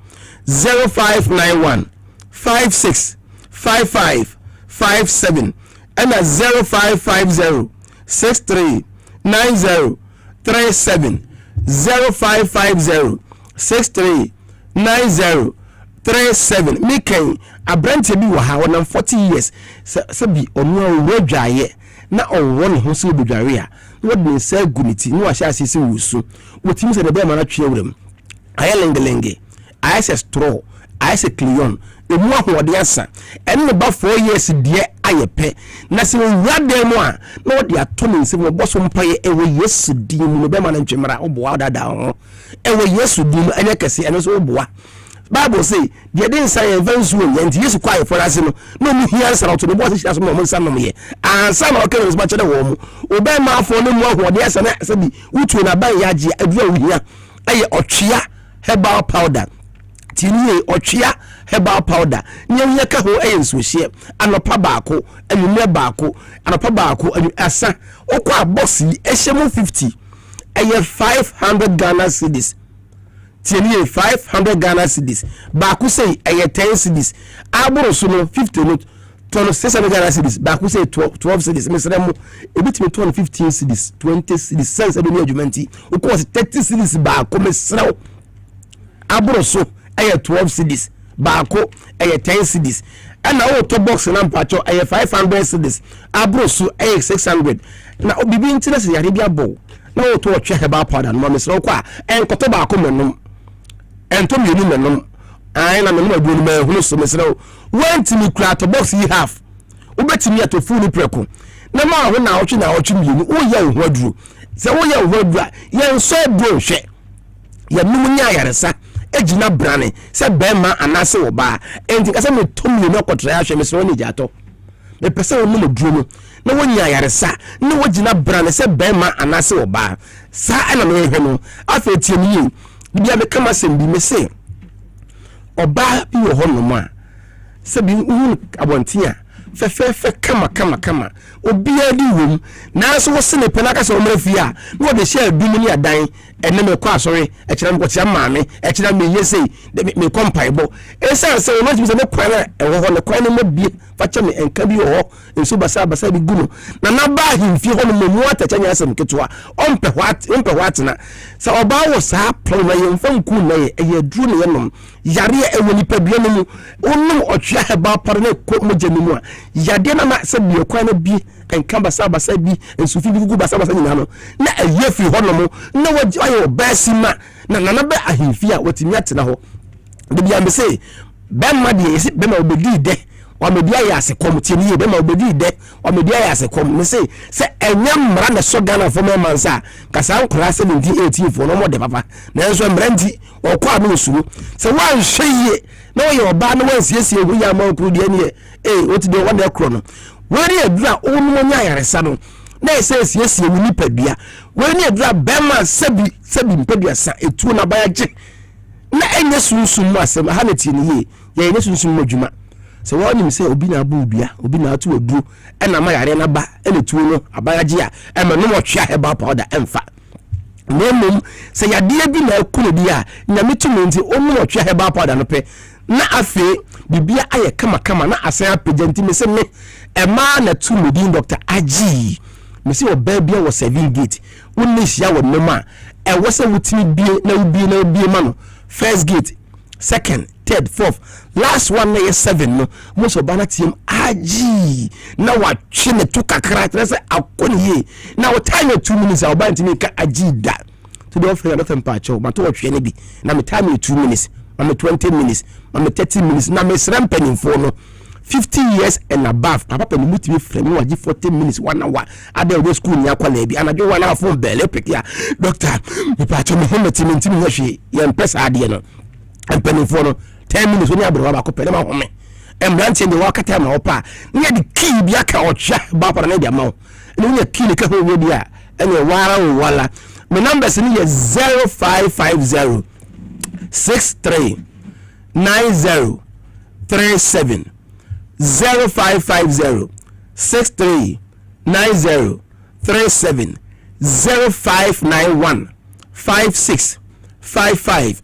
0591 56 55 57 and 0550 63 90 37 0550 63 9037 Miken abrante bi wa ha wonam 40 years se bi onu wadwaye na onwon ho se bodware a wodin se guniti ni wa sha asese wusu wotimi se de be mana twe wuram aye lengelenge aye se straw aye se cleon emu ahode asa enne ba 4 years de aye pe na se wade mu a na wode atomi se mo boso mpaye ewe yesu din mu be mana ntwemra oboa dada ho ewe yesu din anya kase eno so oboa Bible say the didn't say events when and yesu kwa for us no mu hia answer to the boss share so mo nsa no ye ansa na okay ba chede wo mu obai ma fo no mu ahode asa na se bi utu na ban ya ji adua wuhia aye otwea herbal powder tini otwea herbal powder nyanya ka ho aye nso hie anopa baako anumre baako anopa baako asa okwa box yi ehye mu 50 aye 500 Ghana cedis tieni 500 Ghana cedis baako say aye 10 cedis aboro so no 50 no ton 600 Ghana cedis baako say 12 cedis mesremo ebitimi ton 15 cedis 20 cedis sense ebe ni adwumanti okwo 30 cedis baako mesrew aboro so aye 12 cedis baako aye 10 cedis ana o to box na mpacho aye 500 cedis aboro so aye 600 na obibi ntina se yare bia bo na o to otwe heba powder no mesrew kwa enkoto baako menom ento mienu menom ai na menom aduonu ma hunu so mesrew wantimi kura to box yi half ubetimi atofu ni preko na ma ho na otwe mienu o ya ho aduro se wo ya ho aduro ye nso aduro hwe ya num nya yaresa ejina brane se bema anase wo ba enti kase me tomi no kotra ya hwe mesrew ni jato me pese wo num aduro no na wonya yaresa na wogina brane se bema anase wo ba sa ana me hwe no afetie ni bia be kama sem bi me se oba bi wo ho no ma se bi hu abontia fe kama obia di wom na so wo sene pena ka se o mrafi a no wo de share dum ni adan ene me kwa asori e kira me tia maame e kira me yesei me kompaibo e se se no ti me kwa e wo ho ne kwa ne mabie fa che me enka bi ho enso basa bi guno na ba himfi ho no mu atachanya asem ketwa ompe hwat na se oba wo sa pro na yemfa nku na ye duru ne yenom yare e woni padua no mu onum otwea heba par na ko mo jamimu a yade na se bi kwa na bi enka basa bi enso fi bi gugu basa nyina no na ayefi ho no mu na wayo basima na be ahimfi a watimi atena ho de bia me say be ma de yesi be ma obedi de wa me bia ya se kom tie ni be ma obedi de wa me bia ya se kom me say se enyam mra na so Ghana for me mansa kasa nkura 17 for no mo de papa na enso mranti o kwa no suru se wan hweye na wo yo ba na wan siesie hu ya ma okuru de ni oti de won de kro no wori adura onu nya yaresa no na siesie wu ni padua wori adura bema sabi padua sa etu na baya je na enye sunsun mu asem ha na tie ni ye enye sunsun mu adwuma se woni mi se obi na abu dua obi na atu oduru na ma yare na ba ene tu no abaya je a e ma no mo twia heba powder emfa nemum se yade bi na akunu bi a nyame tumi nti onu mo twia heba powder no pe na afi bibia aye kama na asan apagenti me se me e ma na tu medin Dr. Aji me se oba bia wo 7 gate wonni hia wo noma e wo se wutimi bie na ma no first gate second third fourth last one is 7 no most of bana team Aji na wa twene to kakra se akoni ye na wo time 2 minutes a oba ntimi ka Aji da to the offer na tempa cho ma to wo twene bi na me time 2 minutes na me 20 minutes na me 30 minutes na me srampenin for no 50 years and above papa me mutimi frame waji 40 minutes 1 hour ade we school nya kwala bi anajo 1 hour phone bele pekia doctor me pa cho me hometimi ntimi hwe ye mpesa ade no empenin for no 10 minutes oni abro ba ko pele ma home embrante de wakata ma opa nya de key bi aka ocha ba para na dia ma ni nya key ni ka ho we dia ene wala my numbers ni ye 0550 63 90 37 0550 63 90 37 0591 56 55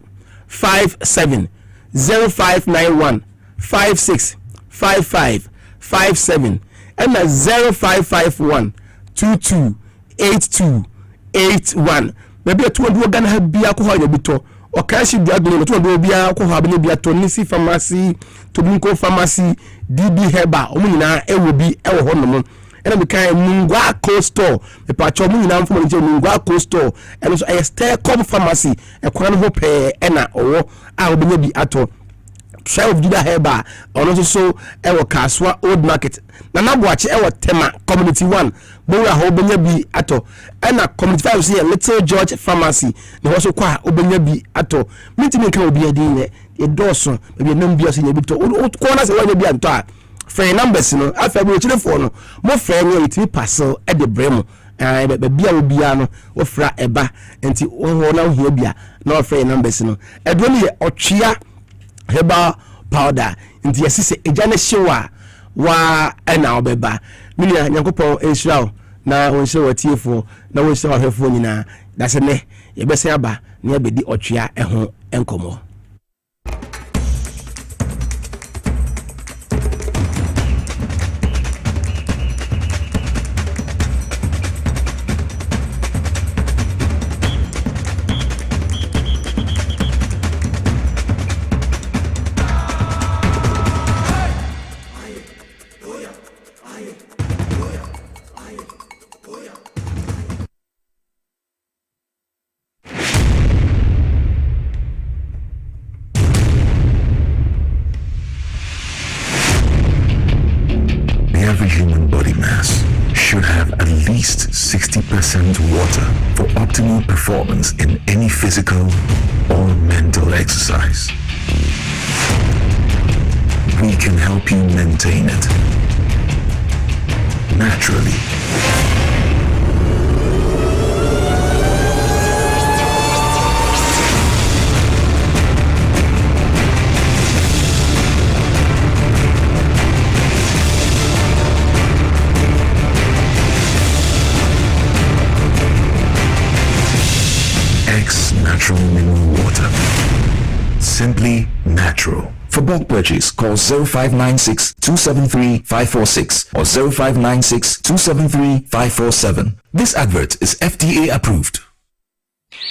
57 0591 56 55 57 and 0551 22 82 81 maybe a 200 Ghana have be alcohol bito or cash drug no to be alcohol be a tonisi pharmacy tobinco pharmacy DB Herba omina e will be e ho no and we can Mungwa Cold Store the patcho muna from Mungwa Cold Store and also a stair com pharmacy e kwan ho pe na owo a obi bi ato Shell Judah Herba or also so ewo Kaswa Old Market na naboache ewo Tema Community 1 Bora ho benya bi ato na Community 5 say Little George Pharmacy na also kwa obenya bi ato mitimi kan obi adi ne e doso be nam bi ase nya bi to ko na se wanya bi anto a free numbers no afa bi chire fo no mo free nya itimi parcel e de bremo be bia obia no wo fra eba enti wo na ho bia na free numbers no edo ne otwea heba powder nti yesise ejane hyewa wa na obeba minia nyankopon enhyira na wonhyira watiefo na wonhyira wahwefo nyina dase ne yebese aba na yebedi otwea eho enkomo. Every human body mass should have at least 60% water for optimal performance in any physical or mental exercise. We can help you maintain it naturally. natural mineral water. Simply natural. For bulk purchase, call 0596-273-546 or 0596-273-547. This advert is FDA approved.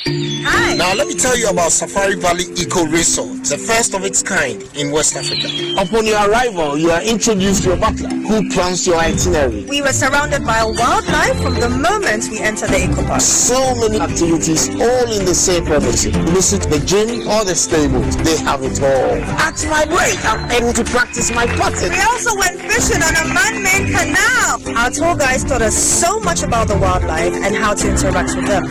Hi. Now let me tell you about Safari Valley Eco Resort, the first of its kind in West Africa. Upon your arrival, you are introduced to a butler who plans your itinerary. We were surrounded by wildlife from the moment we entered the eco park. So many activities, all in the same property. Visit the gym or the stables, they have it all. At my break, I'm able to practice my potting. We also went fishing on a man-made canal. Our tour guides taught us so much about the wildlife and how to interact with them.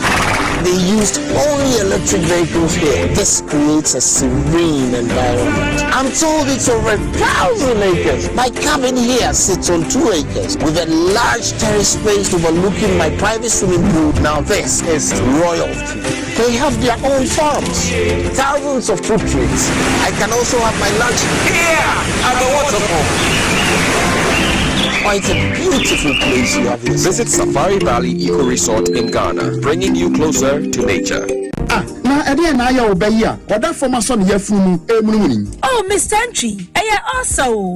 They used only electric vehicles here. This creates a serene environment. I'm told it's over 1,000 acres. My cabin here sits on 2 acres with a large terrace space overlooking my private swimming pool. Now this is royalty. They have their own farms, thousands of fruit trees. I can also have my lunch here at the waterfall. Quite a beautiful place you have here. Visit Safari Valley Eco Resort in Ghana, bringing you closer to nature. Na ede na ya obeya oda forma so ne yafunu emunumuni. Oh, Mr. Entry,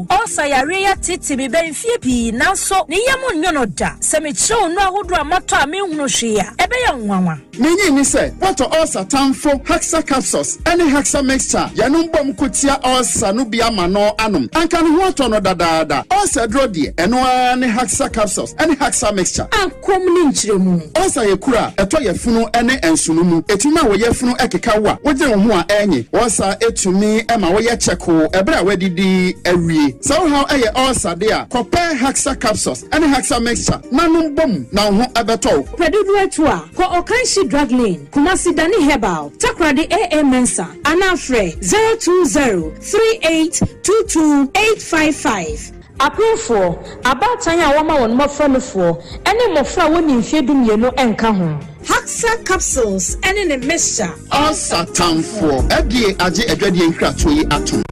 also ya titi be benfie pi nanso ne yam nyono da se me chew no ahodo amato a me hunu hwea ebe ya nwanwa. Menyi ni se what also tamfo hexa capsules any hexa mixture yanum bom kotia also no bia ma no anom anka no ho no dadaada also dro de eno any hexa capsules any hexa mixture akom ni nchiremu also yekura eto yafunu ene ensunu mu etuma wo yafunu ekekawa wogye ho a enye also etumi ema wo ye cheko ebra wadidi awie so how eye also de a compare hexa capsules any hexa mixture nanum bom na ho abeto pedudu etu a ko okanshi drug lane Kumasi Dani Herbal Takradi AA Mensa Anafre 02038228555 Approve about Tanya Wama on Mofromifo any Mofra winning Fedum Yeno Enkaho Haxa capsules and in a mixture also time for FDA aje edwadi enkratoyi atom.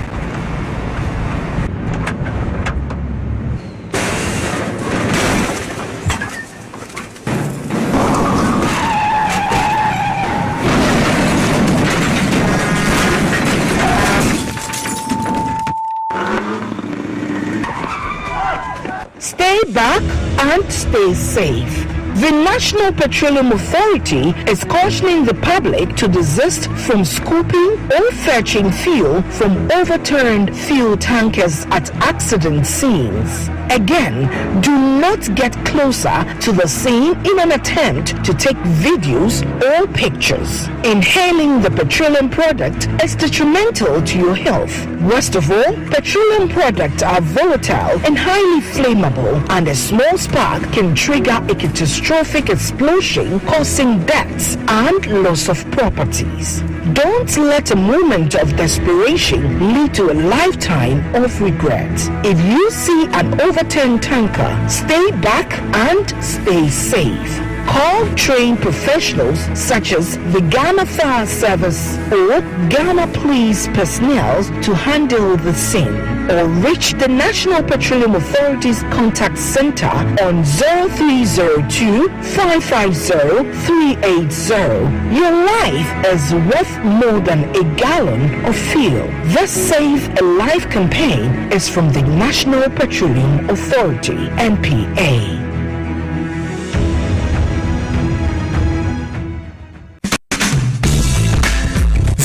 Stay back and stay safe. The National Petroleum Authority is cautioning the public to desist from scooping or fetching fuel from overturned fuel tankers at accident scenes. Again, do not get closer to the scene in an attempt to take videos or pictures. Inhaling the petroleum product is detrimental to your health. Worst of all, petroleum products are volatile and highly flammable, and a small spark can trigger a catastrophic explosion, causing deaths and loss of properties. Don't let a moment of desperation lead to a lifetime of regret. If you see an overturned tanker, stay back and stay safe. Call trained professionals such as the Ghana Fire Service or Ghana Police personnel to handle the scene, or reach the National Petroleum Authority's contact center on 0302-550-380. Your life is worth more than a gallon of fuel. The Save a Life campaign is from the National Petroleum Authority, NPA.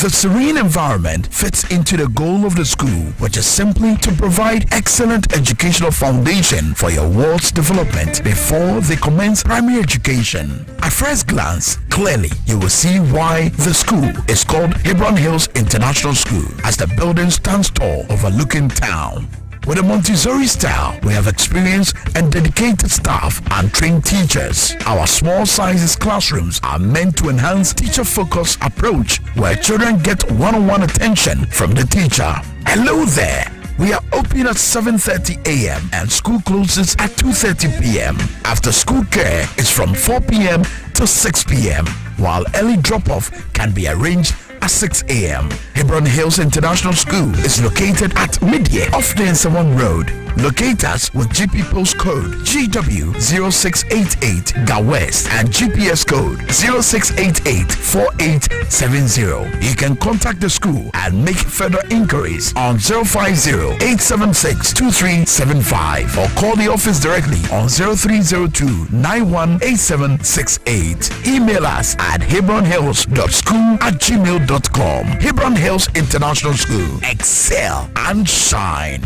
The serene environment fits into the goal of the school, which is simply to provide excellent educational foundation for your ward's development before they commence primary education. At first glance, clearly you will see why the school is called Hebron Hills International School, as the building stands tall overlooking town. With a Montessori style, we have experienced and dedicated staff and trained teachers. Our small sizes classrooms are meant to enhance teacher-focused approach, where children get one-on-one attention from the teacher. Hello there. We are open at 7:30 a.m. and school closes at 2:30 p.m. After school care is from 4 p.m. to 6 p.m., while early drop-off can be arranged at 6 a.m. Hebron Hills International School is located at Midyear off the Nsawam Road, Locate us with GP postcode GW0688 GAWEST and GPS code 06884870. You can contact the school and make further inquiries on 050-876-2375 or call the office directly on 0302-918768. Email us at hebronhills.school@gmail.com. Hebron Hills International School. Excel and shine.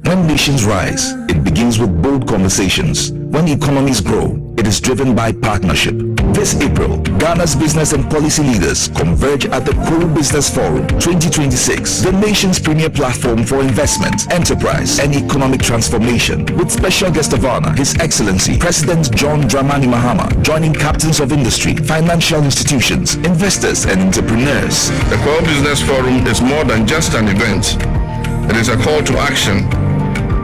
When nations rise, it begins with bold conversations. When economies grow, it is driven by partnership. This April, Ghana's business and policy leaders converge at the Cool Business Forum 2026, the nation's premier platform for investment, enterprise, and economic transformation. With special guest of honor, His Excellency President John Dramani Mahama, joining captains of industry, financial institutions, investors, and entrepreneurs. The Cool Business Forum is more than just an event. It is a call to action.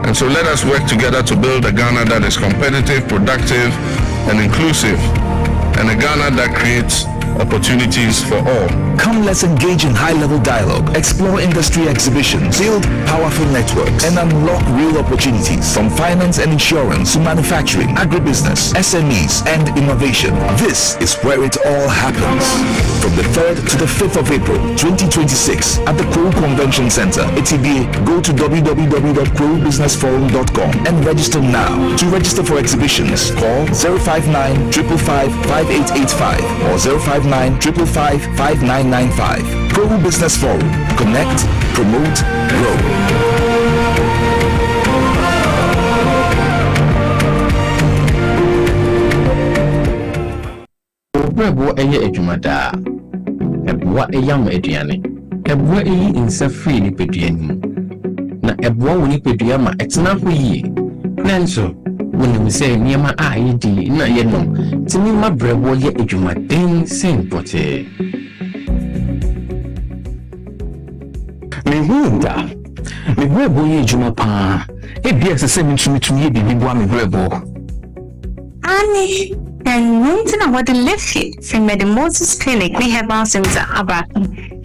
And so let us work together to build a Ghana that is competitive, productive, and inclusive, and a Ghana that creates opportunities for all. Come, let's engage in high-level dialogue, explore industry exhibitions, build powerful networks, and unlock real opportunities from finance and insurance to manufacturing, agribusiness, SMEs, and innovation. This is where it all happens. From the 3rd to the 5th of April, 2026, at the Cool Convention Center, ATBA, go to www.coolbusinessforum.com and register now. To register for exhibitions, call 059-555-5885 or 059-555-5995. Cool Business Forum. Connect, promote, grow. Brebo eye adwumada. Eboa eyam aduane. Eboa eyi insa free ni peduani. Na eboa woni pedua ma etena ho yi. Nanso when we say niema aidi na yenom timi ma brebo ye adwumaden sen pote. Mehunda. Me brebo ye adwuma pa. Ebia sese mitumi ye bibi boa me brebo. Ani and wanting about the left hip from the Moses Clinic, we have our center about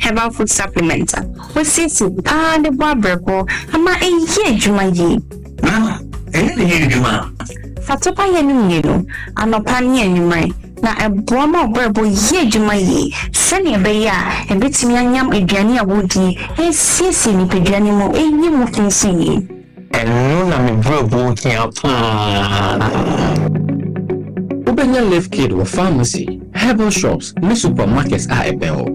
herbal food supplement. We see the barber, and my year, Jumaji. Fatopa Yenu, and a pania you may. Now a broma berbo ye Jumayi, Sunny Baya, and bits me yam a Jania woody, and sissy Pijanimo, a you can see. And no, I'm a brabo here. Ubenya Life Kid or pharmacy, herbal shops, and supermarkets are a bell.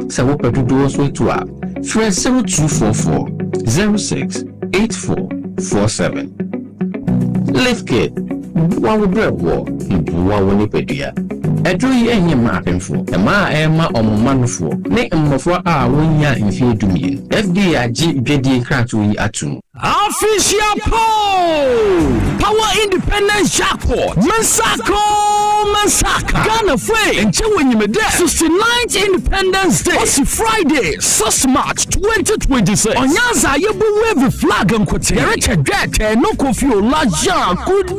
Sawopa to do us with 0244 068447. Life Kid, one bread war, one pedia. A dreary any mapping for a ma emma or man for, make a for our 1 year in fear to me. FDA JD Kratui Atum. Official poll! Power Independence Jackpot! Mansaka! Ghana Free! And when you made 69th Independence Day! It's Friday, 6 March 2026. On Yaza, you will wave the flag and quote. Richard Deck and no coffee or Lajan could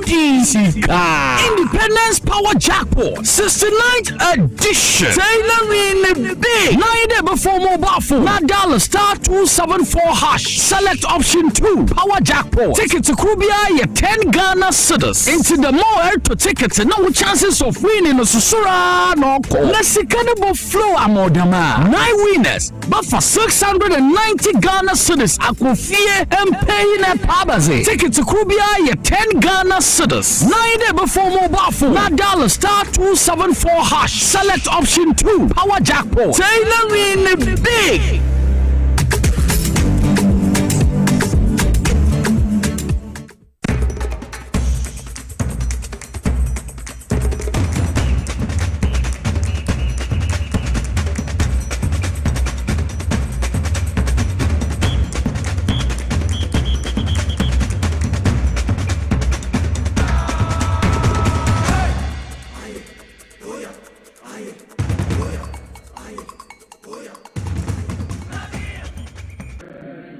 Independence Power Jackpot! 69th edition! Taylor in the big! 9 days before mobile phone. $1 star 274 hash. Select option 2. Power Jackpot. Ticket to Kubia, your 10 Ghana cedis. Into the more to tickets and no chances of winning a Susura no call. Mexicanable flow amodama. 9 winners, but for 690 Ghana cedis, Akufie and paying a Pabaze. Ticket to Kubia, your 10 Ghana cedis. 9 days before mobile phone. $1 star 274 hash. Select option 2. Power Jackpot. Taylor in the big.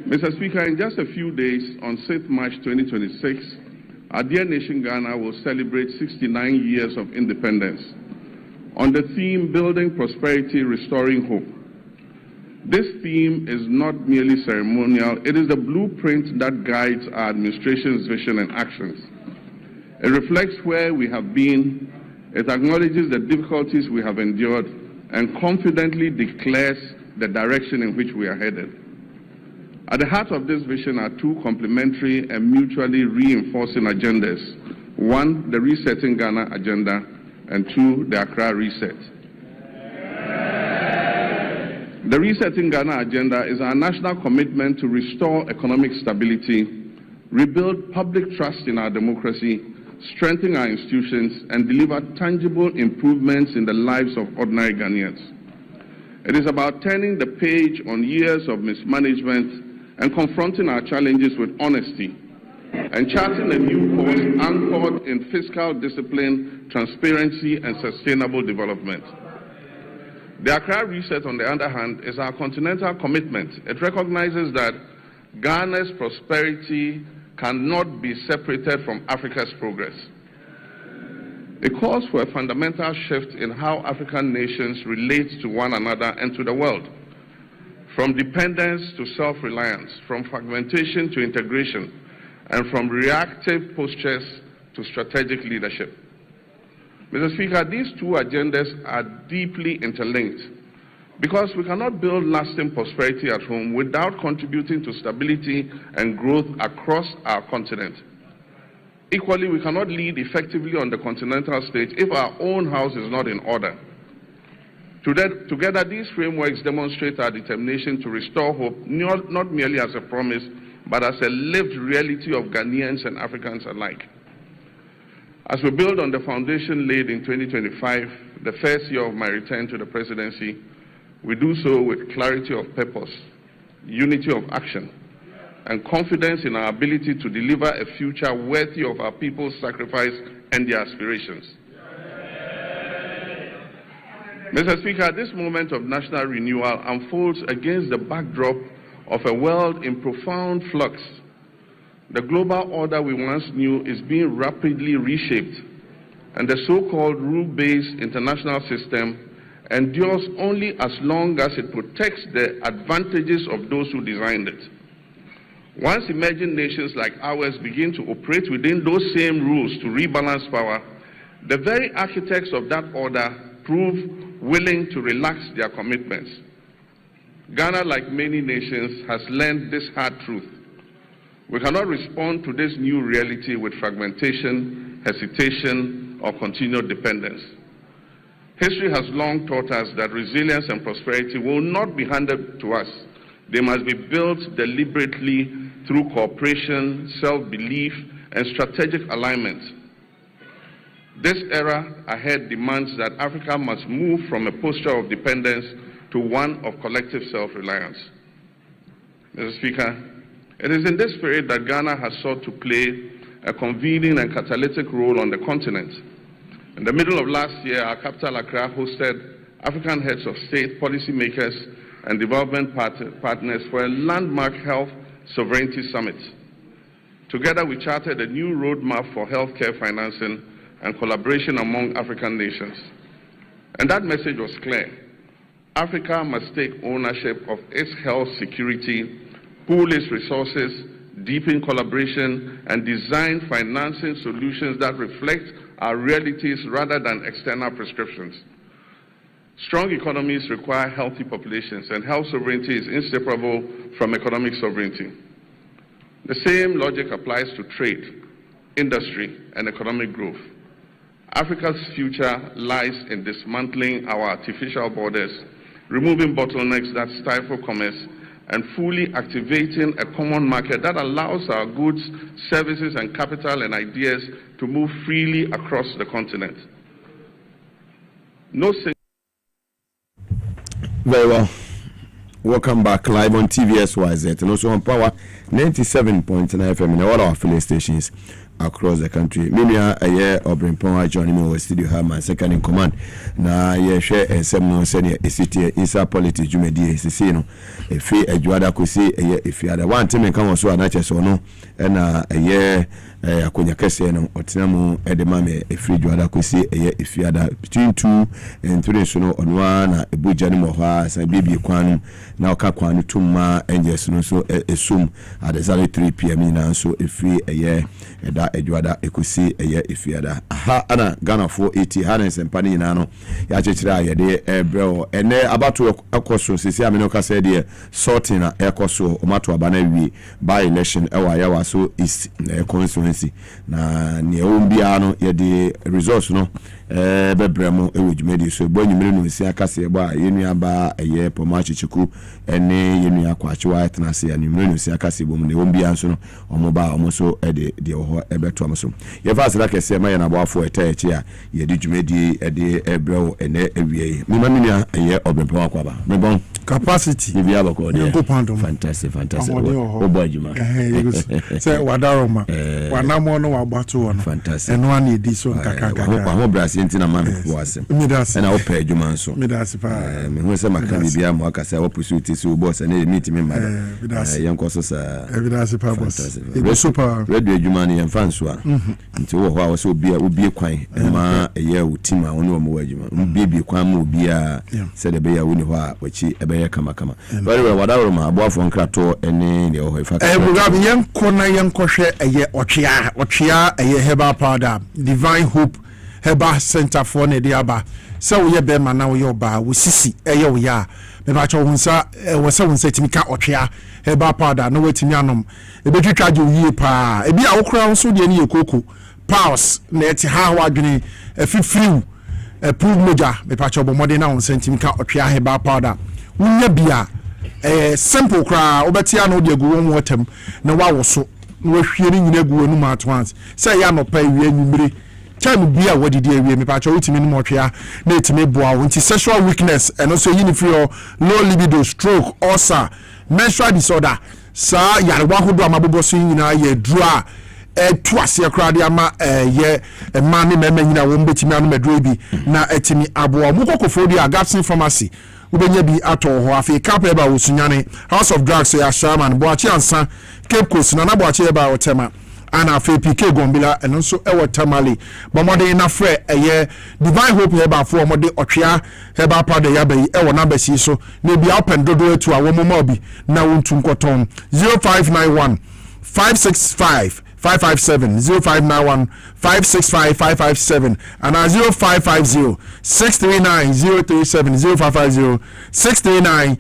Mr. Speaker, in just a few days, on 6th March 2026, our dear nation Ghana will celebrate 69 years of independence on the theme Building Prosperity, Restoring Hope. This theme is not merely ceremonial, it is the blueprint that guides our administration's vision and actions. It reflects where we have been, it acknowledges the difficulties we have endured, and confidently declares the direction in which we are headed. At the heart of this vision are two complementary and mutually reinforcing agendas. One, the Resetting Ghana agenda, and two, the Accra Reset. The Resetting Ghana agenda is our national commitment to restore economic stability, rebuild public trust in our democracy, strengthen our institutions, and deliver tangible improvements in the lives of ordinary Ghanaians. It is about turning the page on years of mismanagement and confronting our challenges with honesty, and charting a new course anchored in fiscal discipline, transparency, and sustainable development. The Accra Reset, on the other hand, is our continental commitment. It recognizes that Ghana's prosperity cannot be separated from Africa's progress. It calls for a fundamental shift in how African nations relate to one another and to the world, from dependence to self-reliance, from fragmentation to integration, and from reactive postures to strategic leadership. Mr. Speaker, these two agendas are deeply interlinked because we cannot build lasting prosperity at home without contributing to stability and growth across our continent. Equally, we cannot lead effectively on the continental stage if our own house is not in order. Together, these frameworks demonstrate our determination to restore hope, not merely as a promise, but as a lived reality of Ghanaians and Africans alike. As we build on the foundation laid in 2025, the first year of my return to the presidency, we do so with clarity of purpose, unity of action, and confidence in our ability to deliver a future worthy of our people's sacrifice and their aspirations. Mr. Speaker, this moment of national renewal unfolds against the backdrop of a world in profound flux. The global order we once knew is being rapidly reshaped, and the so-called rule-based international system endures only as long as it protects the advantages of those who designed it. Once emerging nations like ours begin to operate within those same rules to rebalance power, the very architects of that order prove willing to relax their commitments. Ghana, like many nations, has learned this hard truth. We cannot respond to this new reality with fragmentation, hesitation, or continued dependence. History has long taught us that resilience and prosperity will not be handed to us. They must be built deliberately through cooperation, self-belief, and strategic alignment. This era ahead demands that Africa must move from a posture of dependence to one of collective self-reliance. Mr. Speaker, it is in this spirit that Ghana has sought to play a convening and catalytic role on the continent. In the middle of last year, our capital, Accra, hosted African heads of state, policymakers, and development partners for a landmark health sovereignty summit. Together, we charted a new roadmap for healthcare financing and collaboration among African nations. And that message was clear. Africa must take ownership of its health security, pool its resources, deepen collaboration, and design financing solutions that reflect our realities rather than external prescriptions. Strong economies require healthy populations, and health sovereignty is inseparable from economic sovereignty. The same logic applies to trade, industry, and economic growth. Africa's future lies in dismantling our artificial borders, removing bottlenecks that stifle commerce, and fully activating a common market that allows our goods, services, and capital and ideas to move freely across the continent. Very well. Welcome back live on TVS YZ and also on Power 97.9 FM and all our affiliate stations. across the country. Maybe a year or bring power joining me with studio have my second in command. Na ye share and some no senior city inside politics you may see no if a juada could see if you had a one time come also an so no and a year akonya kese no otenamu edemame free juada could see if you had between 2 and 3 so no on one ebuja ni mo ha san bibi kwanu na oka kwanu tumma angels no so esum at exactly 3 p.m. na so free a year da ejuada ekusi if you had aha ana Ghana 480 harness and pani na no ya chechira ye de bro ene abato ekoso sisi amino ka say de sorting na ekoso omato abana wi by election ewa ya waso east constituency na ne ombia no ye de results no bebremo ewujumedi so gbonyumire no si Kasiebo a yenu aba eye pomachichiku ene yenu akwachiwa etnase ya numire no si Kasiebo mu ne ombia nso no omoba omoso de ho ebeto amoso ye fa sira kese ma ye na boafo etechi a ye de jumedi de ebrewo ene ewie mi mamia eye obempo akwaba mebon capacity bi abako de fantastic obojuma say wadaroma wanamo no wabato no eno an edi so kakaka ho brasinti na man was na opa adwuma nso medasi pa me hu se maka bibia mo aka say opportunity so boss na meet me ma yanko so sa medasi pa boss e super radio adwuma ne yemfa nso a nti wo ho a wo se obie kwan ma eye utima woni mo adwuma bibie kwan ma obia se de be ya woni ho a wachi ebe kama very well wadawo ma aboafo nkrato ene ne ho ifa bugabi yenko na yenko hwe eye ochia eye heba powder divine hope heba center for ne diaba se wo ye be ma na wo ye oba wo sisi eye wo ya me ba cho hunsa wo se hunsa timika ochia heba powder no wetimi anom ebe twitwa je yie pa ebi a wo kura nso de ne ye koko pause na eti ha wa dwene afifiriw prove moja me pa cho bo modern na hunsa timika ochia heba powder wunya bia simple kra obetia no de guwo watem na wawoso na wahwie ni nyina guwo nu at once say ya no pa wie nyumire time bia wadidi awie me pa cho witimi no motwea na etimi boa wo nti sexual weakness and also unifrio low libido stroke ulcer menstrual disorder sa yarewa hodo amaboboso nyina ye dura tuase krade ama ye ma ne mema nyina wo mbetimi anu medro bi na etimi aboa mukokofo di Agapsin pharmacy ubenye bi ato ho afi kap eba wosunyane House of Drugs ya Shaman boachi ansa Cape Coast na boachi eba otema ana afi PK Gombila eno so ewo tamale bomode na frɛ eye Divine Hope eba fo omode otwea eba pada ya bai ewo na basi so na bi open dodo etu a wo moma obi na wontu nkoton 0591 565 557 0591 565 557 and 0550 639 037 0550 639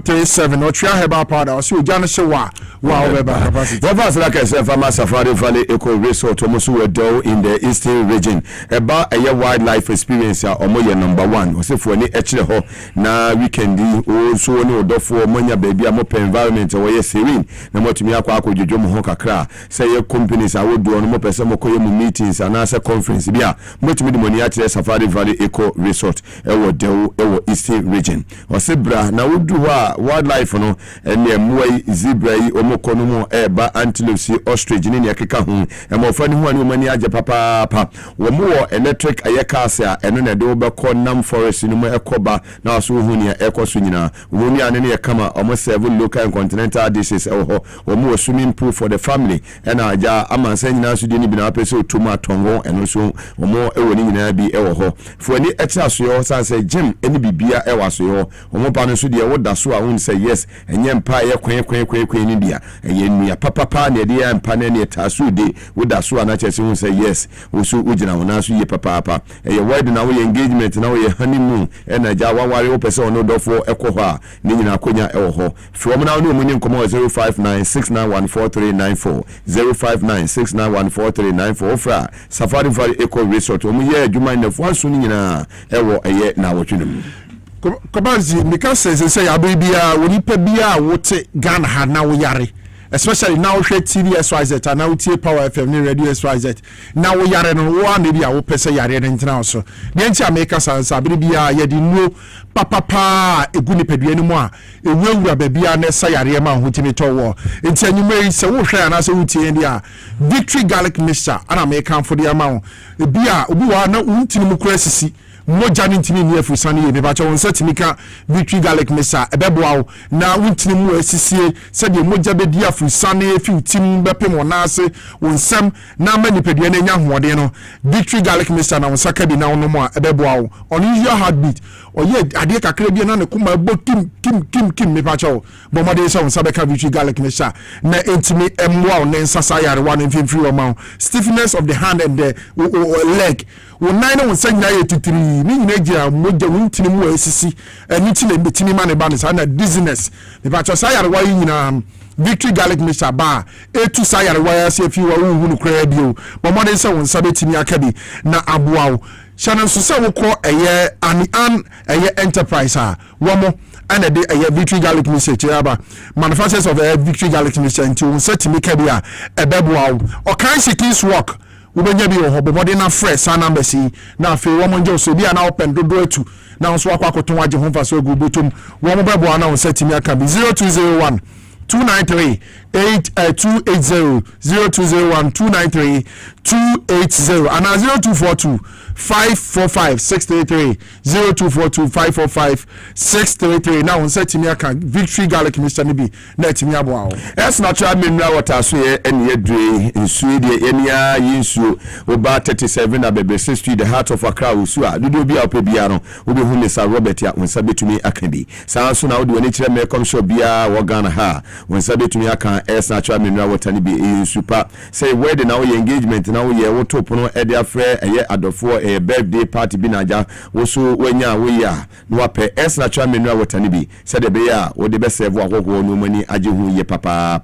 037 or try about powder or so Jana Shawa wow capacity. What was like a farmer Safari Valley Eco Resort almost were do in the eastern region about a year wildlife experience or more number 1 or say for any actually ho na weekend also no do for money baby a more environment or yes serene na mo tumi akwa jojo mo ho kakra say companies I would do on more person mo meetings and answer conference bia motumi de money at Safari Valley Eco Resort ewo eastern region o sebra na wodu ha wildlife no ene muai zebra yi omokono mo eba antelope ostrich ni ne akeka ho e mo fa ni ho ani mani age papa wo mo electric ayekase a eno na de wo be nam forest ni mo ekoba na so hu ni ekoso nyina wo ni ane ne kama o mo serve local and continental dishes ho wo mo swimming pool for the family and aja amansa nyina so de ni bi na pese tomatongo eno so omo ewo ni nyina bi ewo ho fo ni etia so yo san say gym eni bibia ewa so yo omo pa no so de wo da so a won say yes enye mpa ye kwen ni dia eye nua papa na de ya mpa na ne ta so de wo da so na chese won say yes wo so ugina wona so ye papa eye wedding na wo engagement na wo ye honeymoon ena ja waware wo pese ono dofo ekọ ho a ni nyina akonya ewo ho fo mo na wo ni nkomo 0596914394 0596914394 fra Safari Valley Eco Resort omu ye adwuma na fo aso ni nyina ewo eye na wotwenum Kobazi because say ya bibia woni pa bia wote Ghana ha na wo yare especially now share TV SYZ and now tie Power FM ni radio SYZ now we yare no wo na bia wo pese yare ne ntina so de ntia make sansa bia ye di no papa egu ni pedua ni mu a ewura ba bia na sa yare ma ho timi to wo nti anyumeri se wo hwe ana se wo tie dia Victory garlic mixture ana make am for the amount bia obi wa na untini mu kura sisi moja ni ntimi ni afusani ye bebacho won setimika Victory garlic mixture ebeboa na untini mu asisie se de moja be di afusani efi utim bepem wonase wonsam na mani pedua na nya hoode no Victory garlic mixture na wonsaka bi na wono mu a ebeboa unusual heartbeat oye ade kakra bi na ne kuma bo kim mebacho bo mode se wonsa beka Victory garlic mixture na entimi emwa ne nsasa yare wa ne mfimfiri o ma stiffness of the hand and the leg wonai won sanya ye titiri ni nyina gira moja wuntini mu asisi eni tile betini ma ne ba ne sa na dizziness me ba cho sayare wa nyina Victory garlic mixture ba etu sayare wa ya se fi wa hu kra bio bo mo de se won sa betini akabi na aboawo channel so se wo ko eye an eye enterprise a wo mo ana de eye Victory garlic mixture aba manufacturers of Victory garlic mixture nti won setimi kabi a ebeboawo o kan shikis work ubenya bi ho bobode na fresh sana mbesi na afi wo monje so bia na open dodo atu na so akwa koton waje ho fa so gu botom wo mo bebo na on setimi aka bi 0201 293 8280 0201 293 280 and 0242 545 633 0242 545 633 now on setimi aka Victory garlic mixture ni bi na etimi aboa es natural mineral water so ye ene dre nsu de enia yinsu oba 37 na Bebrese Street the heart of Accra usu a dudu bia opebia no obi hu Mr. Robert ya wonsa betumi aka bi san so na odi woni kire me come show bia wo Ghana ha wonsa betumi aka es natural mineral water ni bi yinsu pa say where the now engagement na wo ye wo top no e dia frɛ eye adofo a birthday party bi naja wo so wanya wo ya no ape es natural mineral water ni bi said de be ya wo de be serve akoko no mani age hu ye papa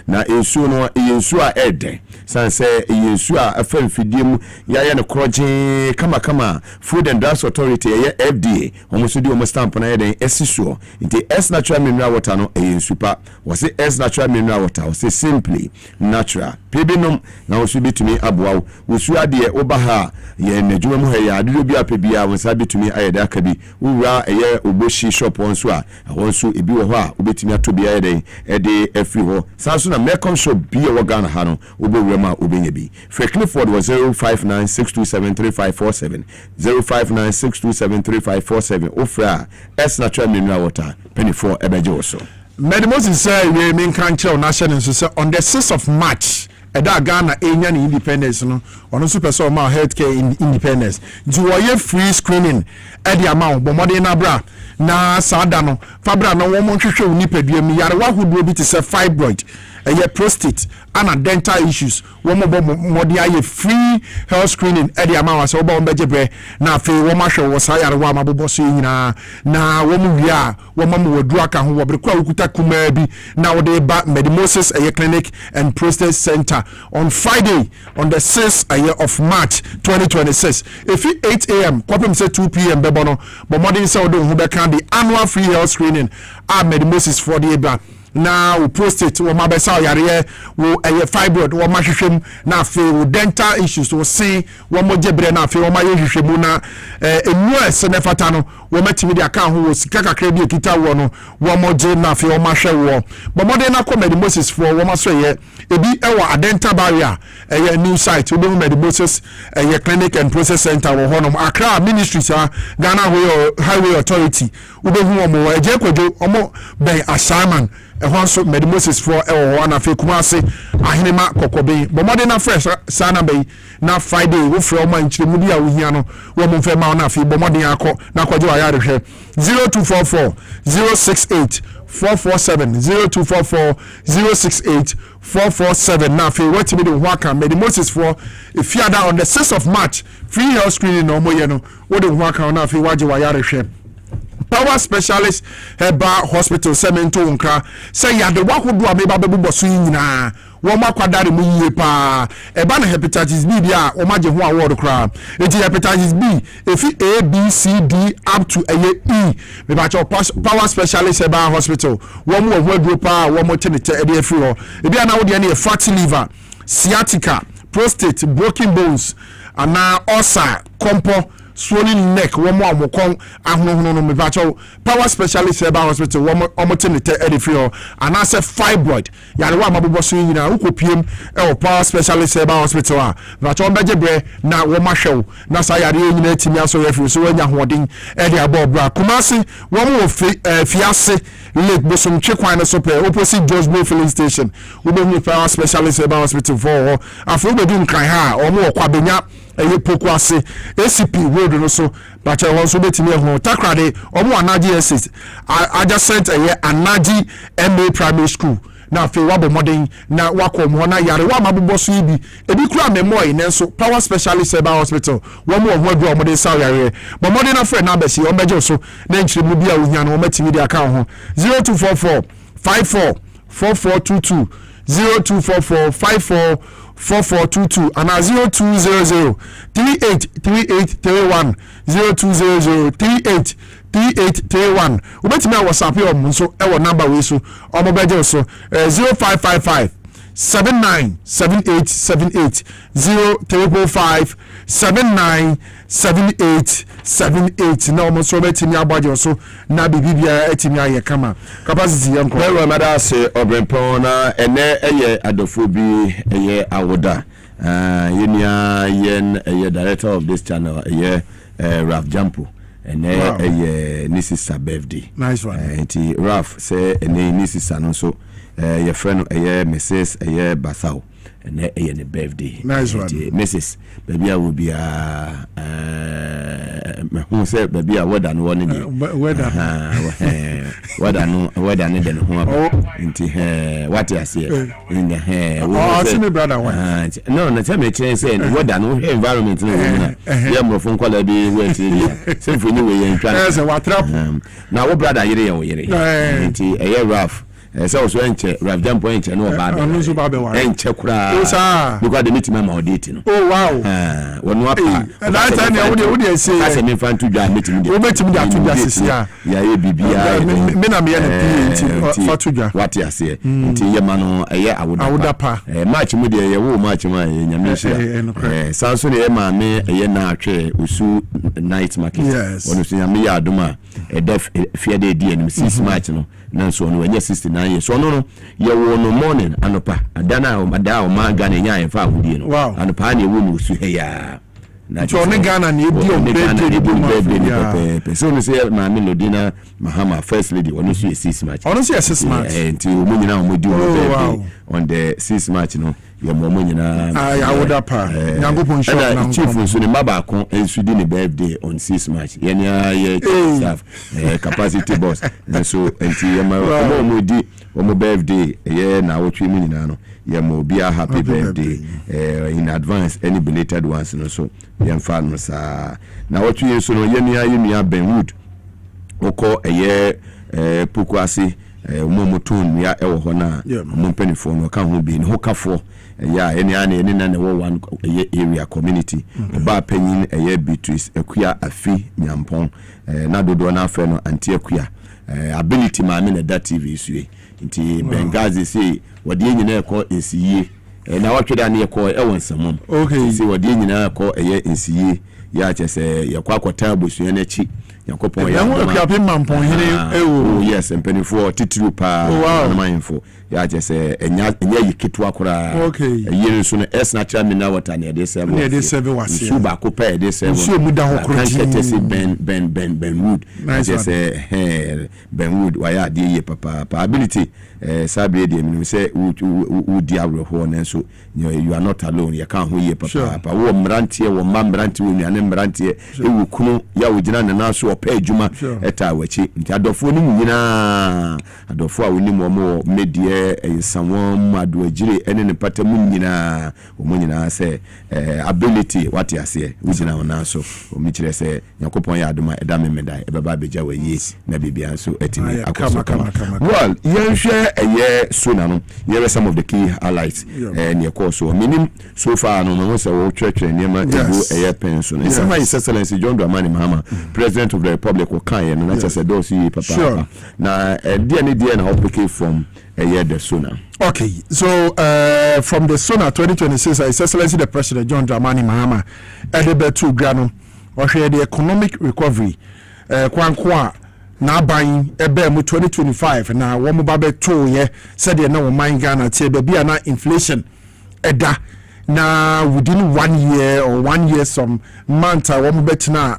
na ensu no ensu a ede san say ensu a afan fidiem ya ye no kroje kama Food and Drugs Authority ye FDA omo so di omo stamp na ye den esisuo nti es natural mineral water no ensu pa wo say es natural mineral water wo say simply natural pebinum na wo so bitumi aboa wo su ade oba ha ye nedwuma mu ha ya ade bi apebia wo sa bitumi ayede akabi wura eye oboshi shop won so a won so ebi wo ho a obetumi atobi ayede ede afri ho sanso na Mecom shop bi e wo Ghana ha no obewura ma obenya bi Clifford was 0596273547 0596273547 ofra es natural mineral water penny for ebeje wo so Medimosi say we mean kan chel national so say on the 6th of March eda Ghana enya ni independence no ono super so ma healthcare independence do we free screening e dia ma bomode na bra na sada no fabra no wo mo hwehwe uni padua mi yare wa hodo bi te say fibroid eye prostate and dental issues wo mo mode aye free health screening e dia ma wa so wo beje bre na afi wo ma hwe wo sa yare wa ma bobo so nyina na wo mu wi a wo ma mo wadu aka ho wo bre kwa okuta kuma bi na wo de ba Medimosis eye clinic and prostate center on Friday on the 6th of March 2026 if 8 a.m. kwapem say 2 p.m. bebono but modern say do hu be kan the annual free health screening at Medimosis for the eba na prostate wo mabesa yare wo fibroid wo mahwehwem na afi wo dental issues wo see wo mojebre na afi wo mahwehwemu na enu senefata no wo matimi dia kan ho wo sika kakra bi okita wo no wo moje na afi wo mahwe wo but modern na ko Medimosis for wo maso ye ebi ewa dental barrier new site wo be Medimosis clinic and process center wo honom Accra ministries Ghana highway authority wo be hu omo eje kwojo omo ben assignment ehwanso Medimosis for wana fe kuma ase ahenema kokobe bomode na fresh sana be na Friday wo frɛ ma nkyeremu dia wo hia no wo mo mfa ma na fe bomode akɔ na kwaje wa yare hwɛ 0244 068 447 0244 068 447 na fe what me do waka Medimosis for if you are on the 6th of March free health screening no moye no wo de waka na fe waje wa yare hwɛ Power Specialist Herbal Hospital Cemento Nkra say ya de wahodo ameba bebubo so nyina wo ma kwadare mu yie pa e ba na hepatitis B dia wo ma je ho award kra enti hepatitis B efi A B C D up to E me ba cho power specialist eba hospital wo mo ho aduro pa wo mo tenete e de afi ho e bia na wo de na fatty liver sciatica prostate broken bones ana ulcer compo swollen neck one more amokon ahono me bacho power specialist eba hospital one omotenete edifio and as a fibroid yare wa mabobo so yina ukopiem e power specialist eba hospital a bacho beje bre na wo mahwew na sa yare nyina atimi aso refi so wanya hoden e de abobra kumasi wo mo fiase lake bosom chekwan no so pe opposite George Boy filling station wo be power specialist eba hospital for afu be dun kan ha o mo kwa benya eye poku ase ACP road no so but I want so betimi ho takrade omo anaji estate adjacent eye anaji MA primary school na fe wabo modern na wakom ho na yare wa mabobo so ibi ebi kura memoy nenso power specialist eba hospital wo mo ho adu omode saw yare but modern na friend na be si o beje so na nchire mu bia ohia no matimi dia kan ho 0244 54 4422 0244 54 4422 and 0200 383831 0200 383831 ubetimi WhatsApp yo so e wo number we so omo beje so 0555 797878 0345 797878 na omo so betimi abwaje so na bibibia etimi aye kama capacity yanko well mother say obrempon na ene eye adofo bi eye awoda yenia yen eye director of this channel eye Raf Jampo ene eye nisisa birthday nice one enti Raf say ene nisisa no so your friend eye Mrs. eye Basao ene eye ne birthday nice one Mrs. baby I will be who say baby I weather no one weather no den ho enti what you say in the hair see me brother one no na tell me change say weather no environment no na ya mo fon kwala bi wait say for you we ntwa yes what trap na wo brother yire ya wo yire enti eye rough so so enche Raf Jampo enche no ba enche kura because the meeting ma audit no oh wow wonu apa that time ya wo dey say ase me fan to dwa meeting dey wo meeting dey to dwa sisi ya ye bibia me na me ya na fa to dwa what ya say nti ye ma no eye awoda pa match mu dey ye wo match ma ye nyame hia sanso ne ye ma me eye na atwe usu night market wonu so nyame ya adoma def fie dey die nim 6 match no na so no wenye 69 years so no ye wo no morning anopa adana o mada o ma Ghana nya en fa agudie no anopa na ewu no su he ya na so ne Ghana na edi o be so no say ma Melodina Mahama first lady onu su 6 match onu su 6 match enti o mo nyina o mo di on the 6 match no ye mo nyina ya woda pa nyangopon show na chief so ne mabako ensu di ne birthday on 6 match ye nya ye staff capacity boss so enti ye mo di o mo birthday ye na wotwe mu nyina no ye mo bia happy birthday in advance any belated ones no so ye mfa no sa na wotwe so no ye nia Benwood oko eye Pukwasi momotun ya ewo hona mompenifo no ka ho bi ne hokafo ya eni ane na ne wo one area community ba panyin eye Beatrice Akua Afi Nyampon na dodo na afa no anti Akua ability ma me na that TV sue nti Bengazi say wode nyina ekọ ensiye na watweda ne ekọ ewon samom say wode nyina ekọ eye ensiye ya chese yakwa kwata abosuye na chi yakopon ya yakwa mampon hire ewo yes empenifo titiru pa na manfo ya chese enya yiketu akora yire so no es natural mineral water na de 7 wase su ba ko pa de 7 su mu da hokro ti Benwood chese Benwood wa ya de ye papa ability sabre de mi say u di awro na so you are not alone you can ho ye papa wo mrantie wo mamrantie wo nuane mrantie ewu kunu ya wo gina na so so pay juma eta wachi nti adofo ni nyina adofo a woni mo media sanwom adoagire ene ne patamu nyina omo nyina se ability what you say wujina ona so omi kire se yakopon ya adoma eda memeda ebeba beja wayi na bibia so etimi akoso kama well yenhwe eye sona no here some of the key highlights ne course minim so far no say wo twetwe niema ebu eye pension in some his excellency John Dramani Mahama president of the republic will kan no na say do see papa na dia na apply from a year the sooner. Okay, so from the sooner 2026, His Excellency the President John Dramani Mahama, Edebetu Grano, or the economic recovery, Kwankwa, now buying Ebemu 2025, now one babe 2 year, said you know, mine Ghana, be an inflation, Eda. Now within 1 year or 1 year, some month, I want bet now,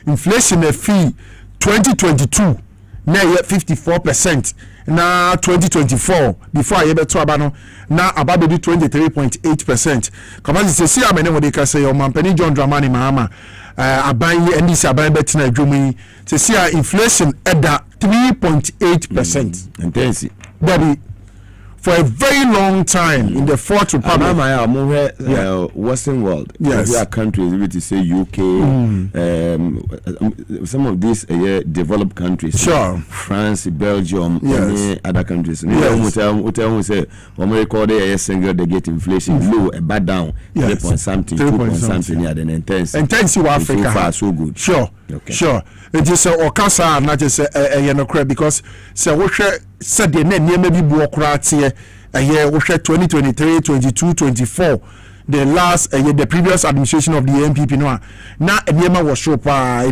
inflation fee 2022, now 54%. Na 2024 before I ever to abano na about 23.8%. Kama see amene wo dey ka say your mampani John Dramani Mahama aban NDC aban betina adwumi see inflation at 3.8%. Intense. Baby, for a very long time in the Fourth Republic, Western world, yes, there are countries which say UK, some of these developed countries, sure, France, Belgium, yes, other countries. Yes. Say, record a single they get inflation low, a bad down, 3 point something, 2 point something, yeah, then intense. Intensive Africa, so far so good. Sure, okay. Sure. It is Okasa not just a because so what said the name maybe bureaucracy a year 2023, 22, 24. The last the previous administration of the MPP now a Niema was show pa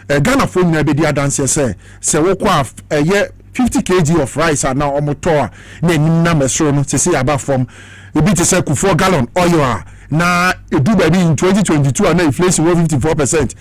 Ghana phone na be dia dance say what a year 50 kg of rice are now omotoa na number so no say about from a bit say 4 gallon oil na e do baby in 2022 and inflation 54%.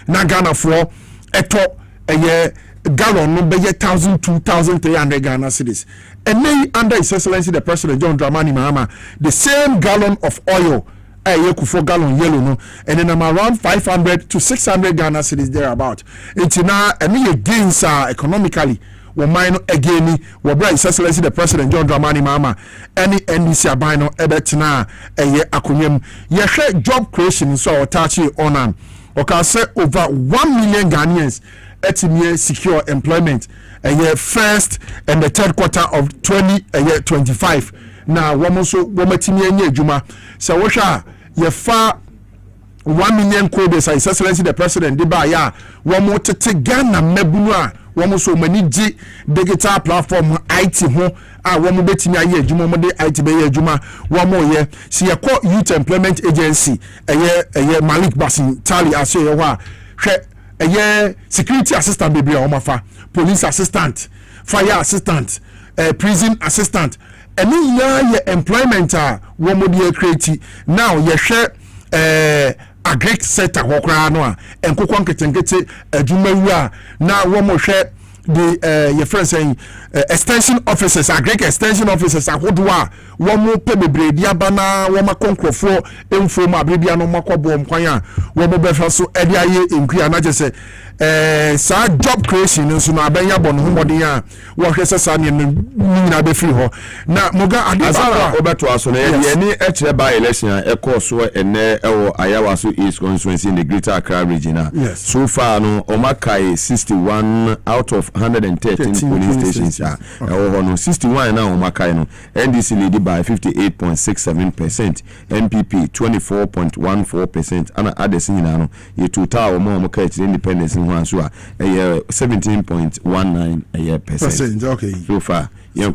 Na Ghana for eto a gallon no be 2,300 Ghana cedis. And then under His Excellency the President John Dramani Mahama, the same gallon of oil, 4 gallon yellow no, and then I'm around 500 to 600 Ghana cedis thereabout. It's now a gains economically. We mine again, we bring His Excellency the President John Dramani Mahama, any NDC abino ebetina akunyem. Ye job creation so touchy on okay, say over 1 million Ghanaians etimiye secure employment first and the third quarter of 2025. Now womatimiye nye juma. So washa ye fa 1 million codes His Excellency the President diba ya wamotete Ghana mebunwa wamuso maniji digital platform IT ho wamu betimi aye juma mo de IT be ye juma wamo ye si ye call Youth Employment Agency Malik Basin Tali ase ye wa hwe security assistant baby omafa, police assistant, fire assistant, prison assistant, and ye employment womo de create now ye share a great sector wokra no en kokon ketenkete adwuma wu na womo share the your friend saying extension officers, a great extension officers ahodoa womo pe bebre dia bana woma konkrofo inform abrebia no makobo mkwan womo befa so ede aye enkua na je say sa job creation nso na abenya bon homodin a wo hwese sa ne nyina be free ho na moga adisa obeto aso na ye ni ekire by election e course so ene ewo ayawa so East constituency in the Greater Accra region. Yes. So far no omakai 61 out of 113 police stations are 61 now omakai no NDC lead by 58.67%, MPP 24.14%, and others in no ye total more independence in one so 17.19%. Okay. So far. So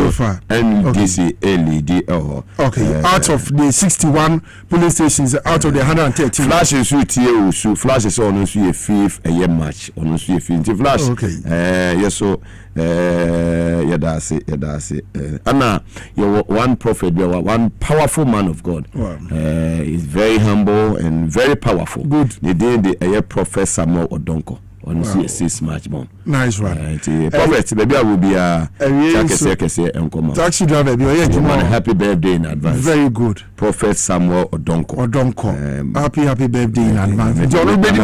far, NDC LED. Okay, out of the 61 police stations, out of the 113. Flashes with you, so flashes on us a fifth a year match on us a fifth flash. Okay, yes, so that's it. Anna, you're one prophet, you're one powerful man of God. Wow. He's very humble and very powerful. Good. The day the prophet Samuel Odonko. on see 6 March bon. Nice one. Prophet baby I will be a kese enkomo. Taxi driver be oye happy birthday in advance. Very good. Prophet Samuel Odonko. Happy birthday in advance. You already the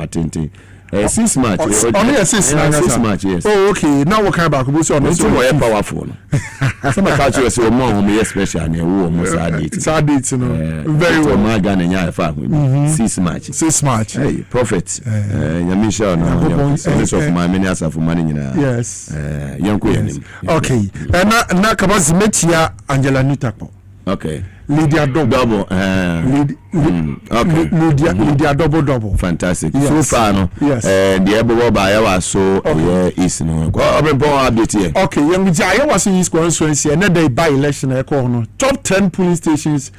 Thursday. 6 March. Only 6 March, yes. Oh, okay. Now what kind of back? What's on? It's more powerful. Some culture is more home special near who sad date, you know. Very well. My gun and ya 6 March. 6 March. Hey, prophet. Yamisha no of my many as for money. Yes. Young queen. Okay. And now Kabas Metia Angela Nutapo. Okay. Lydia double. Lydia double. Fantastic. Yes. So far, no. Yes. And the Ebo by so is no. Okay, young Jaya was in his constituency, and then they by election. Top 10 police stations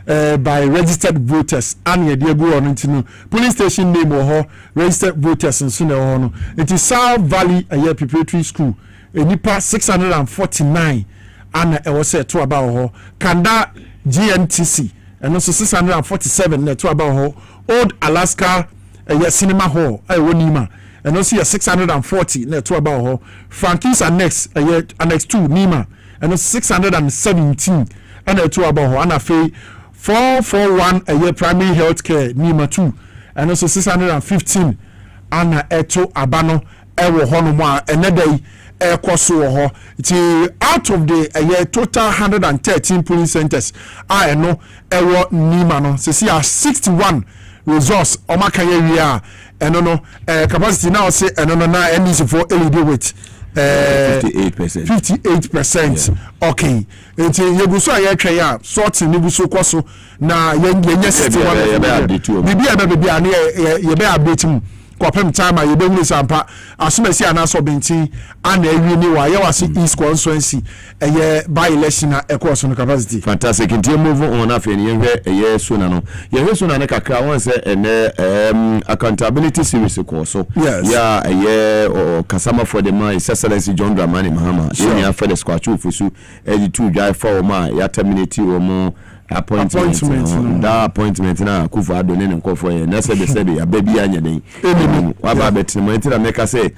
by registered voters. And the go on into police station name or registered voters and soon on. It is South Valley Preparatory School. Nipa 649. And I was said to about Kanda GNTC and also 647 to about Old Alaska Cinema Hall Nima and also 640 to about Frankie's Annex 2 Nima and also 617 and to about and a fee 441 a year primary health care Nima 2 and also 615 and to Abano Ewo Honoma another out of the total 113 police centers, I know Ewo Nimano. So see 61 resource Omakaya and no capacity now say and no now and is for LED with 58%. Okay. It's you go so ya sort ni bu so kwaso na yenye 61 bibi ana ye be update mu kwapem time you be sampa asumesi anaso benti ana ewi ni wa ye wase East constituency by election na ekoso no capacity. Fantastic. Ntie move on afi ni ye so na no ye so na ne kakra won se ene accountability series koso ya ye kasama for the man Excellency John Dramani Mahama ye ya for the squachu fusu editu dry for ma ya terminate o mo appointment that appointment na kufu adone ne nkofo ye na se ya baby anya den wa ba betim enti make say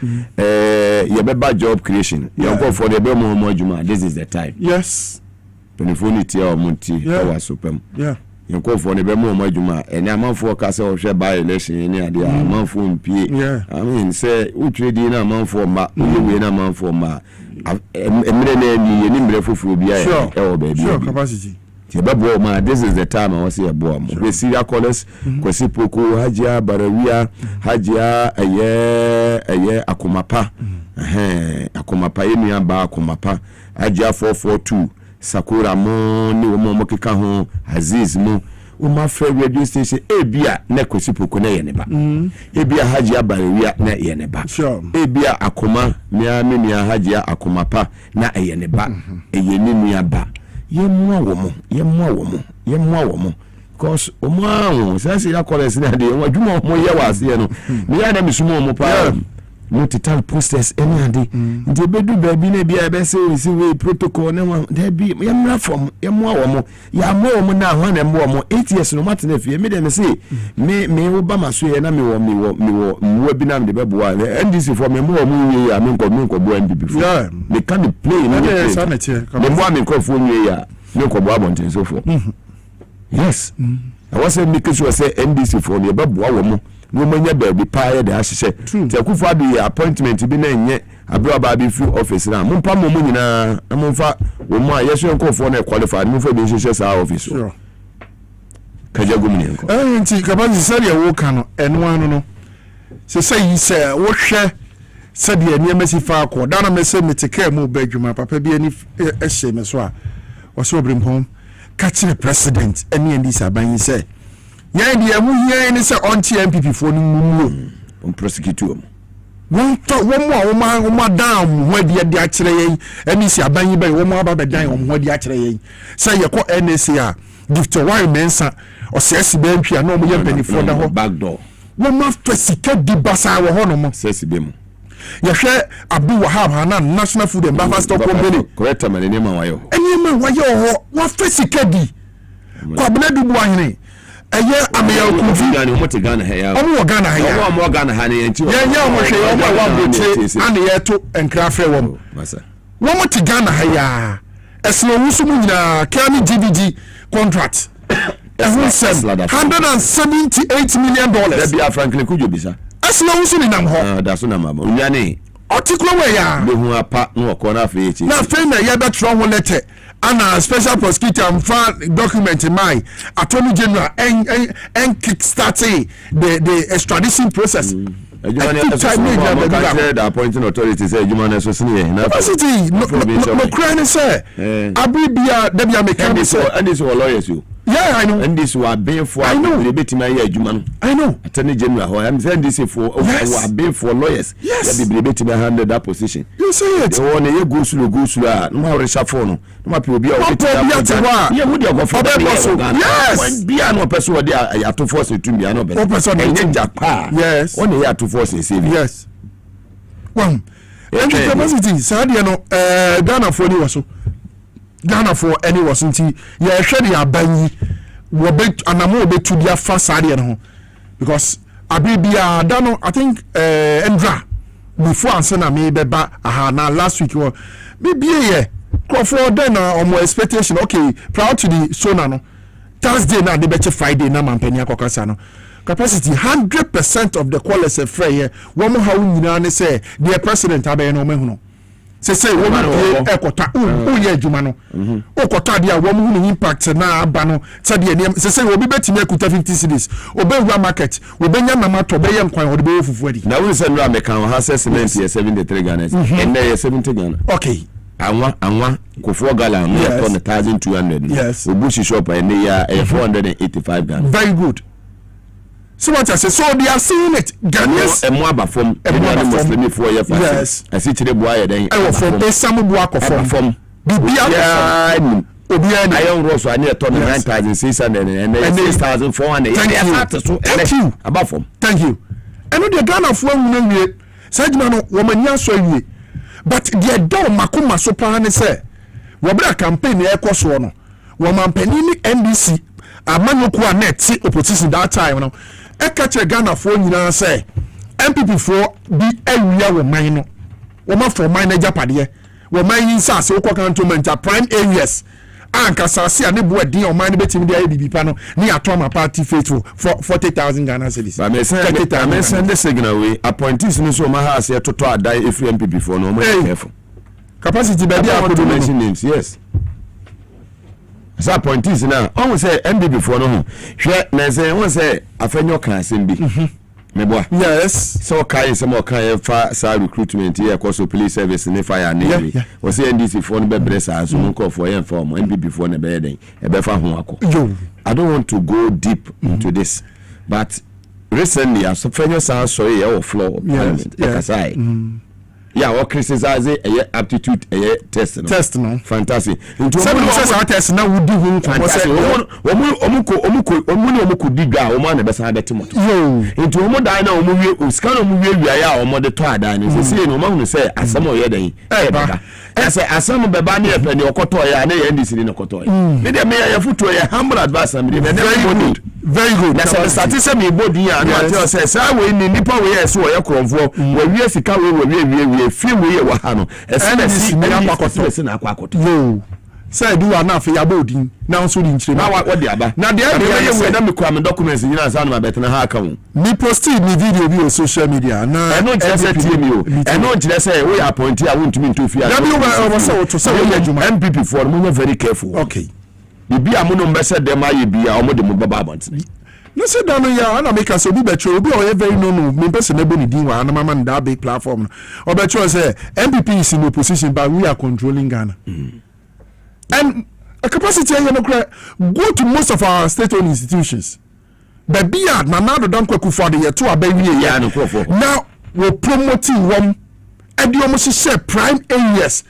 ye beba job creation ye nkofo de be mo adwuma. This is the time. Yes, penifoni o munti wa supem ye nkofo ne be mo adwuma ene amanfo ka se o hwe by election ni ade amanfo mpie. I mean say utredi na amanfo ma we na amanfo ma emre na ni ni mre foforo bia e o baby capacity. This is the time I was here. We see our colors, Kasipo, Hajia, Barawia, Hajia, aye, Akumapa, Akumapa, Emiaba, Akumapa, Hajia 442, Sakura Mon, Momokikaho, Aziz Mo, Umafre radio station, Ebia, Nekosipo, Neyaneba, Ebia Hajia, Barawia, na Yeneba, Ebia Akuma, Mia Hajia, Akumapa, na Yeneba, Yenimiaba. Yemwa womo because omo say ya college na de wadwuma omo ye wase no me ya na misumo omo pa multiple process any ade nde bedu baabi na bia be say we see protocol na there be yemra from yemwa womo ya mo omo na ho na mo omo 8 years no mate na fie me dem say me wo ba maso ye na me wo bi na me de beboa NDC for me mo omo we ya me nko bo NDP for they can play no me mo am nko for we ya me nko bo abonten so for yes I was saying make sure say NDC for me beboa womo no manya baby pie de ahye te akufa de appointment bi na enye abro ba bi free office na mompa mo nyina na momfa wo mo a yeso nkofo na qualified momfa bi hye sa office sure kaja gumni enko nti kabazi sari ya wo kan no eno anu no se sai se wo hwe se de aniema si fa akọ da na me se meteka mu badwuma papa bi ani ehye me so a wo so obrim home catch the president eni ndi saban se yeah, the amu say anti MPP for on prosecute one more down where the actually and see a bang by one more about the dying on what the actually say you call NSA gift to why mensa or says BMP no more penny for the whole back door. One must prosecute the basa or honor says BM. You share Abu Wahab Hanan National Food and Buffer Stock Company. Correct, man, and you what prosecute the Kwabna du boahene ɛyɛ ameya kufi Ghana omo te Ghana ha ya omo Ghana ha ya omo Ghana ha ne nti yɛnyɛ omo hwɛ omo wa bote ane yɛto nkra frɛ wɔm wɔn te Ghana ha ya ɛsɛ owusu mu nyina kani GBG contract $178 million. That be a Franklin Kujubisa. As long as you know how that's not my money. Article where ya who are part no corner for it. Now, friend, I better wrong letter. And a special prosecutor and found document in my Attorney General and kickstart the extradition process. Appointing authorities say human association. No crying, sir. Abibia, Debia mechanics, and this were lawyers. You. Yeah, I know. And this were being for I know. I know. Attorney General, I'm saying this for being for lawyers. Yes. They be debating handle that position. You say it. The one you go through, no reshuffle. No people be out. Yeah, would you go for that? Yes. Be no person there. I have to force it to be another person. Yes. Only here to force it. Yes. One. And the capacity, Sadia no, Ghana for you also. Ghana for any wasn't he? Yeah, Shady Abani, Wobet, and I'm over to their first Sadia because Abibia Dano, I think, Endra, before and send a maybe back, now last week or maybe a Crawford then or more expectation. Okay, proud to the Sonano. Thursday now, the better Friday, Naman Penia Cocasano. Capacity 100% of the quality free here. One more how you say, dear President Abeno Mehuno. Say woman ekota uye jumano okota dia woman who impact na abano said the say obi betimi akuta 50 cedis obewa market obenya mama to beyem kwan ode be fufuadi na we say no American ha cement 73 Ghana and there 70 Ghana okay anwa kofo gala no ton 1200 yes obushi shop and ya 485 Ghana very good. So what I say, so they are seeing it. Ghanaians, a more from Muslim for your yes. I see to the boy then. I will from a some work of from Obian Iron Rose, I near 9,600 and 6,400. Thank you. Above from. Thank you. I know the Ghana of one said man, woman, yes, but the door Makuma Sopran say, Wabra campaign air course one, woman Penini NDC, a man who are net see opposition that time. I catch a Ghana for you say MPP for be area with mine. Woman for mine Japadia. We mine inside so cantonment prime areas. Anka Sasi and the boy D on mine betting the ABB panel near Toma Party faithful for 40,000 Ghana cedis. I may send the signal away. Appointees in so my house here to die if MPP for no more careful. Capacity by the to mention names, yes. So appointees now, I say MPP for no. Share, say, one say, I find your class in B. Yes. So kind some more kind of recruitment here, course police service in the fire navy. Was saying this for the bressa, so no call for inform MPP for the bedding, a befa humako. I don't want to go deep into this, but recently, I saw sound sorry or floor. Yes. Yeah, or criticize a aptitude test no fantastic. Into some test now would do fantastic. Omuku diga o man be san beti moto. Into omo dan na omo scan omo we ya omo de to adan ni say no ma say asem o ye dan. Say asem be ba na e pe ni okoto ya na ye ndisi ni okoto ya. Me de me ya futo ya humble advice am de very good. Na say statistic me bodi ya na tell say say we ni nipa we yes o ye kronfo we wie sika we feel we wa ha no especially na akwakoto na akwakoto yo say do na afi ya bodin na so di nchire na what dey aba na dey we na me kwa me documents nyina sa na betena ha aka mo me post me video bi on social media na e no just say me o e no just say we appoint ya won to me to fi ya bi we say to say we adwuma MPP for mo very careful okay bi a mo no mbese dem aye bi a mo de mo baba abont no say down ya na make us obi betro obi o very no me person na boni din wa na mama na that big platform o betro say MPP is in opposition but we are controlling Ghana and a capacity you know go to most of our state-owned institutions but be at na now don kwaku for the year to abawie ya now we promoting one and you almost share prime areas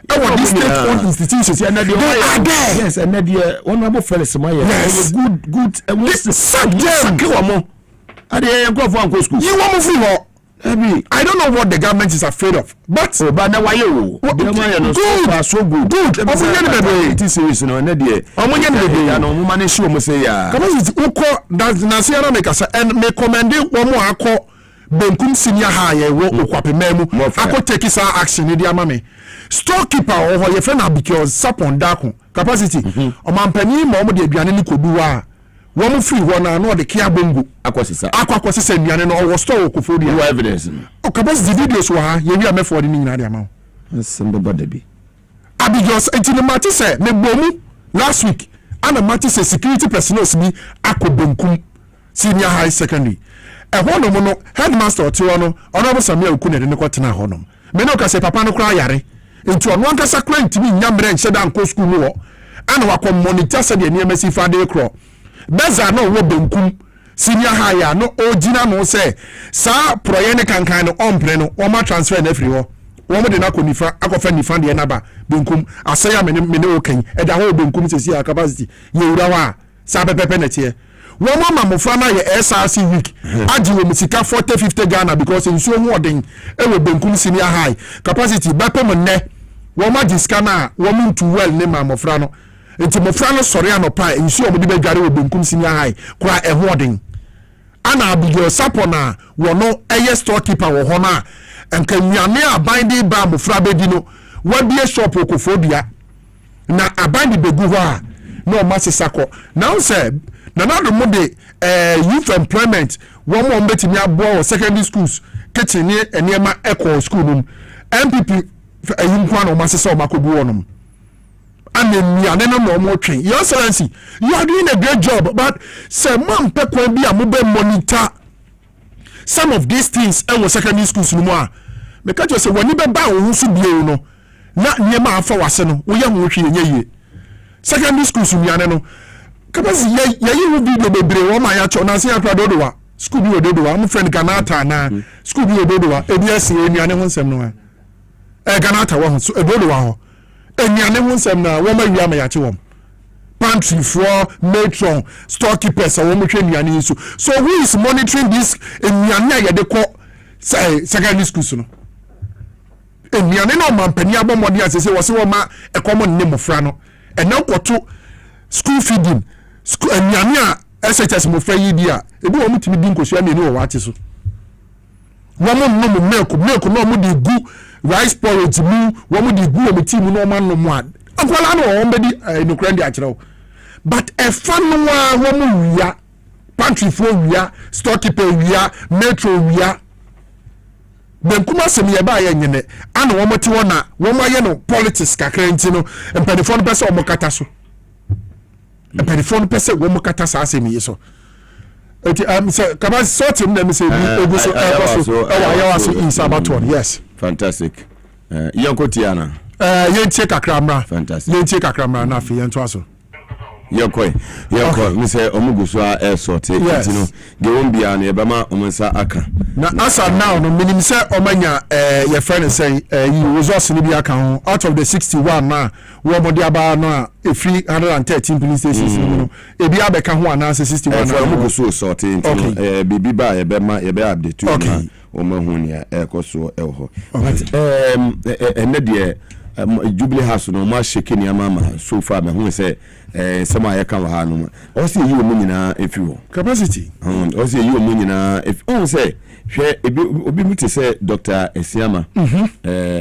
our state-owned institutions and they are there yes and they honorable fellows good and what's the subject ade go for school you want free I don't know what the government is afraid of, but now why you? Good, so good. It serious no na dey. Omunye na dey ya no mo mane show mo say ya. Capacity uko na Sierra make us and me commend wo mo akọ Benkum senior high wo okwapememu akọ take sa action dey amame. Storekeeper or your friend because sapon dako capacity. Omampani mo mo dey aduane ni koduwa. One free one no the kia bongo akwasisa nnuane no wo store okofo dia evidence o capacity videos wa ha ye wi amefo de ni nyina dia ma sembe badabi abigos entine mati say me bomu last week ana mati say security personnel bi akobenkum senior high secondary e hono mo no headmaster otiwo no ono Samuel Okune de ne kwotena hono me no ka say papa no kra yare enti ono anka sakra ntimi nyamre nche da nko school no wo ana wakọ monitor say de niamasi fa de kro Beza no wo benkum senior higher no ogina no say sa proyene kankan no ompre no o ma transfer na free ho wo mo de na konifa akofa nifa de na ba benkum asaya me ne okan e da ho benkum sesi a capacity ye wura wa sa pepepe na tie wo mo ma mo fra na ye SRC week agi wo musika 40-50 Ghana because nsuo ho oden e wo benkum senior high capacity ba pe mo ne wo ma diskana wo mo too well ne ma mo fra no enti mo fra no sori anopa nsu o mo de bedware wo benkum senior high kwa ehoden ana abigio sapona wo no eye storekeeper wo ho na enka nnuane abandi ba mo fra bedi no wadie shop okofobia na abandi begu ho a no masisako now say na do mo de youth employment wo mo mbetimi abo secondary schools kitchen ni enema eco school num MPP eyinkwa no masisa o makobu wonom. And Your Excellency, you are doing a great job, but some man can be a mobile monitor some of these things in secondary schools no more. Because you say when you be ba who should be no, na niema afa wase no, wo ya mo hwe ye. Secondary schools no no. Kapasi ye will be the bebre wo ma ya cho na se ya do wa. School bi do wa, my friend Ganata na school bi do wa, e bi ase enuane ho nsem no. Ganata wo ho so e do wa ho. Enyane ho nsem na wo ma wi ama ya che wo pantry for matron storekeepers wo mo hwe enyane so who is monitoring this enyane ya de ko secondary schools no enyane no mampani abomode asese wo se wo ma ekomo nne mofra no ena kwoto school feeding school enyane a SHS mofra yi dia ebi wo mutimi di nkosua ne wo wache so wo mo no milk no mo de gu rice porridge mu wo mo de gu wo team no man no mo ad akwala no wo mbedi no krandi a kire but e fa no wo mo wia pantry for wia storekeeper wia metro wia ben kuma sem ye ba ye nyene ana wo mo ti wona wo mo ye no politics kakra nti no empanifo no pese wo mo kata so empanifo no pese wo mo kata sa asem yi so eti say kaba sort him dem say egu so so in Sabaton. Yes, fantastic. Yanko Tiana yentie kakra mra fantastic yentie kakra mra na fi yento aso Yoko me say omuguso a sort it no ge won bia na e bema omensa aka na asa now no minim say omanya your friend say you resource ni bia kan out of the 61 na wo modi aba no a efri 113 police stations no e bia be ka ho ana 61 na omuguso sort it bibi ba e bema e be update na o ma hu ni e koso e ho but ene de Jubilee House no ma shake ni mama so far me hu say sama ya kan ha no o say yi o mu nyina efi ho capacity o say yi o mu nyina if on say hwe obi muti say Dr. Esiama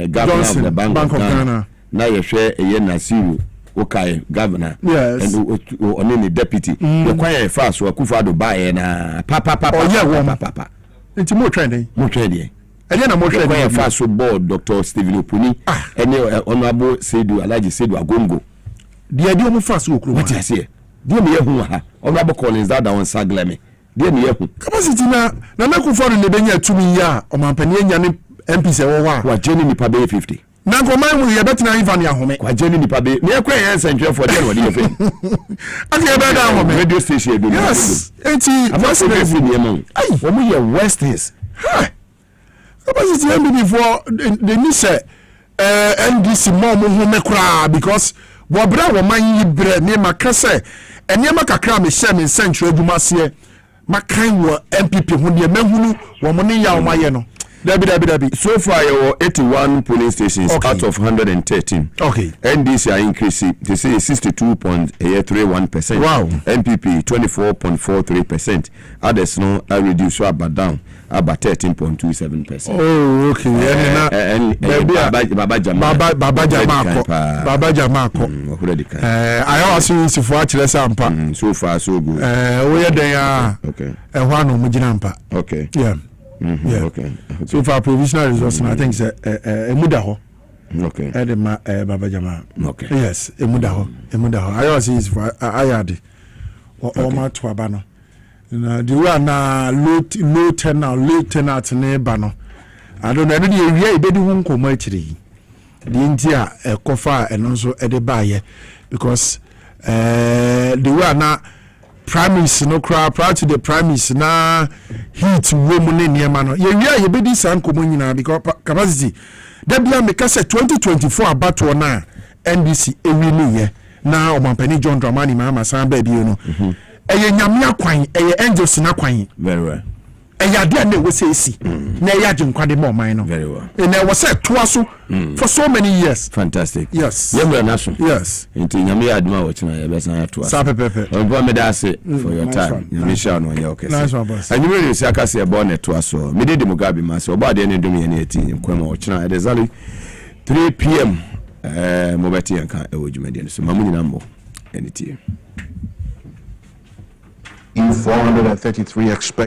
governor of the Bank of Ghana na ye hwe eye Nasiru okay governor and only deputy the choir fast so Akufo-Addo buy na papa nti mo trending na mo hwe fast board Dr. Stephen Opuni ene honorable Sedu Alhaji Sedu Agongo dia mo fast wo kuro what I say dia me yehu ha honorable Collins that one sagleme dia me yehu capacity na Akufo-Addo ne benya tumi ya o mampani enya ne MP se wo ha wa jeni nipa be 50 na ko man mu ye betina Ivan ya home kwa jeni nipa be ne ekwa yen central for dia no dey fe ati e be da home radio station e be yes enti abasi be fi ne mo ai wo mu ye Westers ha capacity am before the ni say NDC mom hu me kra because wo bra wo man yi bre ne makase enema kakra me share me central adwuma se makan wo MPP hu de mahunu wo mo ne ya wo maye no Debbie. So far, you were 81 polling stations out of 113. Okay. NDC are increasing. They say 62.31%. Wow. MPP 24.43%. Others no are reduced about down about 13.27%. Oh, okay. And Baba Jamako. I also see for actually sampa. So far so good. We are okay. One Mujinampa. Okay. Yeah. Yeah. Okay. So far provisional results, I think Mudaho. Okay. Baba Jama. Okay. Yes, Mudaho. I also see for Ayadi or Oma Twabano. The one low tenant neighbor. I don't know the area baby won't come actually. The India Kofa and also Edebaye because the one now primaries no crowd prior to the primaries na heat woman in Yamano. Yeah, you be this uncommon because capacity. That be a make us 2024 about to na NBC every year. Now my penny John Dramani mama san baby you know. Eye nyamia kwan eye angels na kwan. Very well. Eye ade na we say si. Na eye agyenkwade mo man no. Very well. And I was said twice for so many years. Fantastic. Yes. Yemra naso. Yes. Inti nyamia aduma wo china ye besa na twice. Sa pepe. Onbo me da say for your time. Nyamisha no ye okay. Nice one boss. And you really say aka say born net twice so. Me dey Mugabe ma say oba de ne dum ye na eti kwema wo china at exactly 3 p.m. Mobeti yanka e wo dwumade so mamu nyina mbo enitie. U433 expect